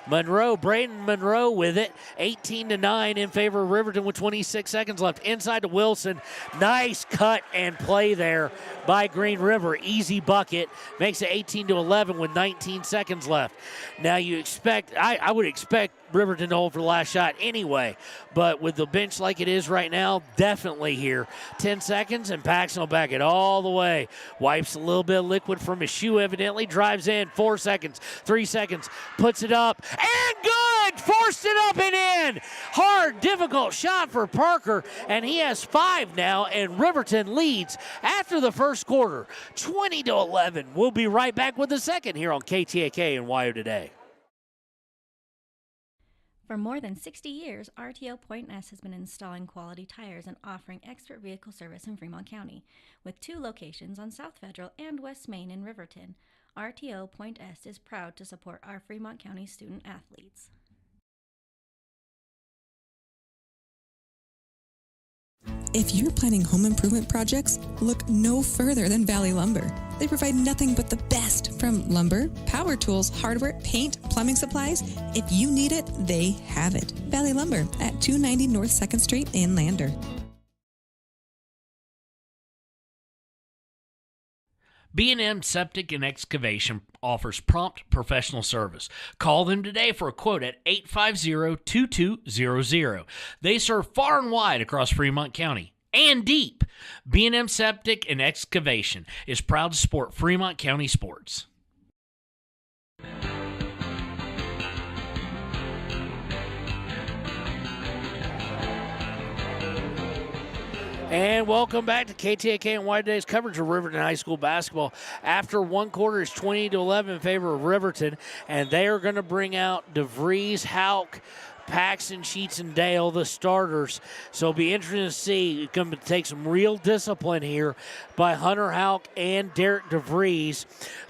Monroe, Braden Monroe with it. 18-9 in favor of Riverton with 26 seconds left. Inside to Wilson. Nice cut and play there by Green River. Easy bucket. Makes it 18-11 with 19 seconds left. Now you expect, I would expect Riverton to hold for the last shot anyway, but with the bench like it is right now, definitely here. 10 seconds and Paxton will back it all the way. Wipes a little bit of liquid from his shoe evidently, drives in. 4 seconds, 3 seconds, puts it up, and good! Forced it up and in! Hard, difficult shot for Parker, and he has 5 now, and Riverton leads after the first quarter, 20-11. We'll be right back with the second here on KTAK and WYO Today. For more than 60 years, RTO Point S has been installing quality tires and offering expert vehicle service in Fremont County. With 2 locations on South Federal and West Main in Riverton, RTO Point S is proud to support our Fremont County student athletes. If you're planning home improvement projects, look no further than Valley Lumber. They provide nothing but the best from lumber, power tools, hardware, paint, plumbing supplies. If you need it, they have it. Valley Lumber at 290 North 2nd Street in Lander. B&M Septic and Excavation offers prompt professional service. Call them today for a quote at 850-2200. They serve far and wide across Fremont County and deep. B&M Septic and Excavation is proud to support Fremont County sports. And welcome back to KTAK and WYO Today's coverage of Riverton High School basketball. After one quarter, it's 20-11 in favor of Riverton, and they are going to bring out DeVries, Houck, Paxton, Sheets, and Dale, the starters. So it'll be interesting to see. It's going to take some real discipline here by Hunter Houck and Derek DeVries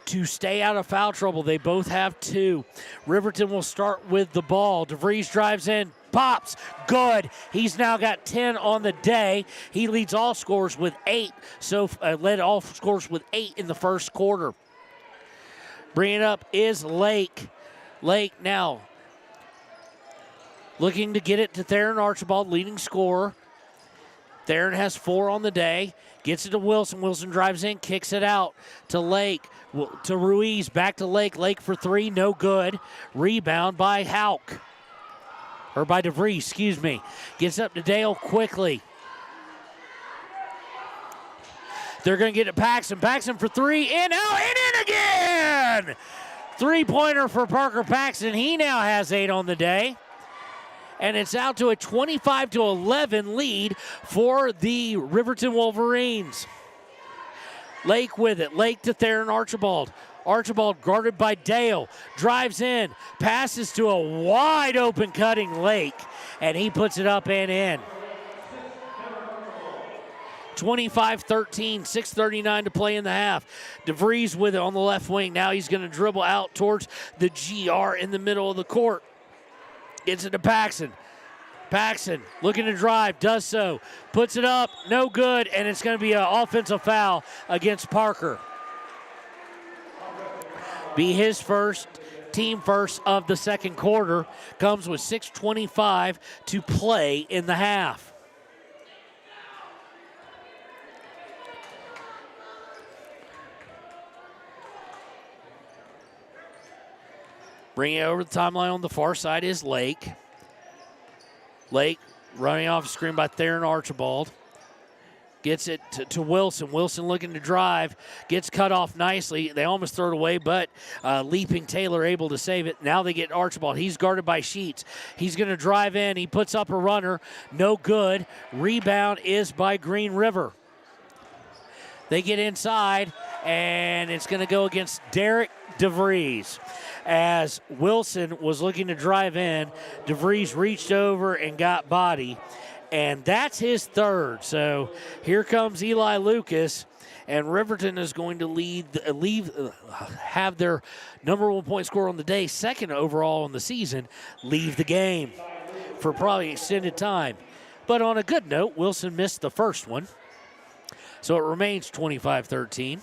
to stay out of foul trouble. They both have 2. Riverton will start with the ball. DeVries drives in. Pops, good. He's now got 10 on the day. He leads all scorers with 8. So led all scorers with 8 in the first quarter. Bringing it up is Lake. Lake now looking to get it to Theron Archibald, leading scorer. Theron has 4 on the day. Gets it to Wilson. Wilson drives in, kicks it out to Lake. To Ruiz, back to Lake. Lake for 3, no good. Rebound by Houck. Or by DeVries, excuse me. Gets up to Dale quickly. They're going to get it to Paxton. Paxton for 3, in, out, and in again! 3-pointer for Parker Paxton. He now has 8 on the day. And it's out to a 25-11 lead for the Riverton Wolverines. Lake with it. Lake to Theron Archibald. Archibald guarded by Dale. Drives in. Passes to a wide open cutting Lake. And he puts it up and in. 25-13, 6:39 to play in the half. DeVries with it on the left wing. Now he's going to dribble out towards the GR in the middle of the court. Gets it to Paxton. Paxton looking to drive, does so. Puts it up, no good, and it's going to be an offensive foul against Parker. Be his first, team first of the second quarter. Comes with 6:25 to play in the half. Bringing it over the timeline on the far side is Lake. Lake running off screen by Theron Archibald. Gets it to Wilson. Wilson looking to drive. Gets cut off nicely. They almost throw it away, but leaping Taylor able to save it. Now they get Archibald. He's guarded by Sheets. He's going to drive in. He puts up a runner. No good. Rebound is by Green River. They get inside, and it's going to go against Derek DeVries. As Wilson was looking to drive in, DeVries reached over and got body. And that's his third. So here comes Eli Lucas, and Riverton is going to have their number 1 point scorer on the day, second overall in the season, leave the game for probably extended time. But on a good note, Wilson missed the first one. So it remains 25-13.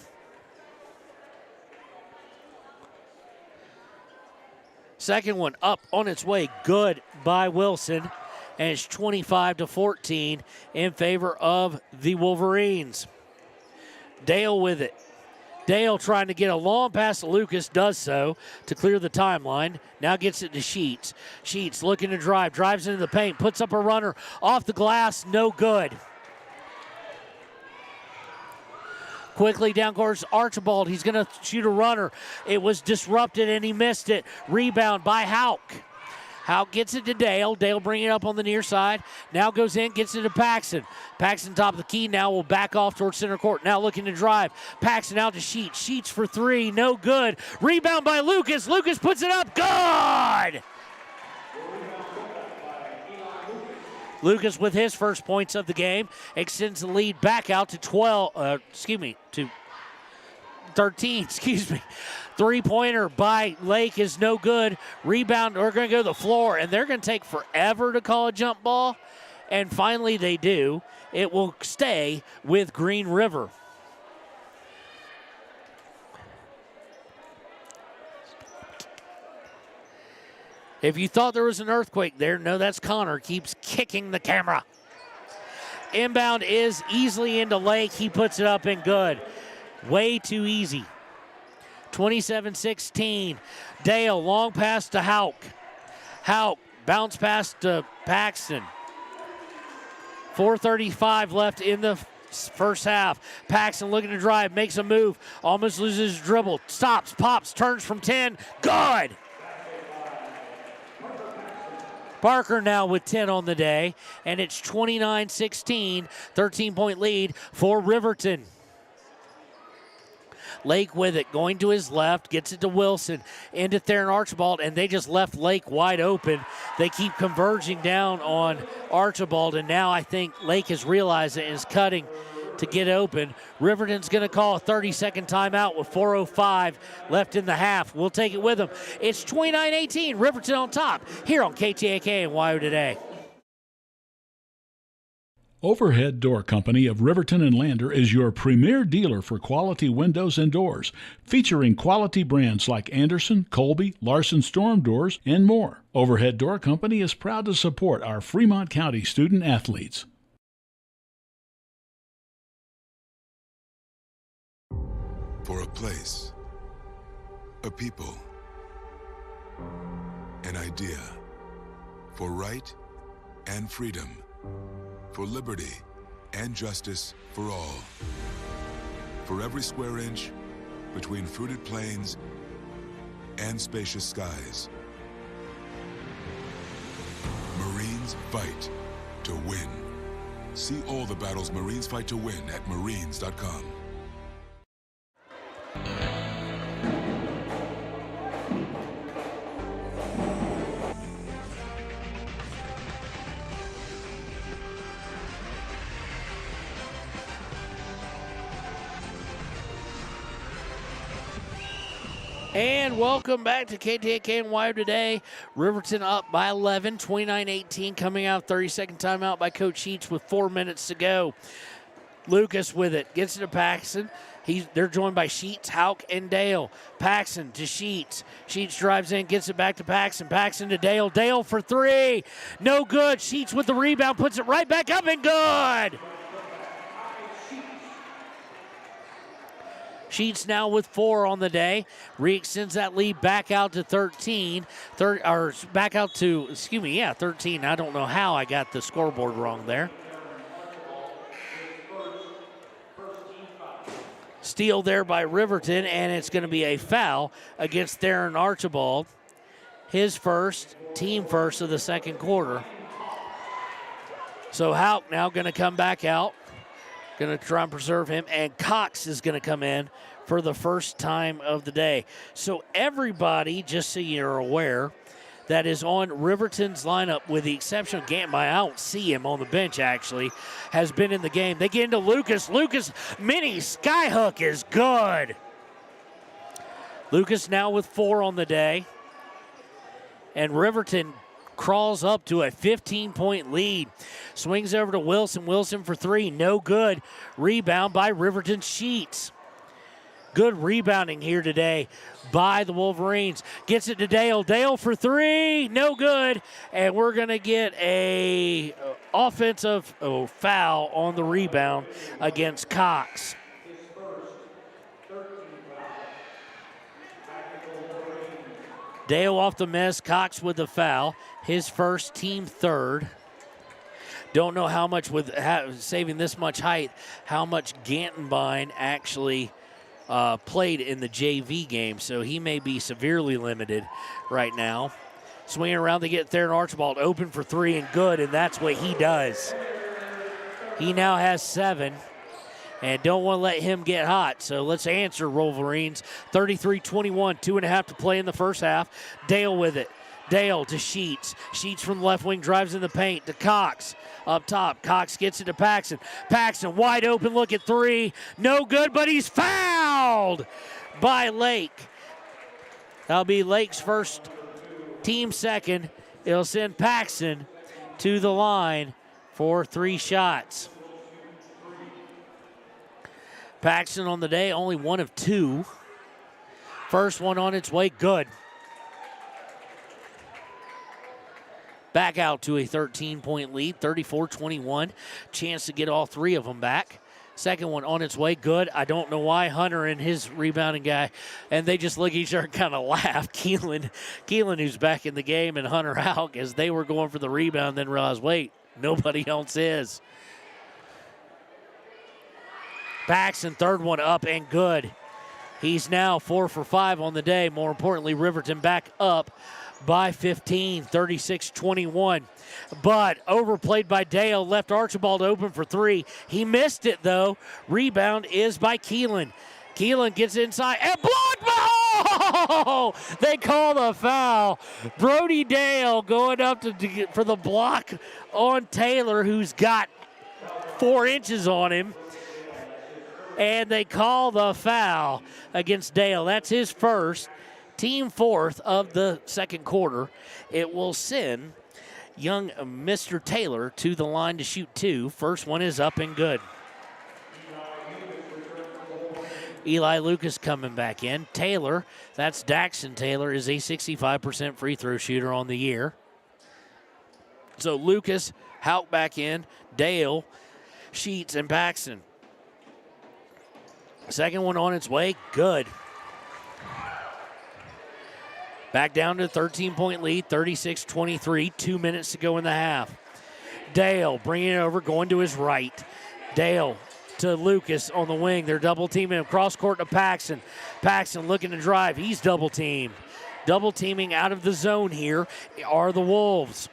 Second one up on its way. Good by Wilson. And it's 25-14 in favor of the Wolverines. Dale with it. Dale trying to get a long pass to Lucas, does so to clear the timeline. Now gets it to Sheets. Sheets looking to drive, drives into the paint, puts up a runner off the glass, no good. Quickly down court, Archibald. He's going to shoot a runner. It was disrupted and he missed it. Rebound by Hauk. Hauk gets it to Dale. Dale bringing it up on the near side. Now goes in, gets it to Paxton. Paxton top of the key. Now will back off towards center court. Now looking to drive. Paxton out to Sheets. Sheets for three. No good. Rebound by Lucas. Lucas puts it up. Good! Lucas with his first points of the game extends the lead back out to 13. Three-pointer by Lake is no good. Rebound, we're going to go to the floor, and they're going to take forever to call a jump ball. And finally they do. It will stay with Green River. If you thought there was an earthquake there, no, that's Connor. Keeps kicking the camera. Inbound is easily into Lake. He puts it up and good. Way too easy. 27-16. Dale, long pass to Hauk. Hauk, bounce pass to Paxton. 4:35 left in the first half. Paxton looking to drive, makes a move, almost loses his dribble. Stops, pops, turns from 10. Good! Parker now with 10 on the day, and it's 29-16, 13-point lead for Riverton. Lake with it, going to his left, gets it to Wilson, into Theron Archibald, and they just left Lake wide open. They keep converging down on Archibald, and now I think Lake has realized it and is cutting to get open. Riverton's going to call a 30-second timeout with 4:05 left in the half. We'll take it with them. It's 29-18, Riverton on top, here on KTAK and WYO Today. Overhead Door Company of Riverton and Lander is your premier dealer for quality windows and doors, featuring quality brands like Anderson, Colby, Larson Storm Doors, and more. Overhead Door Company is proud to support our Fremont County student athletes. For a place, a people, an idea, for right and freedom, for liberty and justice for all. For every square inch between fruited plains and spacious skies. Marines fight to win. See all the battles Marines fight to win at marines.com. And welcome back to KTAK and WYO Today. Riverton up by 11, 29-18, coming out 30-second timeout by Coach Sheets with 4 minutes to go. Lucas with it, gets it to Paxton. They're joined by Sheets, Hauk, and Dale. Paxton to Sheets. Sheets drives in, gets it back to Paxton. Paxton to Dale. Dale for three. No good. Sheets with the rebound, puts it right back up and good. Sheets now with 4 on the day. Re-extends that lead back out to 13. 13. I don't know how I got the scoreboard wrong there. Steal there by Riverton, and it's going to be a foul against Theron Archibald. His first, team first of the second quarter. So Houck now going to come back out. Going to try and preserve him, and Cox is going to come in for the first time of the day. So everybody, just so you're aware, that is on Riverton's lineup, with the exception of Ganton, I don't see him on the bench actually, has been in the game. They get into Lucas. Lucas, mini skyhook is good. Lucas now with 4 on the day. And Riverton crawls up to a 15-point lead. Swings over to Wilson. Wilson for 3, no good. Rebound by Riverton Sheets. Good rebounding here today by the Wolverines. Gets it to Dale. Dale for 3, no good. And we're going to get a offensive foul on the rebound against Cox. Dale off the miss. Cox with the foul. His first, team third. Don't know how much, with saving this much height, how much Gantenbein actually played in the JV game, so he may be severely limited right now. Swinging around, they get Theron Archibald open for 3 and good, and that's what he does. He now has 7, and don't want to let him get hot, so let's answer, Wolverines. 33-21, 2.5 to play in the first half. Dale with it. Dale to Sheets. Sheets from the left wing drives in the paint to Cox. Up top, Cox gets it to Paxson. Paxson wide open, look at 3. No good, but he's fouled by Lake. That'll be Lake's first, team second. It'll send Paxson to the line for 3 shots. Paxson on the day, only 1 of 2. First one on its way, good. Back out to a 13-point lead, 34-21. Chance to get all 3 of them back. Second one on its way, good. I don't know why Hunter and his rebounding guy, and they just look at each other and kind of laugh. Keelan, who's back in the game, and Hunter Houck, as they were going for the rebound, then realized, wait, nobody else is. Paxson, third one up and good. He's now 4 for 5 on the day. More importantly, Riverton back up by 15, 36-21. But overplayed by Dale, left Archibald open for 3. He missed it, though. Rebound is by Keelan. Keelan gets inside and blocked by, oh! They call the foul. Brody Dale going up for the block on Taylor, who's got 4 inches on him. And they call the foul against Dale. That's his first, team 4th of the second quarter. It will send young Mr. Taylor to the line to shoot 2. First one is up and good. Eli Lucas coming back in. Taylor, that's Daxton Taylor, is a 65% free throw shooter on the year. So Lucas, Houck back in, Dale, Sheets, and Paxson. Second one on its way, good. Back down to a 13-point lead, 36-23, 2 minutes to go in the half. Dale bringing it over, going to his right. Dale to Lucas on the wing. They're double teaming him. Cross court to Paxson. Paxson looking to drive. He's double teamed. Double teaming out of the zone here are the Wolves.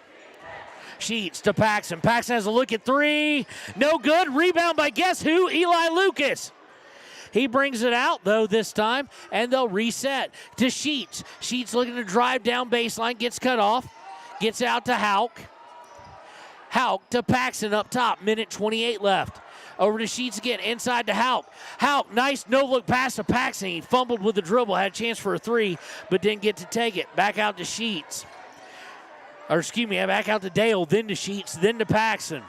Sheets to Paxson. Paxson has a look at 3. No good. Rebound by guess who? Eli Lucas. He brings it out, though, this time, and they'll reset to Sheets. Sheets looking to drive down baseline, gets cut off, gets out to Houck. Houck to Paxson up top, minute 28 left. Over to Sheets again, inside to Houck. Houck, nice no-look pass to Paxson. He fumbled with the dribble, had a chance for a 3, but didn't get to take it. Back out to Sheets. Back out to Dale, then to Sheets, then to Paxson.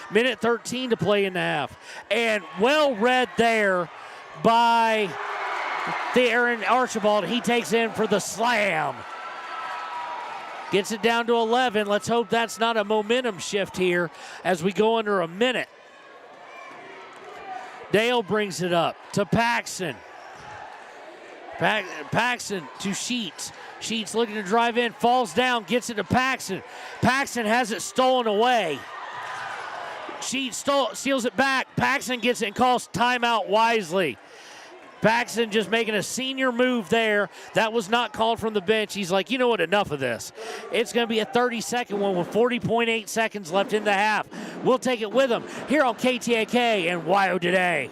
Minute 13 to play in the half. And well read there by Theron Archibald. He takes in for the slam. Gets it down to 11. Let's hope that's not a momentum shift here as we go under a minute. Dale brings it up to Paxson. Paxson to Sheets. Sheets looking to drive in, falls down, gets it to Paxson. Paxson has it stolen away. Sheets steals it back. Paxson gets it and calls timeout wisely. Paxton just making a senior move there. That was not called from the bench. He's like, you know what, enough of this. It's going to be a 30-second one with 40.8 seconds left in the half. We'll take it with him here on KTAK and WYO Today.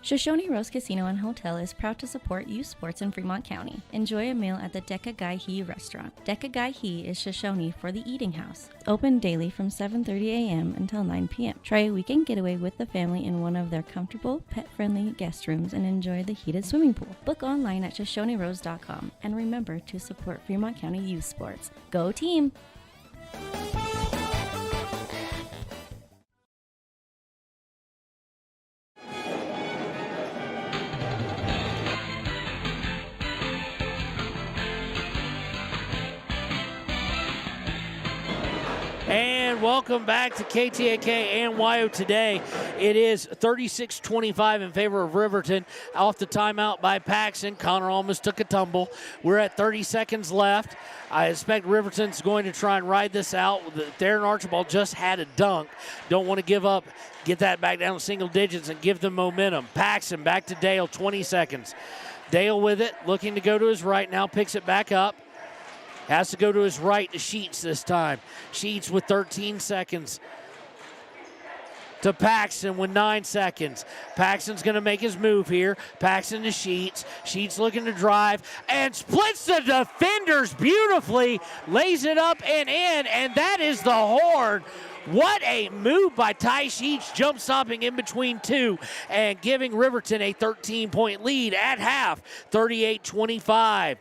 Shoshone Rose Casino and Hotel is proud to support youth sports in Fremont County. Enjoy a meal at the Deca Gai He restaurant. Deca Gai He is Shoshone for the eating house. Open daily from 7:30 a.m. until 9 p.m. Try a weekend getaway with the family in one of their comfortable, pet-friendly guest rooms and enjoy the heated swimming pool. Book online at ShoshoneRose.com and remember to support Fremont County youth sports. Go team! And welcome back to KTAK and WYO Today. It is 36-25 in favor of Riverton. Off the timeout by Paxton. Connor almost took a tumble. We're at 30 seconds left. I expect Riverton's going to try and ride this out. Darren Archibald just had a dunk. Don't want to give up. Get that back down to single digits and give them momentum. Paxton back to Dale, 20 seconds. Dale with it, looking to go to his right now, picks it back up. Has to go to his right to Sheets this time. Sheets with 13 seconds. To Paxton with 9 seconds. Paxton's going to make his move here. Paxton to Sheets. Sheets looking to drive and splits the defenders beautifully. Lays it up and in, and that is the horn. What a move by Ty Sheets, jump stopping in between two and giving Riverton a 13-point lead at half, 38-25.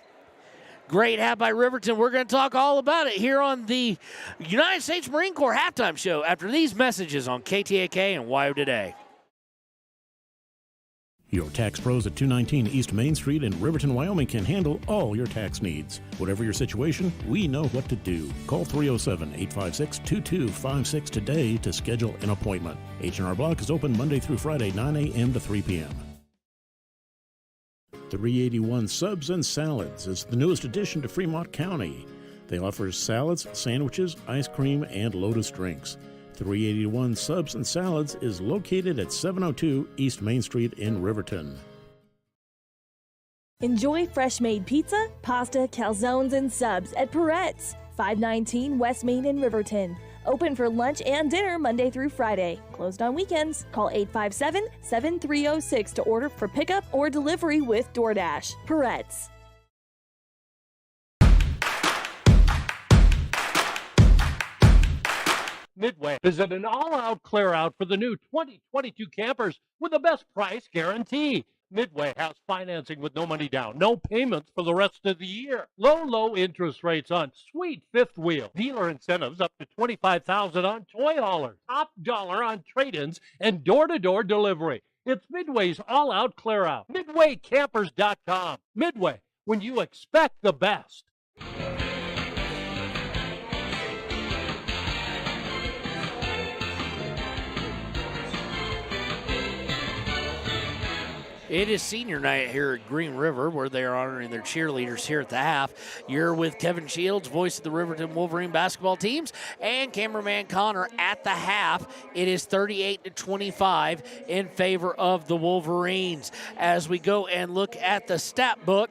Great half by Riverton. We're going to talk all about it here on the United States Marine Corps halftime show after these messages on KTAK and WYO Today. Your tax pros at 219 East Main Street in Riverton, Wyoming can handle all your tax needs. Whatever your situation, we know what to do. Call 307-856-2256 today to schedule an appointment. H&R Block is open Monday through Friday, 9 a.m. to 3 p.m. 381 Subs and Salads is the newest addition to Fremont County. They offer salads, sandwiches, ice cream, and Lotus drinks. 381 Subs and Salads is located at 702 East Main Street in Riverton. Enjoy fresh-made pizza, pasta, calzones, and subs at Peretz, 519 West Main in Riverton. Open for lunch and dinner Monday through Friday. Closed on weekends. Call 857-7306 to order for pickup or delivery with DoorDash. Peretz. Midway is at an all-out clear-out for the new 2022 campers with the best price guarantee. Midway has financing with no money down, no payments for the rest of the year. Low interest rates on sweet fifth wheel. Dealer incentives up to $25,000 on toy haulers. Top dollar on trade-ins and door-to-door delivery. It's Midway's all-out clear-out. MidwayCampers.com. Midway, when you expect the best. It is senior night here at Green River, where they are honoring their cheerleaders here at the half. You're with Kevin Shields, voice of the Riverton Wolverine basketball teams, and cameraman Connor at the half. It is 38-25 in favor of the Wolverines. As we go and look at the stat book,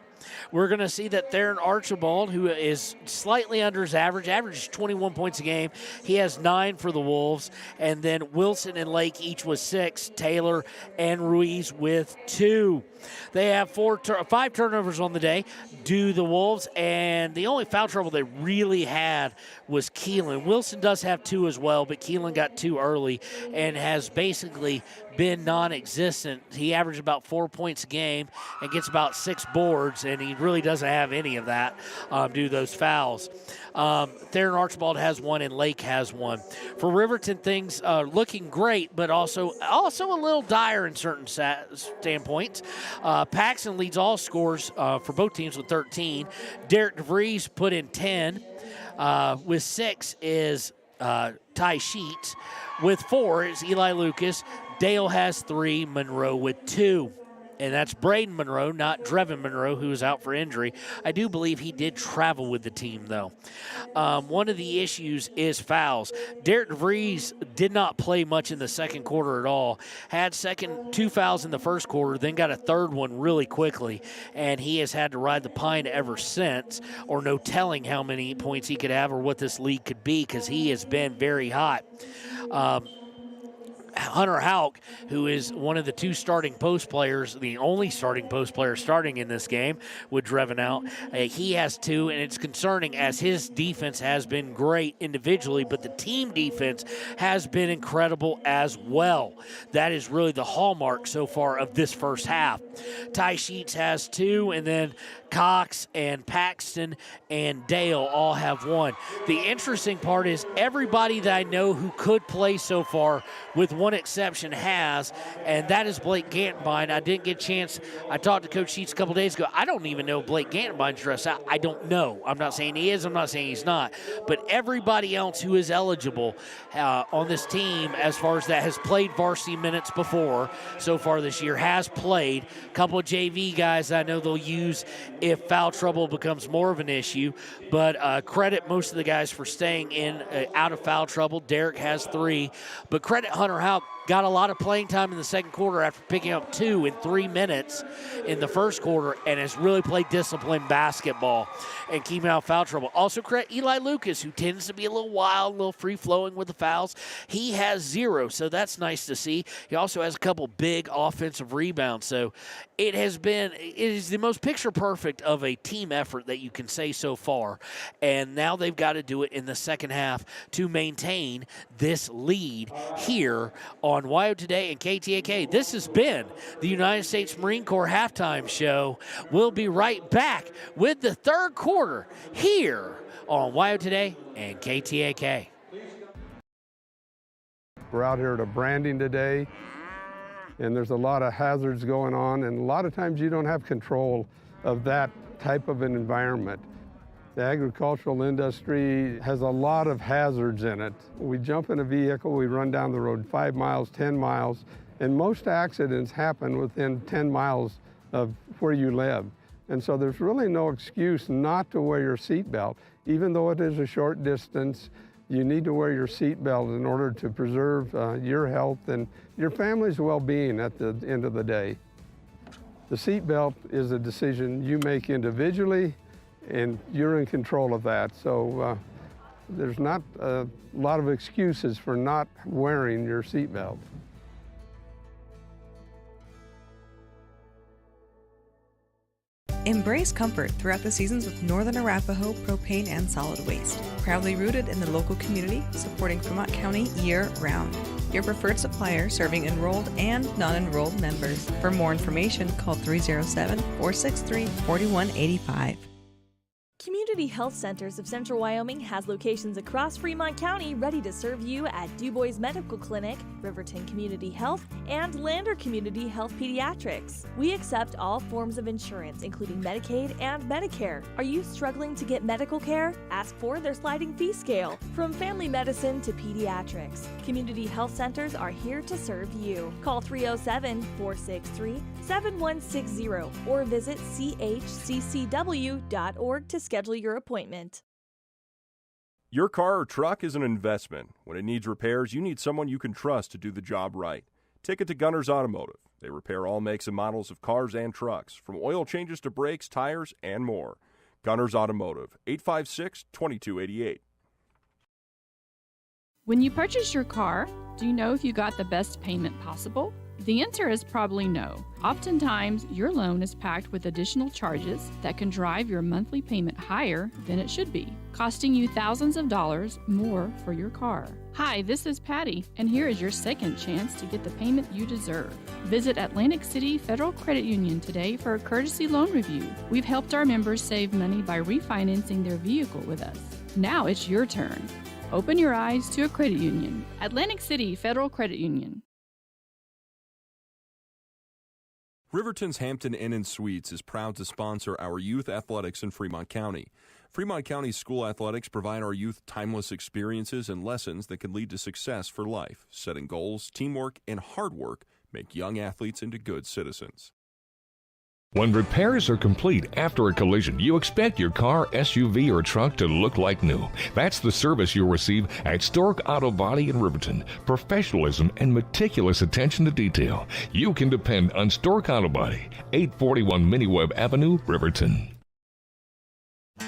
we're going to see that Darren Archibald, who is slightly under his averages 21 points a game. He has 9 for the Wolves. And then Wilson and Lake each with 6. Taylor and Ruiz with 2. They have 5 turnovers on the day, do the Wolves. And the only foul trouble they really had was Keelan. Wilson does have 2 as well, but Keelan got 2 early and has basically been non-existent. He averaged about 4 points a game and gets about 6 boards, and he really doesn't have any of that due to those fouls. Darren Archibald has 1 and Lake has 1. For Riverton, things looking great, but also a little dire in certain standpoints. Paxton leads all scores for both teams with 13. Derek DeVries put in 10. With 6 is Ty Sheets. With 4 is Eli Lucas. Dale has 3, Monroe with 2. and that's Braden Monroe, not Drevin Monroe, who is out for injury. I do believe he did travel with the team, though. One of the issues is fouls. Derek DeVries did not play much in the second quarter at all. Had two fouls in the first quarter, then got a third one really quickly, and he has had to ride the pine ever since, or no telling how many points he could have or what this league could be, because he has been very hot. Hunter Houck, who is one of the two starting post players, the only starting post player starting in this game with Drevin out, he has two, and it's concerning as his defense has been great individually, but the team defense has been incredible as well. That is really the hallmark so far of this first half. Ty Sheets has two, and then Cox and Paxton and Dale all have one. The interesting part is everybody that I know who could play so far, with one exception, has, and that is Blake Gantenbein. I didn't get a chance. I talked to Coach Sheets a couple days ago. I don't even know Blake Gantenbein's dressed out. I don't know. I'm not saying he is. I'm not saying he's not. But everybody else who is eligible on this team, as far as that has played varsity minutes before so far this year, has played. A couple of JV guys I know they'll use if foul trouble becomes more of an issue. But credit most of the guys for staying in out of foul trouble. Derek has 3. But credit Hunter Houck, got a lot of playing time in the second quarter after picking up 2 in 3 minutes in the first quarter, and has really played disciplined basketball and keeping out foul trouble. Also credit Eli Lucas, who tends to be a little wild, a little free-flowing with the fouls. He has 0, so that's nice to see. He also has a couple big offensive rebounds, so it is the most picture-perfect of a team effort that you can say so far, and now they've got to do it in the second half to maintain this lead here on WYO Today and KTAK. This has been the United States Marine Corps halftime show. We'll be right back with the third quarter here on WYO Today and KTAK. We're out here at a branding today, and there's a lot of hazards going on, and a lot of times you don't have control of that type of an environment. The agricultural industry has a lot of hazards in it. We jump in a vehicle, we run down the road 5 miles, 10 miles, and most accidents happen within 10 miles of where you live. And so there's really no excuse not to wear your seatbelt. Even though it is a short distance, you need to wear your seatbelt in order to preserve your health and your family's well-being at the end of the day. The seatbelt is a decision you make individually, and you're in control of that. So there's not a lot of excuses for not wearing your seatbelt. Embrace comfort throughout the seasons with Northern Arapahoe Propane and Solid Waste. Proudly rooted in the local community, supporting Fremont County year-round. Your preferred supplier serving enrolled and non-enrolled members. For more information, call 307-463-4185. Community Health Centers of Central Wyoming has locations across Fremont County ready to serve you at Du Bois Medical Clinic, Riverton Community Health, and Lander Community Health Pediatrics. We accept all forms of insurance, including Medicaid and Medicare. Are you struggling to get medical care? Ask for their sliding fee scale. From family medicine to pediatrics, Community Health Centers are here to serve you. Call 307-463-7160 or visit chccw.org to schedule your appointment. Your car or truck is an investment. When it needs repairs, you need someone you can trust to do the job right. Take it to Gunners Automotive. They repair all makes and models of cars and trucks, from oil changes to brakes, tires, and more. Gunners Automotive, 856-2288. When you purchase your car, do you know if you got the best payment possible? The answer is probably no. Oftentimes, your loan is packed with additional charges that can drive your monthly payment higher than it should be, costing you thousands of dollars more for your car. Hi, this is Patty, and here is your second chance to get the payment you deserve. Visit Atlantic City Federal Credit Union today for a courtesy loan review. We've helped our members save money by refinancing their vehicle with us. Now it's your turn. Open your eyes to a credit union. Atlantic City Federal Credit Union. Riverton's Hampton Inn Suites is proud to sponsor our youth athletics in Fremont County. Fremont County school athletics provide our youth timeless experiences and lessons that can lead to success for life. Setting goals, teamwork, and hard work make young athletes into good citizens. When repairs are complete after a collision, you expect your car, SUV, or truck to look like new. That's the service you'll receive at Stork Auto Body in Riverton. Professionalism and meticulous attention to detail. You can depend on Stork Auto Body, 841 Miniweb Avenue, Riverton.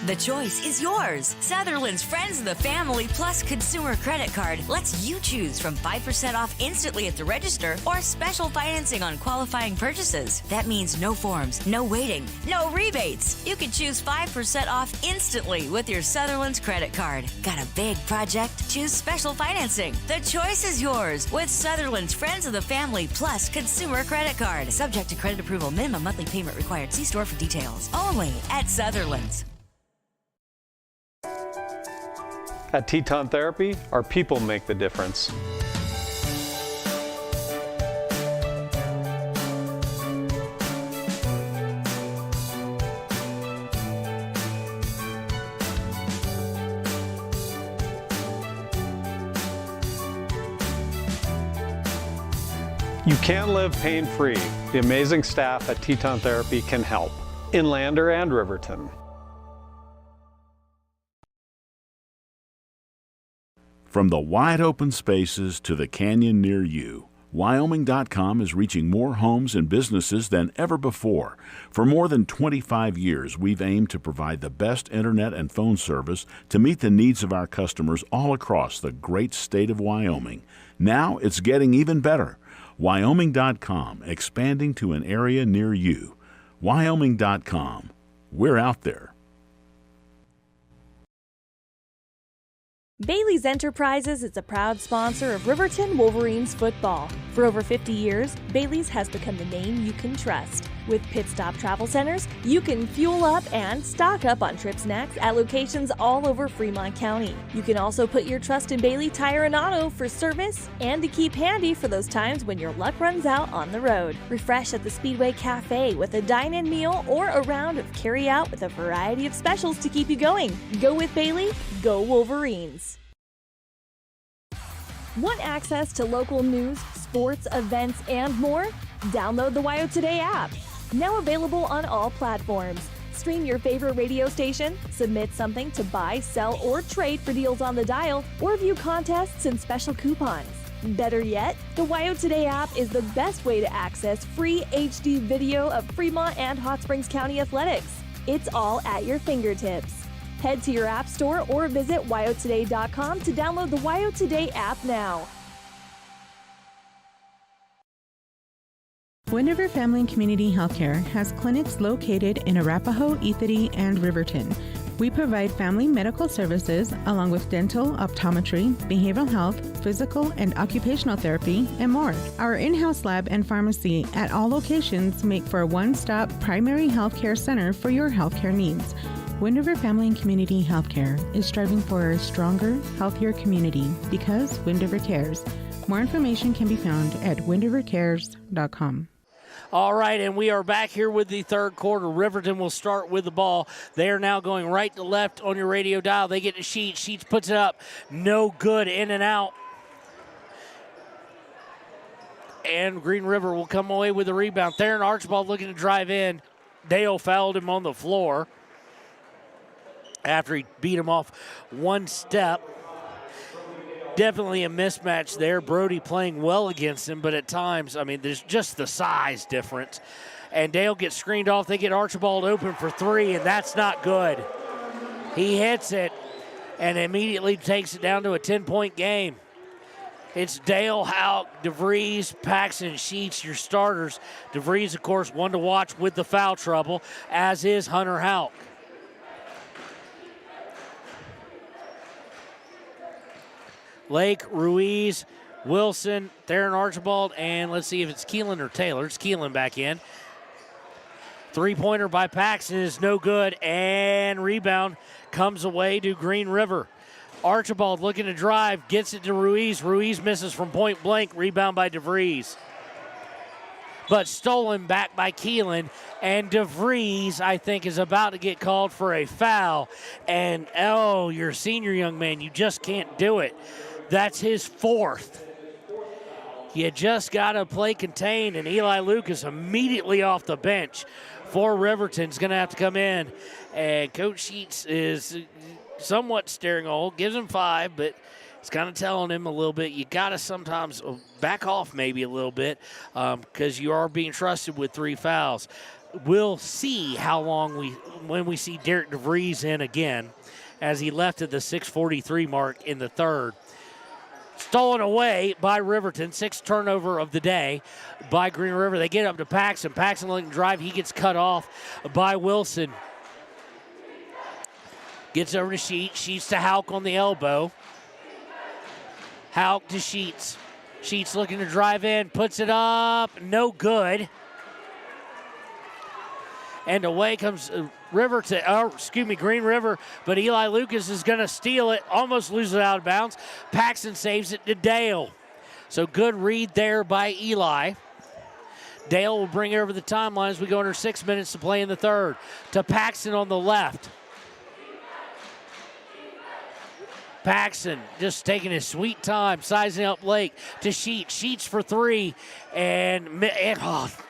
The choice is yours. Sutherland's Friends of the Family Plus Consumer Credit Card lets you choose from 5% off instantly at the register or special financing on qualifying purchases. That means no forms, no waiting, no rebates. You can choose 5% off instantly with your Sutherland's credit card. Got a big project? Choose special financing. The choice is yours with Sutherland's Friends of the Family Plus Consumer Credit Card. Subject to credit approval. Minimum monthly payment required. See store for details. Only at Sutherland's. At Teton Therapy, our people make the difference. You can live pain-free. The amazing staff at Teton Therapy can help in Lander and Riverton. From the wide open spaces to the canyon near you, Wyoming.com is reaching more homes and businesses than ever before. For more than 25 years, we've aimed to provide the best internet and phone service to meet the needs of our customers all across the great state of Wyoming. Now it's getting even better. Wyoming.com, expanding to an area near you. Wyoming.com. We're out there. Bailey's Enterprises is a proud sponsor of Riverton Wolverines football. For over 50 years, Bailey's has become the name you can trust. With Pit Stop Travel Centers, you can fuel up and stock up on trip snacks at locations all over Fremont County. You can also put your trust in Bailey Tire and Auto for service and to keep handy for those times when your luck runs out on the road. Refresh at the Speedway Cafe with a dine-in meal or a round of carry-out with a variety of specials to keep you going. Go with Bailey, go Wolverines. Want access to local news, sports, events, and more? Download the WYO Today app. Now available on all platforms. Stream your favorite radio station, submit something to buy, sell, or trade for deals on the dial, or view contests and special coupons. Better yet, the WYO Today app is the best way to access free HD video of Fremont and Hot Springs County athletics. It's all at your fingertips. Head to your app store or visit wyotoday.com to download the WYO Today app now. Wind River Family and Community Healthcare has clinics located in Arapahoe, Ethity, and Riverton. We provide family medical services along with dental, optometry, behavioral health, physical and occupational therapy, and more. Our in-house lab and pharmacy at all locations make for a one-stop primary healthcare center for your healthcare needs. Wind River Family and Community Healthcare is striving for a stronger, healthier community because Wind River cares. More information can be found at windrivercares.com. All right, and we are back here with the third quarter. Riverton will start with the ball. They are now going right to left on your radio dial. They get to Sheets. Sheets puts it up. No good, in and out. And Green River will come away with the rebound. Theron Archibald looking to drive in. Dale fouled him on the floor after he beat him off one step. Definitely a mismatch there. Brody playing well against him, but at times, I mean, there's just the size difference. And Dale gets screened off. They get Archibald open for three, and that's not good. He hits it and immediately takes it down to a 10-point game. It's Dale, Houck, DeVries, Paxton, Sheets, your starters. DeVries, of course, one to watch with the foul trouble, as is Hunter Houck. Lake, Ruiz, Wilson, Theron Archibald, and let's see if it's Keelan or Taylor. It's Keelan back in. Three-pointer by Paxton is no good, and rebound comes away to Green River. Archibald looking to drive, gets it to Ruiz. Ruiz misses from point blank, rebound by DeVries. But stolen back by Keelan, and DeVries, I think, is about to get called for a foul. And, oh, you're a senior young man. You just can't do it. That's his fourth. You just got to play contain, and Eli Lucas immediately off the bench for Riverton's going to have to come in. And Coach Sheets is somewhat staring a hole, gives him 5, but it's kind of telling him a little bit. You got to sometimes back off maybe a little bit because you are being trusted with 3 fouls. We'll see how long when we see Derek DeVries in again, as he left at the 6:43 mark in the third. Stolen away by Riverton, 6th turnover of the day by Green River. They get up to Paxson. Paxson looking to drive. He gets cut off by Wilson. Gets over to Sheets. Sheets to Hauk on the elbow. Hauk to Sheets. Sheets looking to drive in. Puts it up. No good. And away comes Green River, but Eli Lucas is going to steal it, almost lose it out of bounds. Paxson saves it to Dale. So good read there by Eli. Dale will bring it over the timeline as we go under 6 minutes to play in the third. To Paxson on the left. Paxson just taking his sweet time, sizing up Lake to Sheets. Sheets for 3, and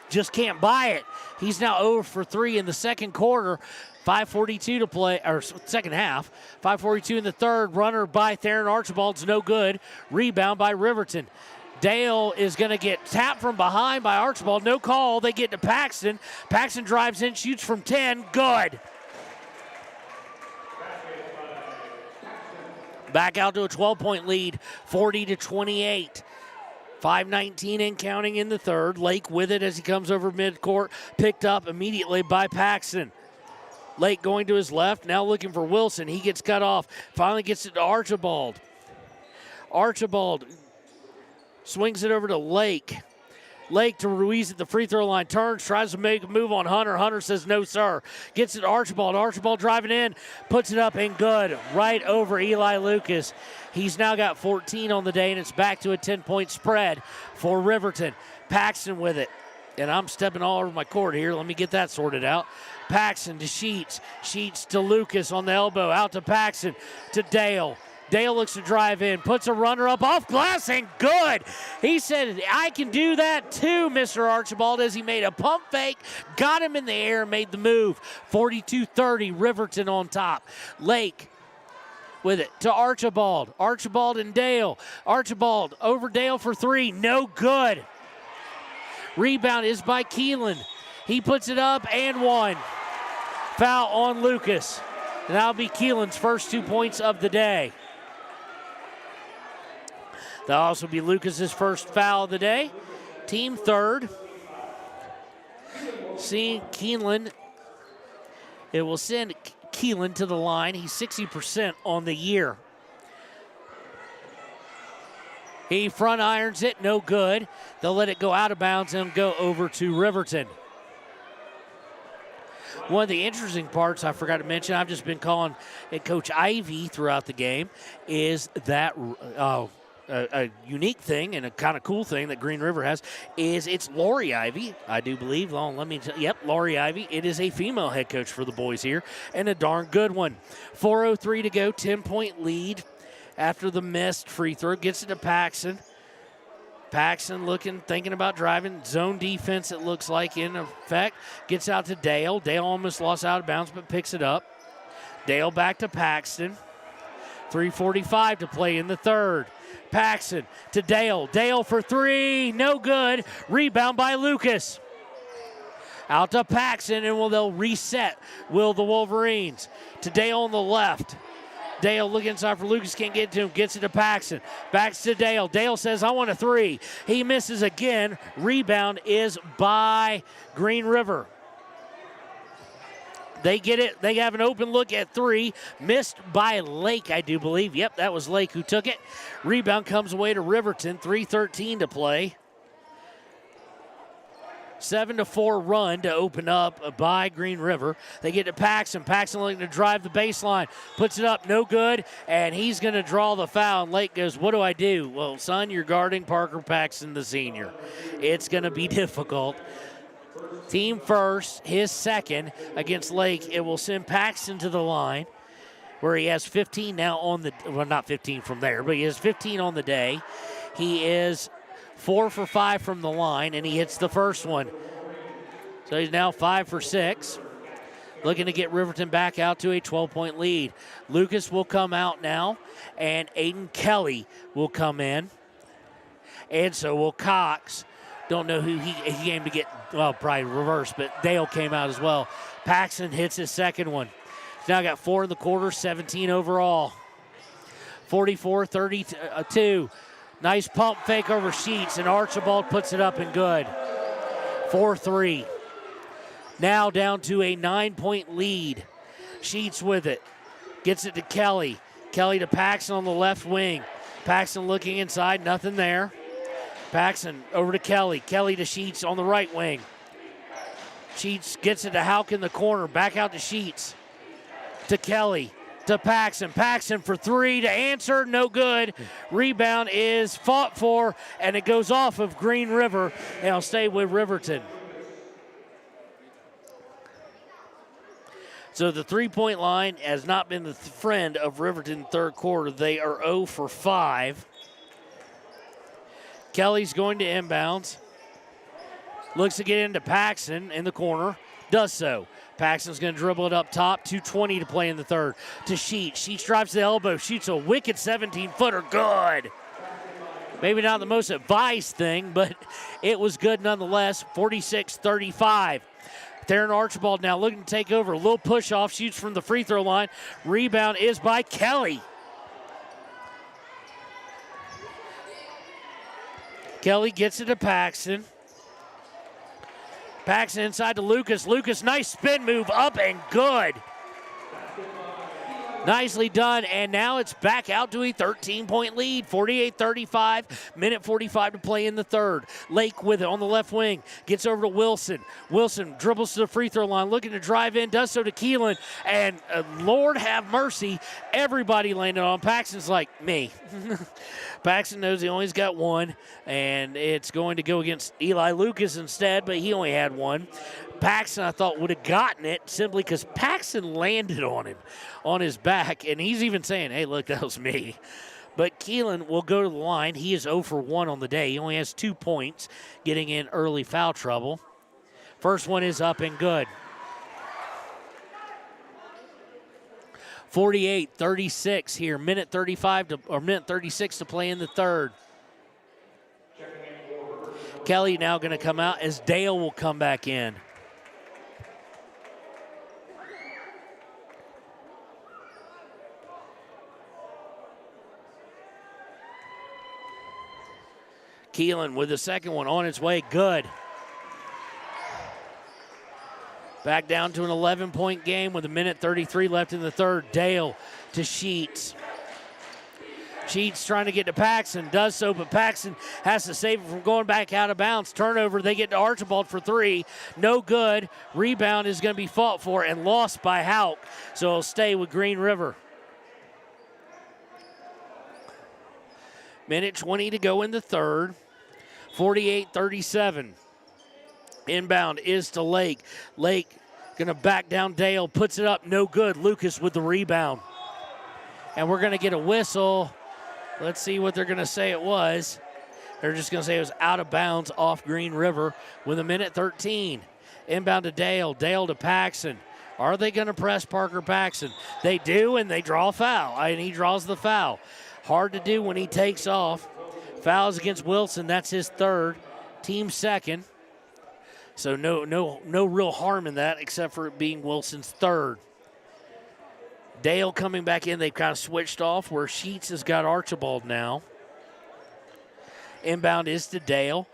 just can't buy it. He's now 0 for 3 in the second quarter. 5:42 to play, or second half. 5:42 in the third. Runner by Theron Archibald's no good. Rebound by Riverton. Dale is going to get tapped from behind by Archibald. No call. They get to Paxton. Paxton drives in, shoots from 10. Good. Back out to a 12-point lead, 40-28. 5:19 and counting in the third. Lake with it as he comes over midcourt. Picked up immediately by Paxton. Lake going to his left, now looking for Wilson. He gets cut off. Finally gets it to Archibald. Archibald swings it over to Lake. Lake to Ruiz at the free throw line. Turns, tries to make a move on Hunter. Hunter says no, sir. Gets it to Archibald. Archibald driving in, puts it up and good. Right over Eli Lucas. He's now got 14 on the day, and it's back to a 10-point spread for Riverton. Paxton with it. And I'm stepping all over my court here. Let me get that sorted out. Paxton to Sheets. Sheets to Lucas on the elbow. Out to Paxton to Dale. Dale looks to drive in, puts a runner up off glass, and good. He said, I can do that too, Mr. Archibald, as he made a pump fake, got him in the air, and made the move. 42-30, Riverton on top. Lake with it to Archibald. Archibald and Dale. Archibald over Dale for 3, no good. Rebound is by Keelan. He puts it up and 1. Foul on Lucas. And that'll be Keelan's first 2 points of the day. That'll also be Lucas's first foul of the day. Team third. See Keelan. It will send Keelan to the line. He's 60% on the year. He front irons it, no good. They'll let it go out of bounds and go over to Riverton. One of the interesting parts I forgot to mention, I've just been calling it Coach Ivy throughout the game, is that a unique thing and a kind of cool thing that Green River has is it's Lori Ivy, I do believe. Lori Ivy. It is a female head coach for the boys here, and a darn good one. 4:03 to go, 10-point lead after the missed free throw. Gets it to Paxson. Paxson thinking about driving. Zone defense, it looks like, in effect. Gets out to Dale. Dale almost lost out of bounds, but picks it up. Dale back to Paxton. 3:45 to play in the third. Paxton to Dale. Dale for 3. No good. Rebound by Lucas. Out to Paxton, and they'll reset. Will the Wolverines. To Dale on the left. Dale looking inside for Lucas, can't get to him, gets it to Paxton. Back to Dale. Dale says, I want a 3. He misses again. Rebound is by Green River. They get it. They have an open look at 3. Missed by Lake, I do believe. Yep, that was Lake who took it. Rebound comes away to Riverton. 3:13 to play. 7-4 run to open up by Green River. They get to Paxton. Paxton looking to drive the baseline. Puts it up, no good, and he's going to draw the foul. And Lake goes, what do I do? Well, son, you're guarding Parker Paxton, the senior. It's going to be difficult. Team first, his second against Lake. It will send Paxton to the line, where he has 15 now on the, well, not 15 from there, but he has 15 on the day. He is 4 for 5 from the line, and he hits the first one. So he's now 5 for 6. Looking to get Riverton back out to a 12-point lead. Lucas will come out now, and Aiden Kelly will come in. And so will Cox. Don't know who he came to get, well, probably reverse, but Dale came out as well. Paxton hits his second one. He's now got 4 in the quarter, 17 overall. 44-32. Nice pump fake over Sheets, and Archibald puts it up and good. 4-3. Now down to a 9-point lead. Sheets with it. Gets it to Kelly. Kelly to Paxton on the left wing. Paxton looking inside, nothing there. Paxton over to Kelly. Kelly to Sheets on the right wing. Sheets gets it to Houck in the corner. Back out to Sheets. To Kelly. To Paxton. Paxton for 3 to answer. No good. Rebound is fought for, and it goes off of Green River, and it'll stay with Riverton. So the three-point line has not been the friend of Riverton third quarter. They are 0 for 5. Kelly's going to inbounds. Looks to get into Paxton in the corner. Does so. Paxton's going to dribble it up top. 2:20 to play in the third. To Sheets. Sheets drives to the elbow. Shoots a wicked 17-footer. Good. Maybe not the most advised thing, but it was good nonetheless. 46-35. Theron Archibald now looking to take over. A little push off. Shoots from the free throw line. Rebound is by Kelly. Kelly gets it to Paxton. Paxton inside to Lucas. Lucas, nice spin move up and good. Nicely done, and now it's back out to a 13-point lead, 48-35, minute 45 to play in the third. Lake with it on the left wing, gets over to Wilson. Wilson dribbles to the free throw line, looking to drive in, does so to Keelan, and Lord have mercy, everybody landed on. Paxton's like, me. Paxton knows he only's got one, and it's going to go against Eli Lucas instead, but he only had one. Paxton, I thought, would have gotten it simply because Paxton landed on him, on his back, and he's even saying, hey, look, that was me. But Keelan will go to the line. He is 0 for 1 on the day. He only has 2 points, getting in early foul trouble. First one is up and good. 48-36 here, minute 36 to play in the third. Kelly now going to come out as Dale will come back in. Keelan with the second one on its way. Good. Back down to an 11-point game with a minute 33 left in the third. Dale to Sheets. Sheets trying to get to Paxton. Does so, but Paxton has to save it from going back out of bounds. Turnover. They get to Archibald for 3. No good. Rebound is going to be fought for and lost by Houck. So it'll stay with Green River. Minute 20 to go in the third. 48-37. Inbound is to Lake. Lake going to back down Dale. Puts it up. No good. Lucas with the rebound. And we're going to get a whistle. Let's see what they're going to say it was. They're just going to say it was out of bounds off Green River with a minute 13. Inbound to Dale. Dale to Paxton. Are they going to press Parker Paxton? They do, and they draw a foul. And he draws the foul. Hard to do when he takes off. Fouls against Wilson. That's his third. Team second. So no real harm in that except for it being Wilson's third. Dale coming back in. They've kind of switched off where Sheets has got Archibald now. Inbound is to Dale.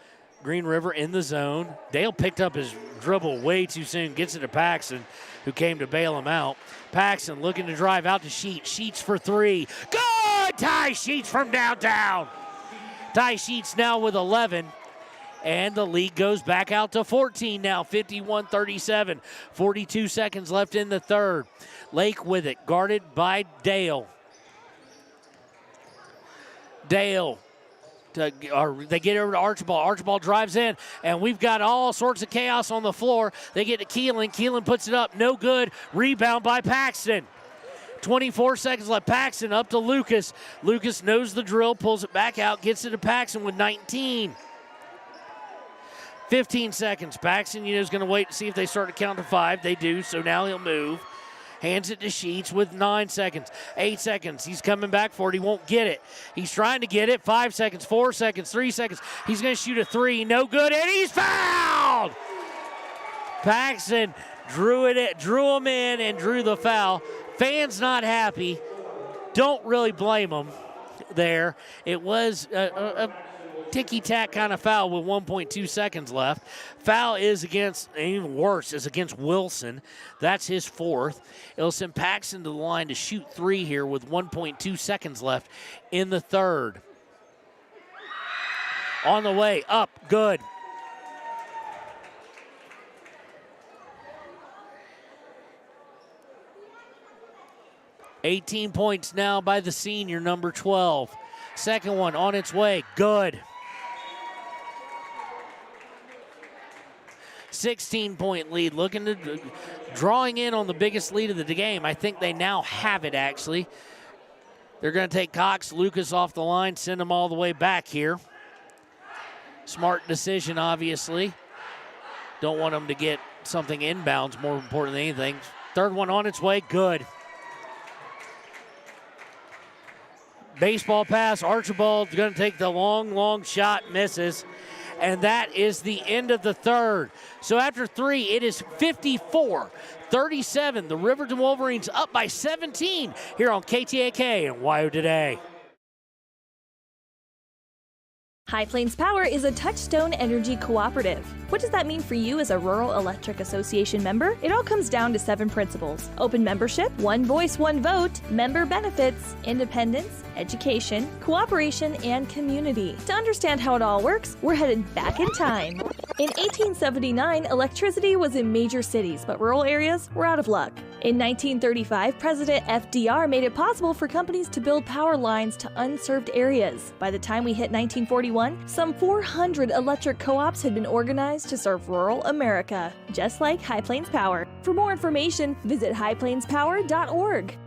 Green River in the zone. Dale picked up his dribble way too soon. Gets it to Paxton, who came to bail him out. Paxton looking to drive out to Sheets. Sheets for 3. Good! Ty Sheets from downtown. Ty Sheets now with 11. And the lead goes back out to 14 now, 51-37. 42 seconds left in the third. Lake with it, guarded by Dale. Dale, they get over to Archibald. Archibald drives in, and we've got all sorts of chaos on the floor. They get to Keelan. Keelan puts it up, no good. Rebound by Paxton. 24 seconds left. Paxton up to Lucas. Lucas knows the drill, pulls it back out, gets it to Paxton with 19. 15 seconds. Paxton, is going to wait to see if they start to count to 5. They do, so now he'll move. Hands it to Sheets with 9 seconds, 8 seconds. He's coming back for it. He won't get it. He's trying to get it. 5 seconds, 4 seconds, 3 seconds. He's going to shoot a 3. No good, and he's fouled! Paxton drew him in and drew the foul. Fans not happy. Don't really blame him there. It was a ticky-tack kind of foul with 1.2 seconds left. Foul is against, even worse, is against Wilson. That's his 4th. It'll send Paxton to the line to shoot 3 here with 1.2 seconds left in the 3rd. On the way, up, good. $18 points now by the senior, number 12. Second one on its way, good. 16-point lead, looking to drawing in on the biggest lead of the game. I think they now have it, actually. They're going to take Cox, Lucas off the line, send them all the way back here. Smart decision, obviously. Don't want them to get something inbounds, more important than anything. Third one on its way, good. Baseball pass, Archibald's going to take the long shot, misses. And that is the end of the 3rd. So after 3, it is 54-37. The Riverton Wolverines up by 17 here on KTAK and WYO Today. High Plains Power is a Touchstone Energy cooperative. What does that mean for you as a Rural Electric Association member? It all comes down to 7 principles: open membership, one voice, one vote, member benefits, independence, education, cooperation, and community. To understand how it all works, we're headed back in time. In 1879, electricity was in major cities, but rural areas were out of luck. In 1935, President FDR made it possible for companies to build power lines to unserved areas. By the time we hit 1941, some 400 electric co-ops had been organized to serve rural America, just like High Plains Power. For more information, visit highplainspower.org.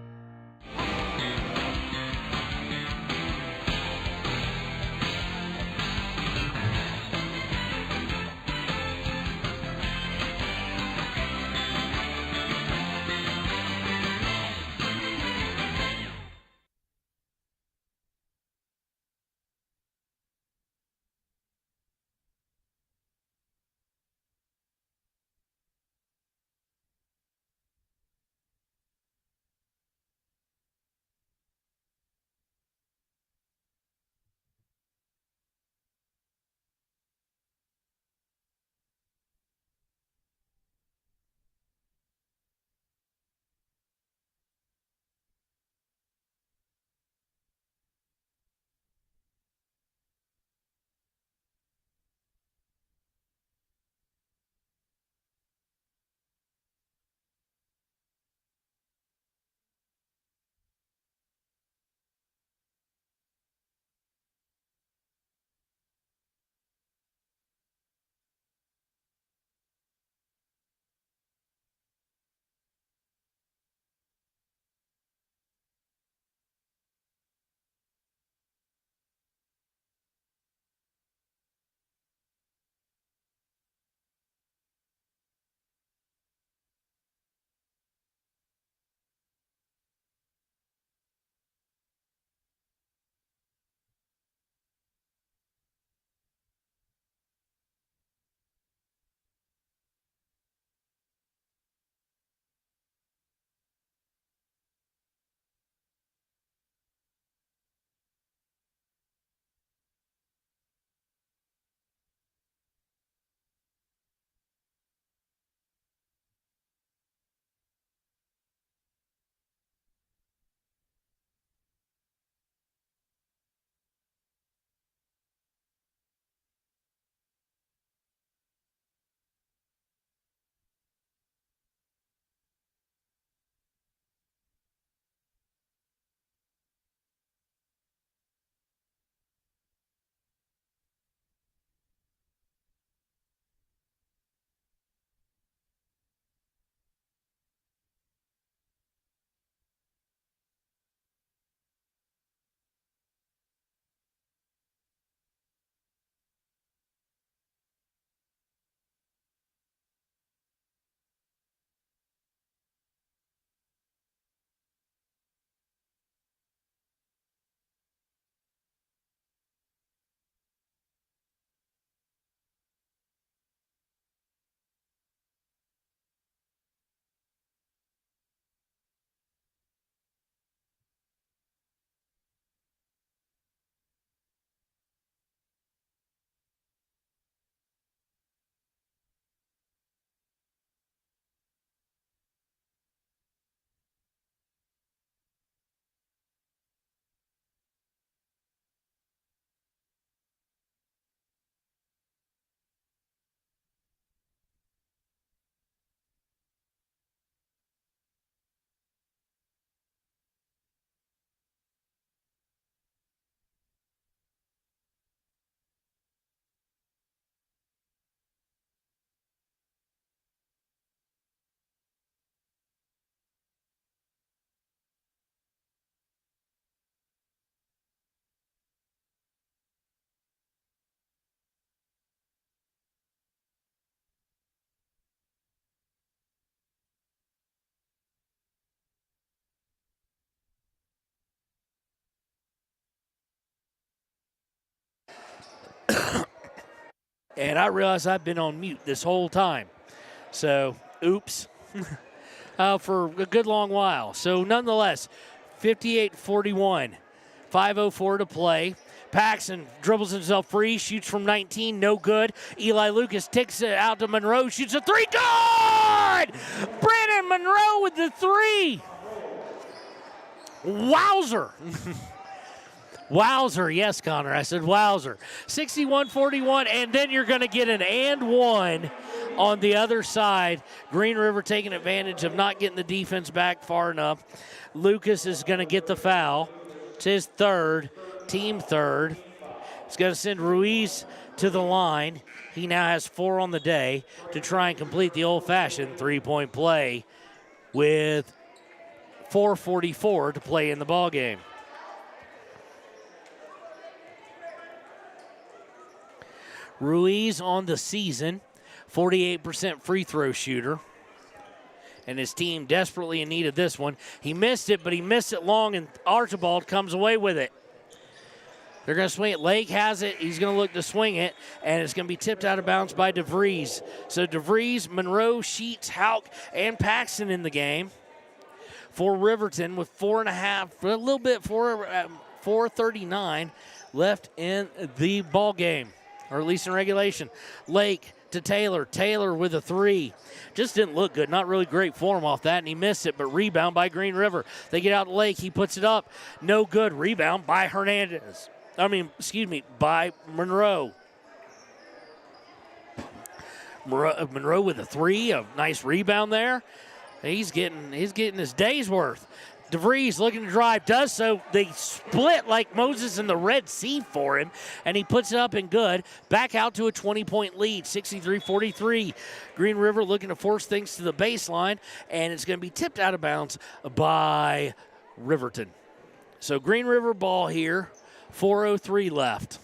And I realize I've been on mute this whole time. So, oops. For a good long while. So, nonetheless, 58-41. 5:04 to play. Paxson dribbles himself free, shoots from 19, no good. Eli Lucas takes it out to Monroe, shoots a three, good! Brandon Monroe with the three. Wowzer. Wowzer, yes, Connor, I said wowzer. 61-41, and then you're going to get an and one on the other side. Green River taking advantage of not getting the defense back far enough. Lucas is going to get the foul. It's his third, team third. He's going to send Ruiz to the line. He now has 4 on the day to try and complete the old-fashioned three-point play with 4:44 to play in the ballgame. Ruiz on the season, 48% free throw shooter. And his team desperately in need of this one. He missed it, but he missed it long, and Archibald comes away with it. They're going to swing it. Lake has it. He's going to look to swing it, and it's going to be tipped out of bounds by DeVries. So DeVries, Monroe, Sheets, Hauk, and Paxton in the game for Riverton with 4:39 left in the ball game, or at least in regulation. Lake to Taylor. Taylor with a three. Just didn't look good. Not really great form off that, and he missed it, but rebound by Green River. They get out Lake. He puts it up. No good. Rebound by Hernandez. By Monroe. Monroe with a three. A nice rebound there. He's getting his day's worth. DeVries looking to drive, does so. They split like Moses in the Red Sea for him, and he puts it up and good. Back out to a 20-point lead, 63-43. Green River looking to force things to the baseline, and it's going to be tipped out of bounds by Riverton. So Green River ball here, 4:03 left.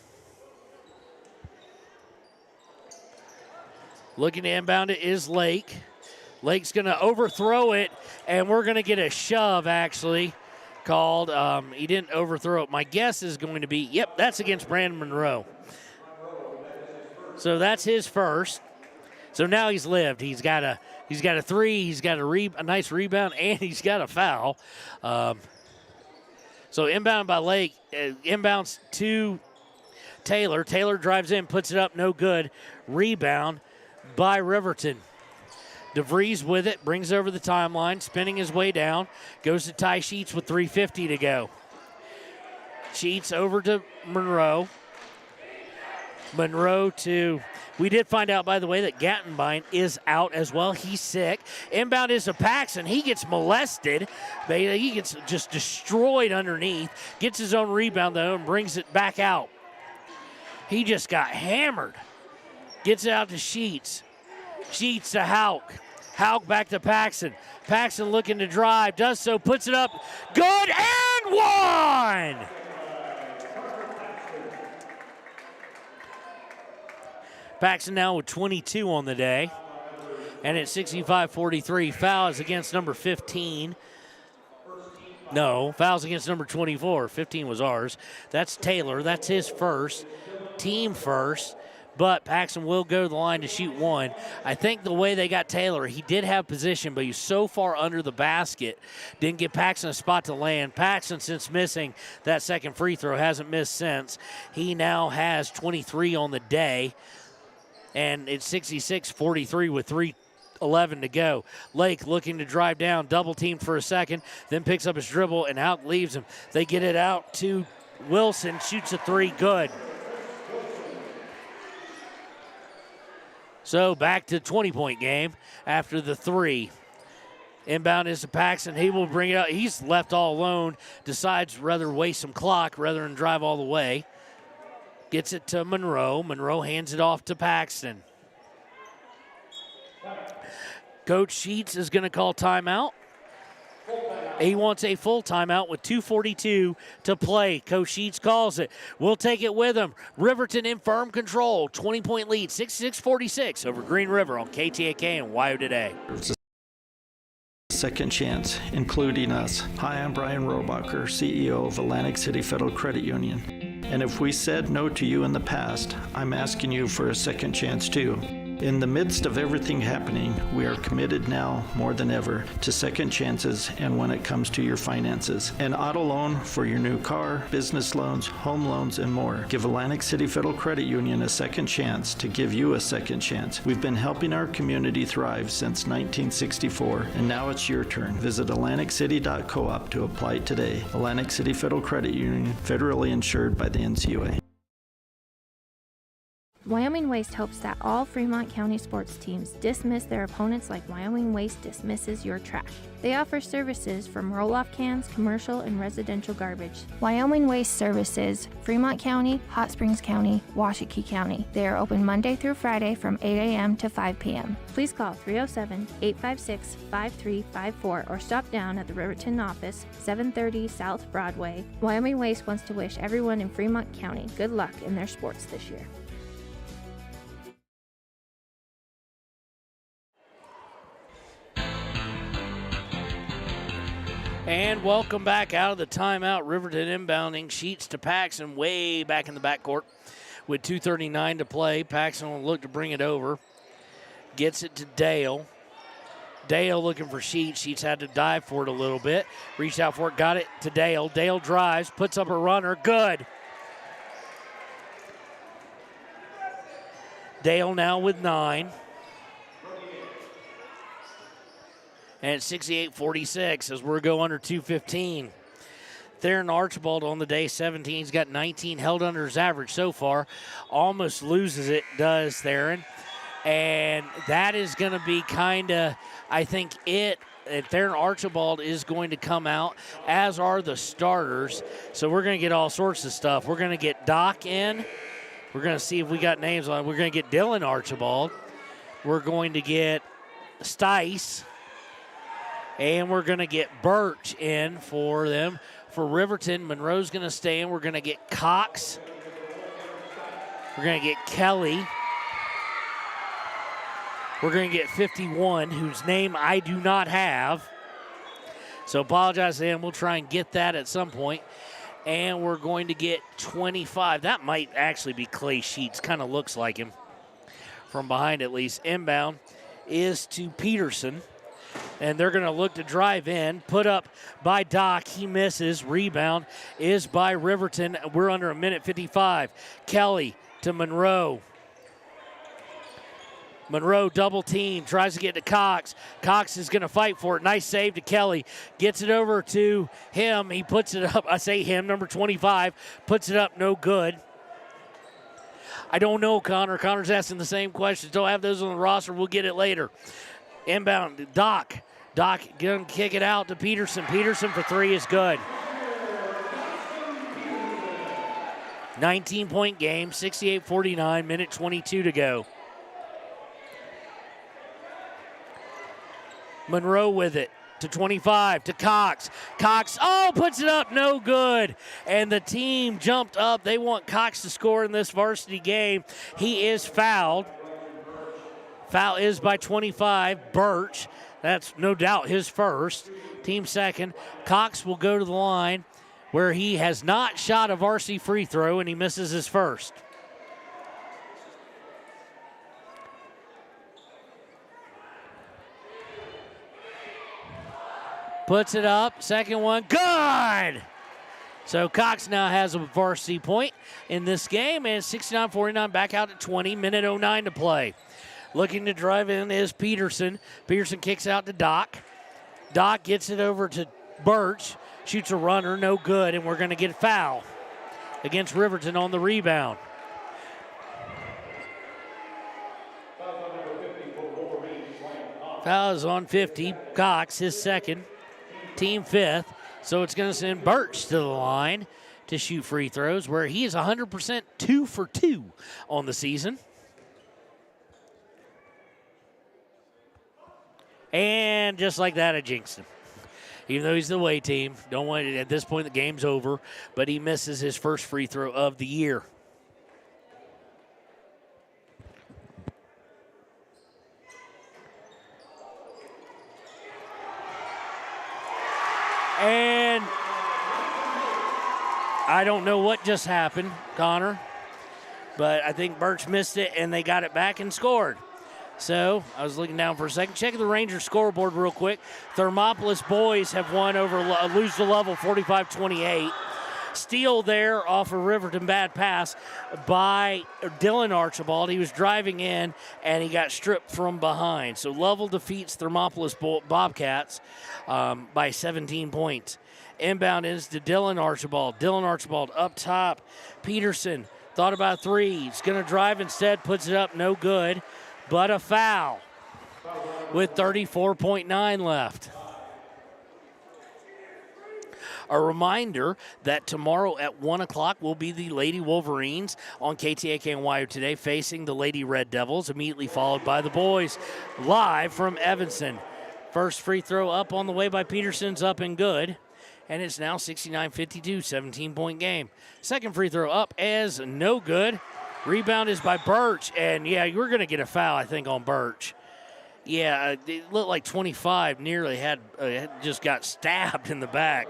Looking to inbound it is Lake. Lake's going to overthrow it, and we're going to get a shove, actually, called. He didn't overthrow it. My guess is going to be, yep, that's against Brandon Monroe. So that's his first. So now he's lived. He's got a three, he's got a nice rebound, and he's got a foul. So inbound by Lake, inbounds to Taylor. Taylor drives in, puts it up, no good. Rebound by Riverton. DeVries with it, brings it over the timeline, spinning his way down, goes to Ty Sheets with 3:50 to go. Sheets over to Monroe. We did find out, by the way, that Gattenbein is out as well. He's sick. Inbound is to Paxson. He gets molested. He gets just destroyed underneath. Gets his own rebound, though, and brings it back out. He just got hammered. Gets it out to Sheets. Sheets to Hauk. Hauk back to Paxson. Paxson looking to drive. Does so. Puts it up. Good and one! Paxson now with 22 on the day. And at 65-43, fouls against number 15. No, fouls against number 24. 15 was ours. That's Taylor. That's his first. Team first. But Paxson will go to the line to shoot one. I think the way they got Taylor, he did have position, but he's so far under the basket, didn't give Paxson a spot to land. Paxson, since missing that second free throw, hasn't missed since. He now has 23 on the day, and it's 66-43 with 3:11 to go. Lake looking to drive down, double teamed for a second, then picks up his dribble, and out leaves him. They get it out to Wilson, shoots a three, good. So back to 20-point game after the three. Inbound is to Paxson. He will bring it out. He's left all alone. Decides rather waste some clock rather than drive all the way. Gets it to Monroe. Monroe hands it off to Paxton. Coach Sheets is going to call timeout. He wants a full timeout with 2:42 to play. Coach Sheets calls it. We'll take it with him. Riverton in firm control. 20-point lead, 66-46 over Green River on KTAK and WYO Today. second chance, including us. Hi, I'm Brian Robacher, CEO of Atlantic City Federal Credit Union. And if we said no to you in the past, I'm asking you for a second chance too. In the midst of everything happening, we are committed now more than ever to second chances and when it comes to your finances. An auto loan for your new car, business loans, home loans, and more. Give Atlantic City Federal Credit Union a second chance to give you a second chance. We've been helping our community thrive since 1964, and now it's your turn. Visit AtlanticCity.coop to apply today. Atlantic City Federal Credit Union, federally insured by the NCUA. Wyoming Waste hopes that all Fremont County sports teams dismiss their opponents like Wyoming Waste dismisses your trash. They offer services from roll-off cans, commercial, and residential garbage. Wyoming Waste services Fremont County, Hot Springs County, Washakie County. They are open Monday through Friday from 8 a.m. to 5 p.m. Please call 307-856-5354 or stop down at the Riverton office, 730 South Broadway. Wyoming Waste wants to wish everyone in Fremont County good luck in their sports this year. And welcome back out of the timeout. Riverton inbounding, Sheets to Paxson way back in the backcourt with 2:39 to play. Paxson will look to bring it over. Gets it to Dale. Dale looking for Sheets. Sheets had to dive for it a little bit. Reached out for it, got it to Dale. Dale drives, puts up a runner. Good. Dale now with 9. And it's 68-46 as we're going under 2:15. Theron Archibald on the day, 17. He's got 19 held under his average so far. Almost loses it, does Theron. And that is going to be kind of, I think, it. And Theron Archibald is going to come out, as are the starters. So we're going to get all sorts of stuff. We're going to get Doc in. We're going to see if we got names on it. We're going to get Dylan Archibald. We're going to get Stice. And we're going to get Birch in for them. For Riverton, Monroe's going to stay in. We're going to get Cox. We're going to get Kelly. We're going to get 51, whose name I do not have. So apologize to him. We'll try and get that at some point. And we're going to get 25. That might actually be Clay Sheets. Kind of looks like him from behind at least. Inbound is to Peterson. And they're going to look to drive in. Put up by Doc. He misses. Rebound is by Riverton. We're under a minute 55. Kelly to Monroe. Monroe double team. Tries to get to Cox. Cox is going to fight for it. Nice save to Kelly. Gets it over to him. He puts it up. I say him, number 25. Puts it up. No good. I don't know, Connor. Connor's asking the same questions. Don't have those on the roster. We'll get it later. Inbound, Doc. Doc going to kick it out to Peterson. Peterson for 3 is good. 19-point game, 68-49, minute 22 to go. Monroe with it to 25 to Cox. Cox, puts it up, no good. And the team jumped up. They want Cox to score in this varsity game. He is fouled. Foul is by 25, Birch. That's no doubt his first. Team second. Cox will go to the line where he has not shot a varsity free throw, and he misses his first. Puts it up, second one, good! So Cox now has a varsity point in this game, and 69-49 back out at 20, minute 09 to play. Looking to drive in is Peterson. Peterson kicks out to Doc. Doc gets it over to Birch. Shoots a runner, no good, and we're going to get a foul against Riverton on the rebound. Foul is on 50. Cox, his second. Team fifth. So it's going to send Birch to the line to shoot free throws, where he is 100% 2 for 2 on the season. And just like that, I jinxed him. Even though he's the away team, don't want it at this point. The game's over, but he misses his first free throw of the year. And I don't know what just happened, Connor, but I think Birch missed it, and they got it back and scored. So I was looking down for a second. Checking the Rangers scoreboard real quick. Thermopolis boys have won over lose to Level 45-28. Steal there off a Riverton bad pass by Dylan Archibald. He was driving in, and he got stripped from behind. So Level defeats Thermopolis Bobcats by 17 points. Inbound is to Dylan Archibald. Dylan Archibald up top. Peterson thought about three. He's going to drive instead, puts it up, no good, but a foul with 34.9 left. A reminder that tomorrow at 1 o'clock will be the Lady Wolverines on KTAK and WYO Today facing the Lady Red Devils, immediately followed by the boys live from Evanston. First free throw up on the way by Peterson's up and good. And it's now 69-52, 17-point game. Second free throw up as no good. Rebound is by Birch. And, yeah, you're going to get a foul, I think, on Birch. Yeah, it looked like 25 nearly just got stabbed in the back.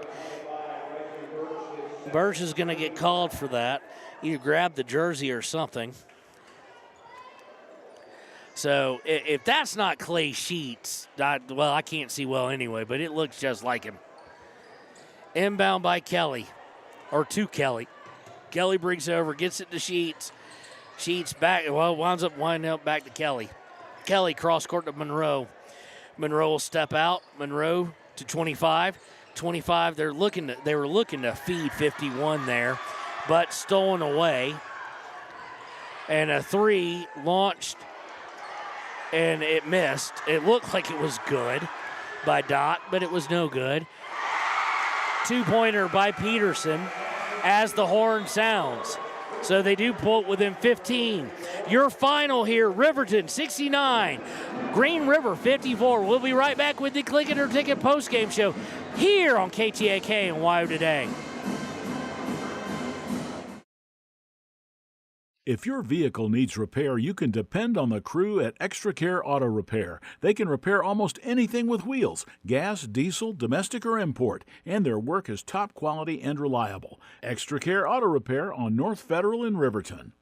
Birch is going to get called for that. Either grab the jersey or something. So if that's not Clay Sheets, I can't see well anyway, but it looks just like him. Inbound by Kelly, or to Kelly. Kelly brings it over, gets it to Sheets. Sheets back, winds up winding up back to Kelly. Kelly cross court to Monroe. Monroe will step out. Monroe to 25. 25, they were looking to feed 51 there, but stolen away. And a three launched, and it missed. It looked like it was good by Dot, but it was no good. Two-pointer by Peterson as the horn sounds. So they do pull it within 15. Your final here, Riverton 69, Green River 54. We'll be right back with the Click It or Ticket postgame show here on KTAK and WYO Today. If your vehicle needs repair, you can depend on the crew at Extra Care Auto Repair. They can repair almost anything with wheels, gas, diesel, domestic, or import, and their work is top quality and reliable. Extra Care Auto Repair on North Federal in Riverton.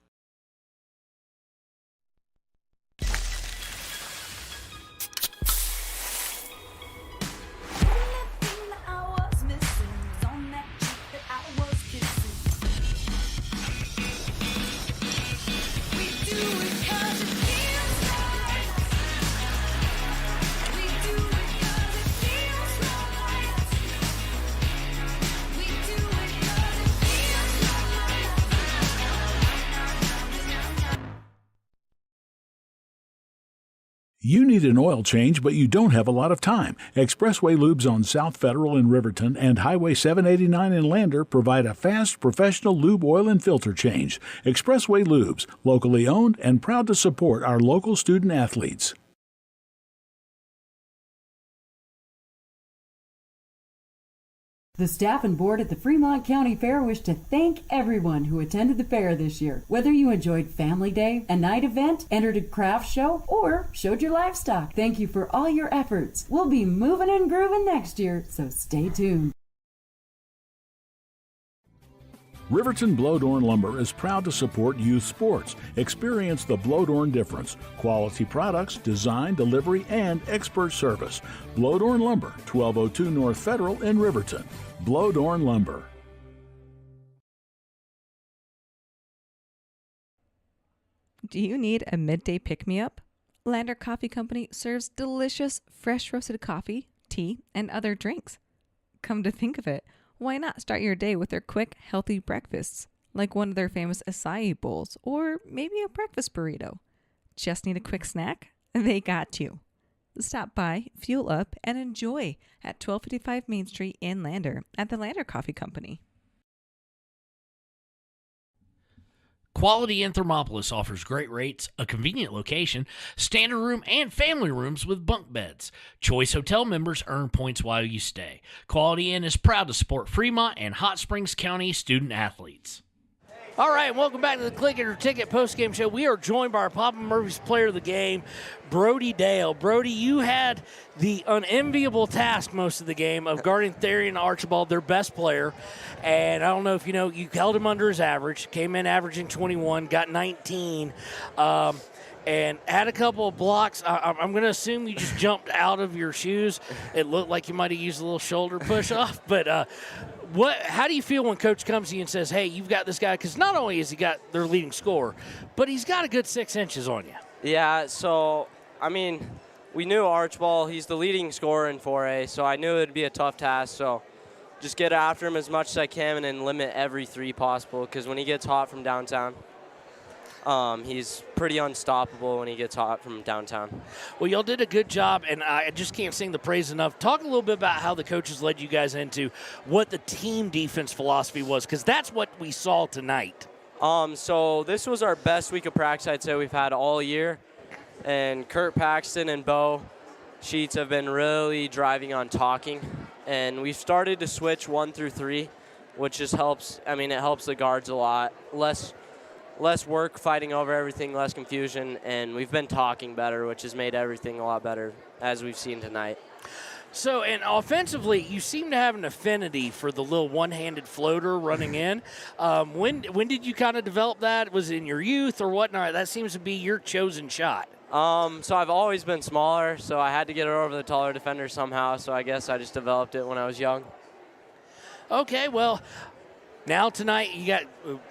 You need an oil change, but you don't have a lot of time. Expressway Lubes on South Federal in Riverton and Highway 789 in Lander provide a fast, professional lube, oil, and filter change. Expressway Lubes, locally owned and proud to support our local student athletes. The staff and board at the Fremont County Fair wish to thank everyone who attended the fair this year. Whether you enjoyed Family Day, a night event, entered a craft show, or showed your livestock, thank you for all your efforts. We'll be moving and grooving next year, so stay tuned. Riverton Blowdorn Lumber is proud to support youth sports. Experience the Blowdorn difference. Quality products, design, delivery, and expert service. Blowdorn Lumber, 1202 North Federal in Riverton. Blowdorn Lumber. Do you need a midday pick-me-up? Lander Coffee Company serves delicious, fresh roasted coffee, tea, and other drinks. Come to think of it, why not start your day with their quick, healthy breakfasts, like one of their famous acai bowls, or maybe a breakfast burrito? Just need a quick snack? They got you. Stop by, fuel up, and enjoy at 1255 Main Street in Lander at the Lander Coffee Company. Quality in Thermopolis offers great rates, a convenient location, standard room, and family rooms with bunk beds. Choice Hotel members earn points while you stay. Quality Inn is proud to support Fremont and Hot Springs County student athletes. All right, welcome back to the Click It or Ticket postgame show. We are joined by our Papa Murphy's player of the game, Brody Dale. Brody, you had the unenviable task most of the game of guarding Therian Archibald, their best player. And I don't know if you know, you held him under his average, came in averaging 21, got 19, and had a couple of blocks. I'm going to assume you just jumped out of your shoes. It looked like you might have used a little shoulder push-off, but how do you feel when Coach comes to you and says, hey, you've got this guy? Because not only has he got their leading scorer, but he's got a good 6 inches on you. Yeah, so, I mean, we knew Archibald, he's the leading scorer in 4A, so I knew it would be a tough task. So just get after him as much as I can and then limit every three possible, because when he gets hot from downtown, he's pretty unstoppable when he gets hot from downtown. Well, y'all did a good job, and I just can't sing the praise enough. Talk a little bit about how the coaches led you guys into what the team defense philosophy was, because that's what we saw tonight. So this was our best week of practice I'd say we've had all year, and Kurt Paxton and Bo Sheets have been really driving on talking, and we've started to switch 1 through 3, which just helps. I mean, it helps the guards a lot. Less work fighting over everything, less confusion, and we've been talking better, which has made everything a lot better, as we've seen tonight. So, and offensively, you seem to have an affinity for the little one-handed floater running in. When did you kind of develop that? Was it in your youth or whatnot? That seems to be your chosen shot. So I've always been smaller, so I had to get it over the taller defender somehow, so I guess I just developed it when I was young. Okay, well, now tonight you got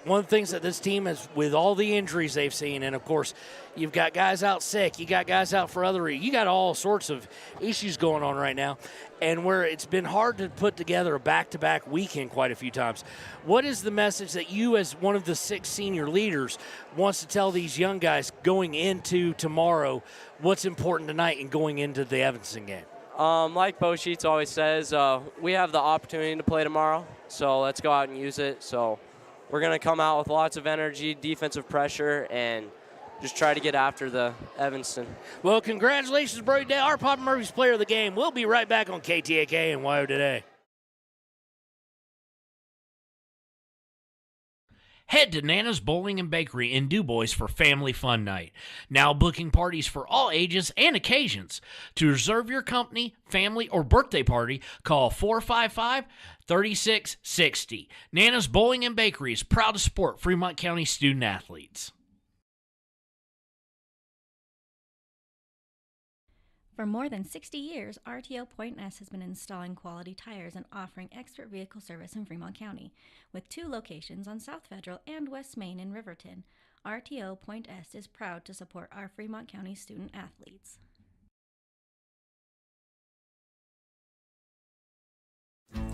one of the things that this team has, with all the injuries they've seen, and of course you've got guys out sick, you got guys out for other reasons, you got all sorts of issues going on right now, and where it's been hard to put together a back-to-back weekend quite a few times. What is the message that you, as one of the 6 senior leaders, wants to tell these young guys going into tomorrow? What's important tonight and going into the Evanston game? Like Bo Sheets always says, we have the opportunity to play tomorrow, so let's go out and use it. So we're going to come out with lots of energy, defensive pressure, and just try to get after the Evanston. Well, congratulations, Brody Dale, our Papa Murphy's player of the game. We'll be right back on KTAK and WYO Today. Head to Nana's Bowling and Bakery in DuBois for Family Fun Night. Now booking parties for all ages and occasions. To reserve your company, family, or birthday party, call 455-3660. Nana's Bowling and Bakery is proud to support Fremont County student athletes. For more than 60 years, RTO Point S has been installing quality tires and offering expert vehicle service in Fremont County. With 2 locations on South Federal and West Main in Riverton, RTO Point S is proud to support our Fremont County student athletes.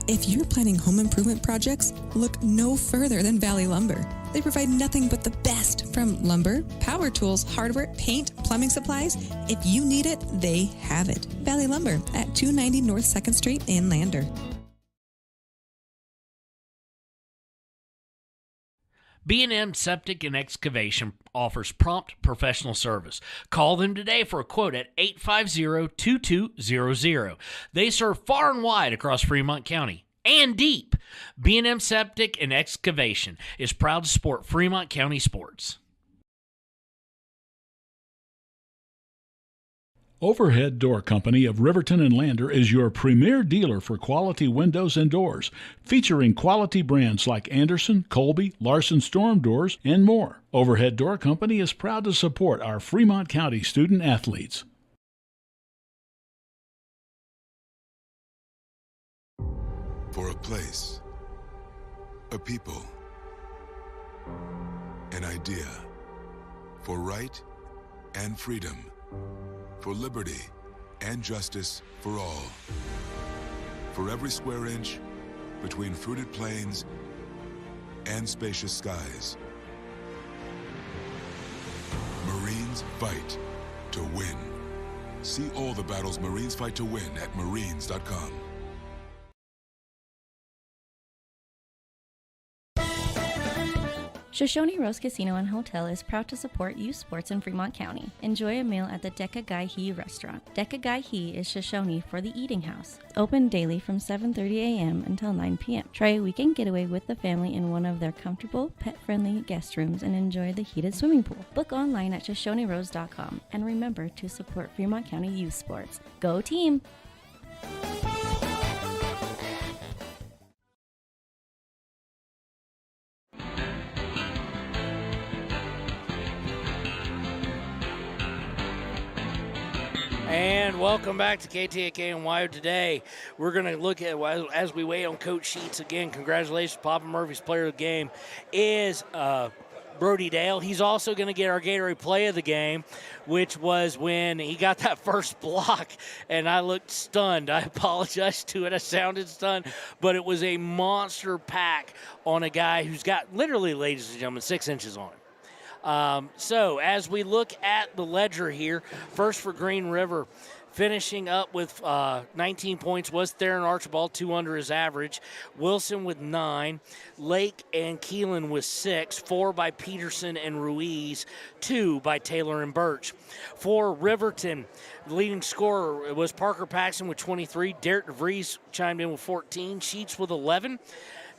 If you're planning home improvement projects, look no further than Valley Lumber. They provide nothing but the best from lumber, power tools, hardware, paint, plumbing supplies. If you need it, they have it. Valley Lumber at 290 North 2nd Street in Lander. B&M Septic and Excavation offers prompt professional service. Call them today for a quote at 850-2200. They serve far and wide across Fremont County and deep. B&M Septic and Excavation is proud to support Fremont County sports. Overhead Door Company of Riverton and Lander is your premier dealer for quality windows and doors, featuring quality brands like Anderson, Colby, Larson Storm Doors, and more. Overhead Door Company is proud to support our Fremont County student athletes. For a place, a people, an idea, for right and freedom, for liberty and justice for all. For every square inch between fruited plains and spacious skies. Marines fight to win. See all the battles Marines fight to win at Marines.com. Shoshone Rose Casino and Hotel is proud to support youth sports in Fremont County. Enjoy a meal at the Deca Gai He restaurant. Deca Gai He is Shoshone for the eating house. Open daily from 7:30 a.m. until 9 p.m. Try a weekend getaway with the family in one of their comfortable, pet-friendly guest rooms and enjoy the heated swimming pool. Book online at ShoshoneRose.com and remember to support Fremont County youth sports. Go team! And welcome back to KTAK and Wired today. We're going to look at, as we wait on Coach Sheets again, congratulations, Papa Murphy's player of the game is Brody Dale. He's also going to get our Gatorade play of the game, which was when he got that first block, and I looked stunned. I apologize to it. I sounded stunned, but it was a monster pack on a guy who's got literally, ladies and gentlemen, 6 inches on him. So as we look at the ledger here, first for Green River, finishing up with 19 points was Theron Archibald, 2 under his average. Wilson with 9. Lake and Keelan with 6. 4 by Peterson and Ruiz. 2 by Taylor and Birch. For Riverton, the leading scorer was Parker Paxton with 23. Derek DeVries chimed in with 14. Sheets with 11.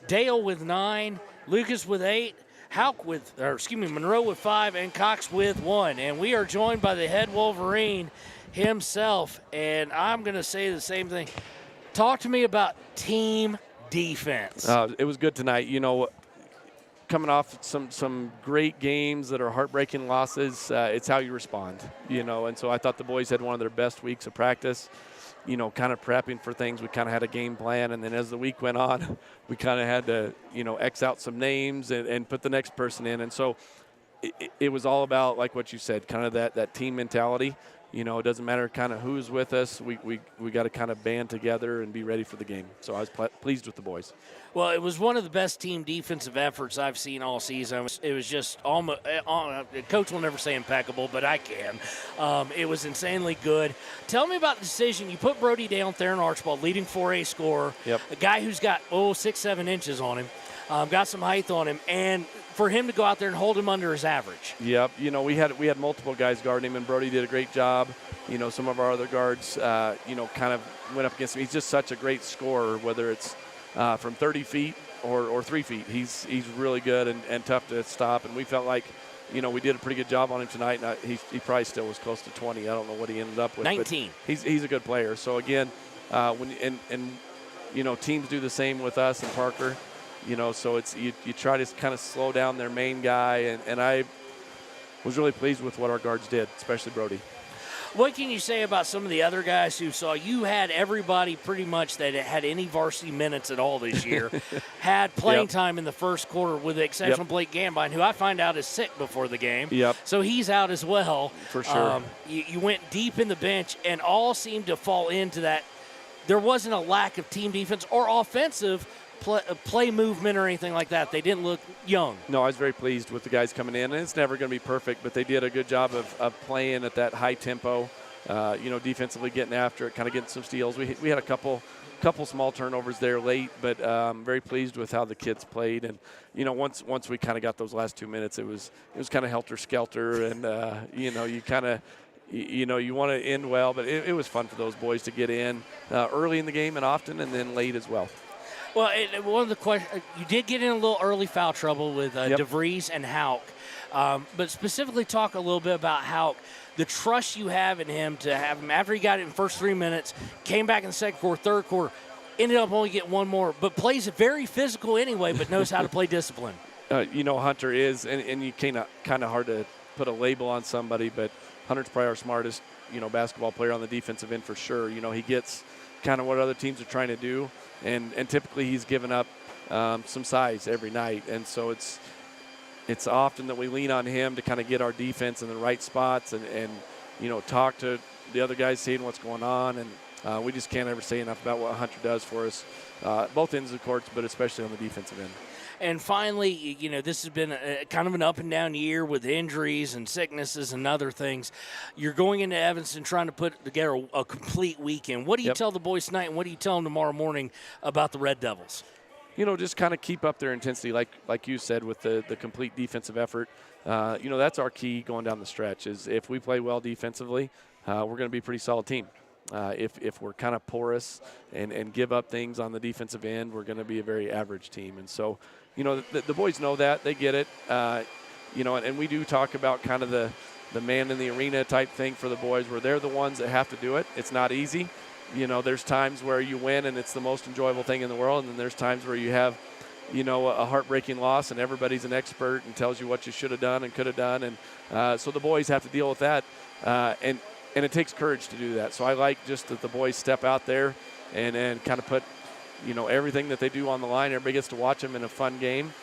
Dale with 9. Lucas with 8. Monroe with 5, and Cox with 1. And we are joined by the head Wolverine himself, and I'm going to say the same thing. Talk to me about team defense. It was good tonight. You know, coming off some great games that are heartbreaking losses, it's how you respond, you know. And so I thought the boys had one of their best weeks of practice, you know, kind of prepping for things. We kind of had a game plan, and then as the week went on, we kind of had to, you know, X out some names and put the next person in. And so it was all about, like what you said, kind of that team mentality. You know, it doesn't matter kind of who's with us. We got to kind of band together and be ready for the game. So I was pleased with the boys. Well, it was one of the best team defensive efforts I've seen all season. It was just almost, Coach will never say impeccable, but I can. It was insanely good. Tell me about the decision. You put Brody Dale, Theron Archibald, leading 4A scorer, a guy who's got, 6-7 inches on him, got some height on him, and for him to go out there and hold him under his average. Yep. You know, we had multiple guys guarding him, and Brody did a great job. You know, some of our other guards, you know, kind of went up against him. He's just such a great scorer, whether it's from 30 feet or 3 feet. He's really good and tough to stop, and we felt like, you know, we did a pretty good job on him tonight. And he probably still was close to 20. I don't know what he ended up with. 19. But he's a good player. So, again, you know, teams do the same with us and Parker. You know, so it's you try to kind of slow down their main guy, and I was really pleased with what our guards did, especially Brody. What can you say about some of the other guys who saw you had everybody pretty much that had any varsity minutes at all this year had playing time in the first quarter, with the exception of Blake Gambine, who I find out is sick before the game. So he's out as well. For sure. You went deep in the bench, and all seemed to fall into that. There wasn't a lack of team defense or offensive play movement or anything like that. They didn't look young. No, I was very pleased with the guys coming in, and it's never going to be perfect, but they did a good job of playing at that high tempo, you know, defensively getting after it, kind of getting some steals. We had a couple small turnovers there late, but very pleased with how the kids played. And, you know, once we kind of got those last 2 minutes, it was kind of helter-skelter, and, you know, you kind of, you know, you want to end well, but it was fun for those boys to get in early in the game and often, and then late as well. Well, one of the questions, you did get in a little early foul trouble with DeVries and Hauk, but specifically talk a little bit about Hauk, the trust you have in him to have him after he got it in the first 3 minutes, came back in the second quarter, third quarter, ended up only getting one more, but plays very physical anyway, but knows how to play discipline. You know, Hunter is, and you kind of hard to put a label on somebody, but Hunter's probably our smartest, you know, basketball player on the defensive end for sure. You know, he gets kind of what other teams are trying to do. And typically he's given up some size every night. And so it's often that we lean on him to kind of get our defense in the right spots and you know, talk to the other guys, seeing what's going on. And we just can't ever say enough about what Hunter does for us, both ends of the courts, but especially on the defensive end. And finally, you know, this has been kind of an up-and-down year with injuries and sicknesses and other things. You're going into Evanston trying to put together a complete weekend. What do you tell the boys tonight, and what do you tell them tomorrow morning about the Red Devils? just kind of keep up their intensity, like you said, with the complete defensive effort. That's our key going down the stretch. Is if we play well defensively, we're going to be a pretty solid team. If we're kind of porous and give up things on the defensive end, we're going to be a very average team. And so, the boys know that. They get it. And we do talk about kind of the man in the arena type thing for the boys, where they're the ones that have to do it. It's not easy. There's times where you win and it's the most enjoyable thing in the world, and then there's times where you have, a heartbreaking loss and everybody's an expert and tells you what you should have done and could have done. And so the boys have to deal with that. And it takes courage to do that. So I like just that the boys step out there and kind of put, everything that they do on the line. Everybody gets to watch them in a fun game,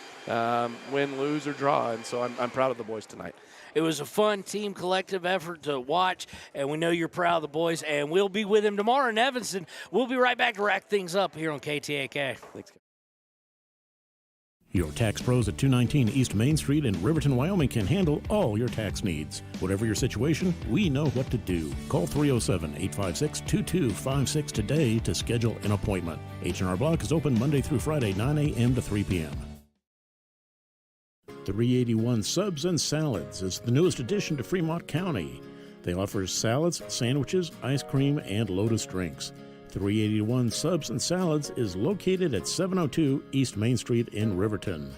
win, lose, or draw. And so I'm proud of the boys tonight. It was a fun team collective effort to watch, and we know you're proud of the boys, and we'll be with them tomorrow in Evanston. We'll be right back to wrap things up here on KTAK. Thanks, guys. Your tax pros at 219 East Main Street in Riverton, Wyoming can handle all your tax needs. Whatever your situation, we know what to do. Call 307-856-2256 today to schedule an appointment. H&R Block is open Monday through Friday, 9 a.m. to 3 p.m. 381 Subs and Salads is the newest addition to Fremont County. They offer salads, sandwiches, ice cream, and Lotus drinks. 381 Subs and Salads is located at 702 East Main Street in Riverton.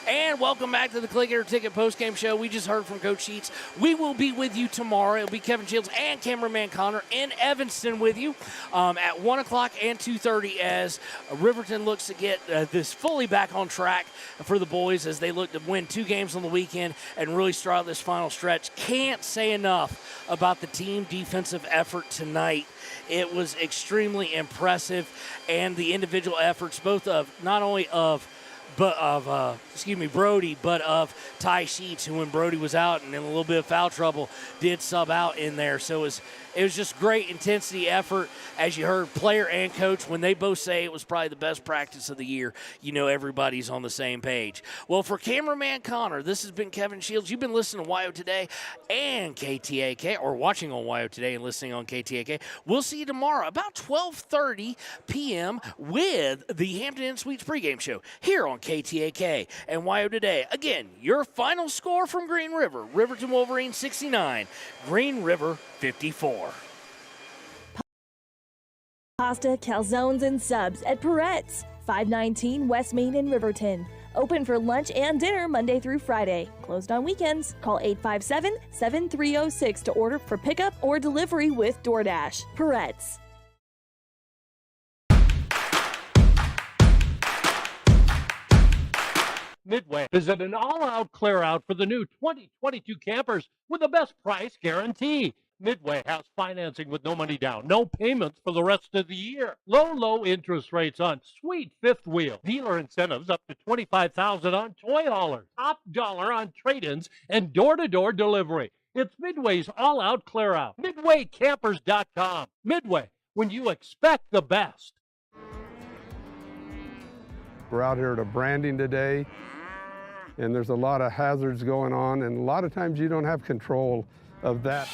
And welcome back to the Click It or Ticket postgame show. We just heard from Coach Sheets. We will be with you tomorrow. It'll be Kevin Shields and cameraman Connor in Evanston with you at 1 o'clock and 2:30 as Riverton looks to get this fully back on track for the boys as they look to win 2 games on the weekend and really start this final stretch. Can't say enough about the team defensive effort tonight. It was extremely impressive, and the individual efforts, both of not only of Brody, but of Ty Sheets, who when Brody was out and in a little bit of foul trouble, did sub out in there. So it was just great intensity effort. As you heard, player and coach, when they both say it was probably the best practice of the year, everybody's on the same page. Well, for cameraman Connor, this has been Kevin Shields. You've been listening to WYO Today and KTAK, or watching on WYO Today and listening on KTAK. We'll see you tomorrow about 12:30 p.m. with the Hampton Inn Suites Pregame Show here on KTAK and WYO Today. Again, your final score from Green River: Riverton Wolverines 69, Green River 54. Pasta, calzones, and subs at Peretz, 519 West Main in Riverton. Open for lunch and dinner Monday through Friday. Closed on weekends. Call 857-7306 to order for pickup or delivery with DoorDash. Peretz. Midway is at an all-out clear-out for the new 2022 campers with the best price guarantee. Midway has financing with no money down, no payments for the rest of the year. Low interest rates on sweet fifth wheel. Dealer incentives up to $25,000 on toy haulers. Top dollar on trade-ins and door-to-door delivery. It's Midway's all-out clear-out. MidwayCampers.com. Midway, when you expect the best. We're out here at a branding today, and there's a lot of hazards going on, and a lot of times you don't have control of that.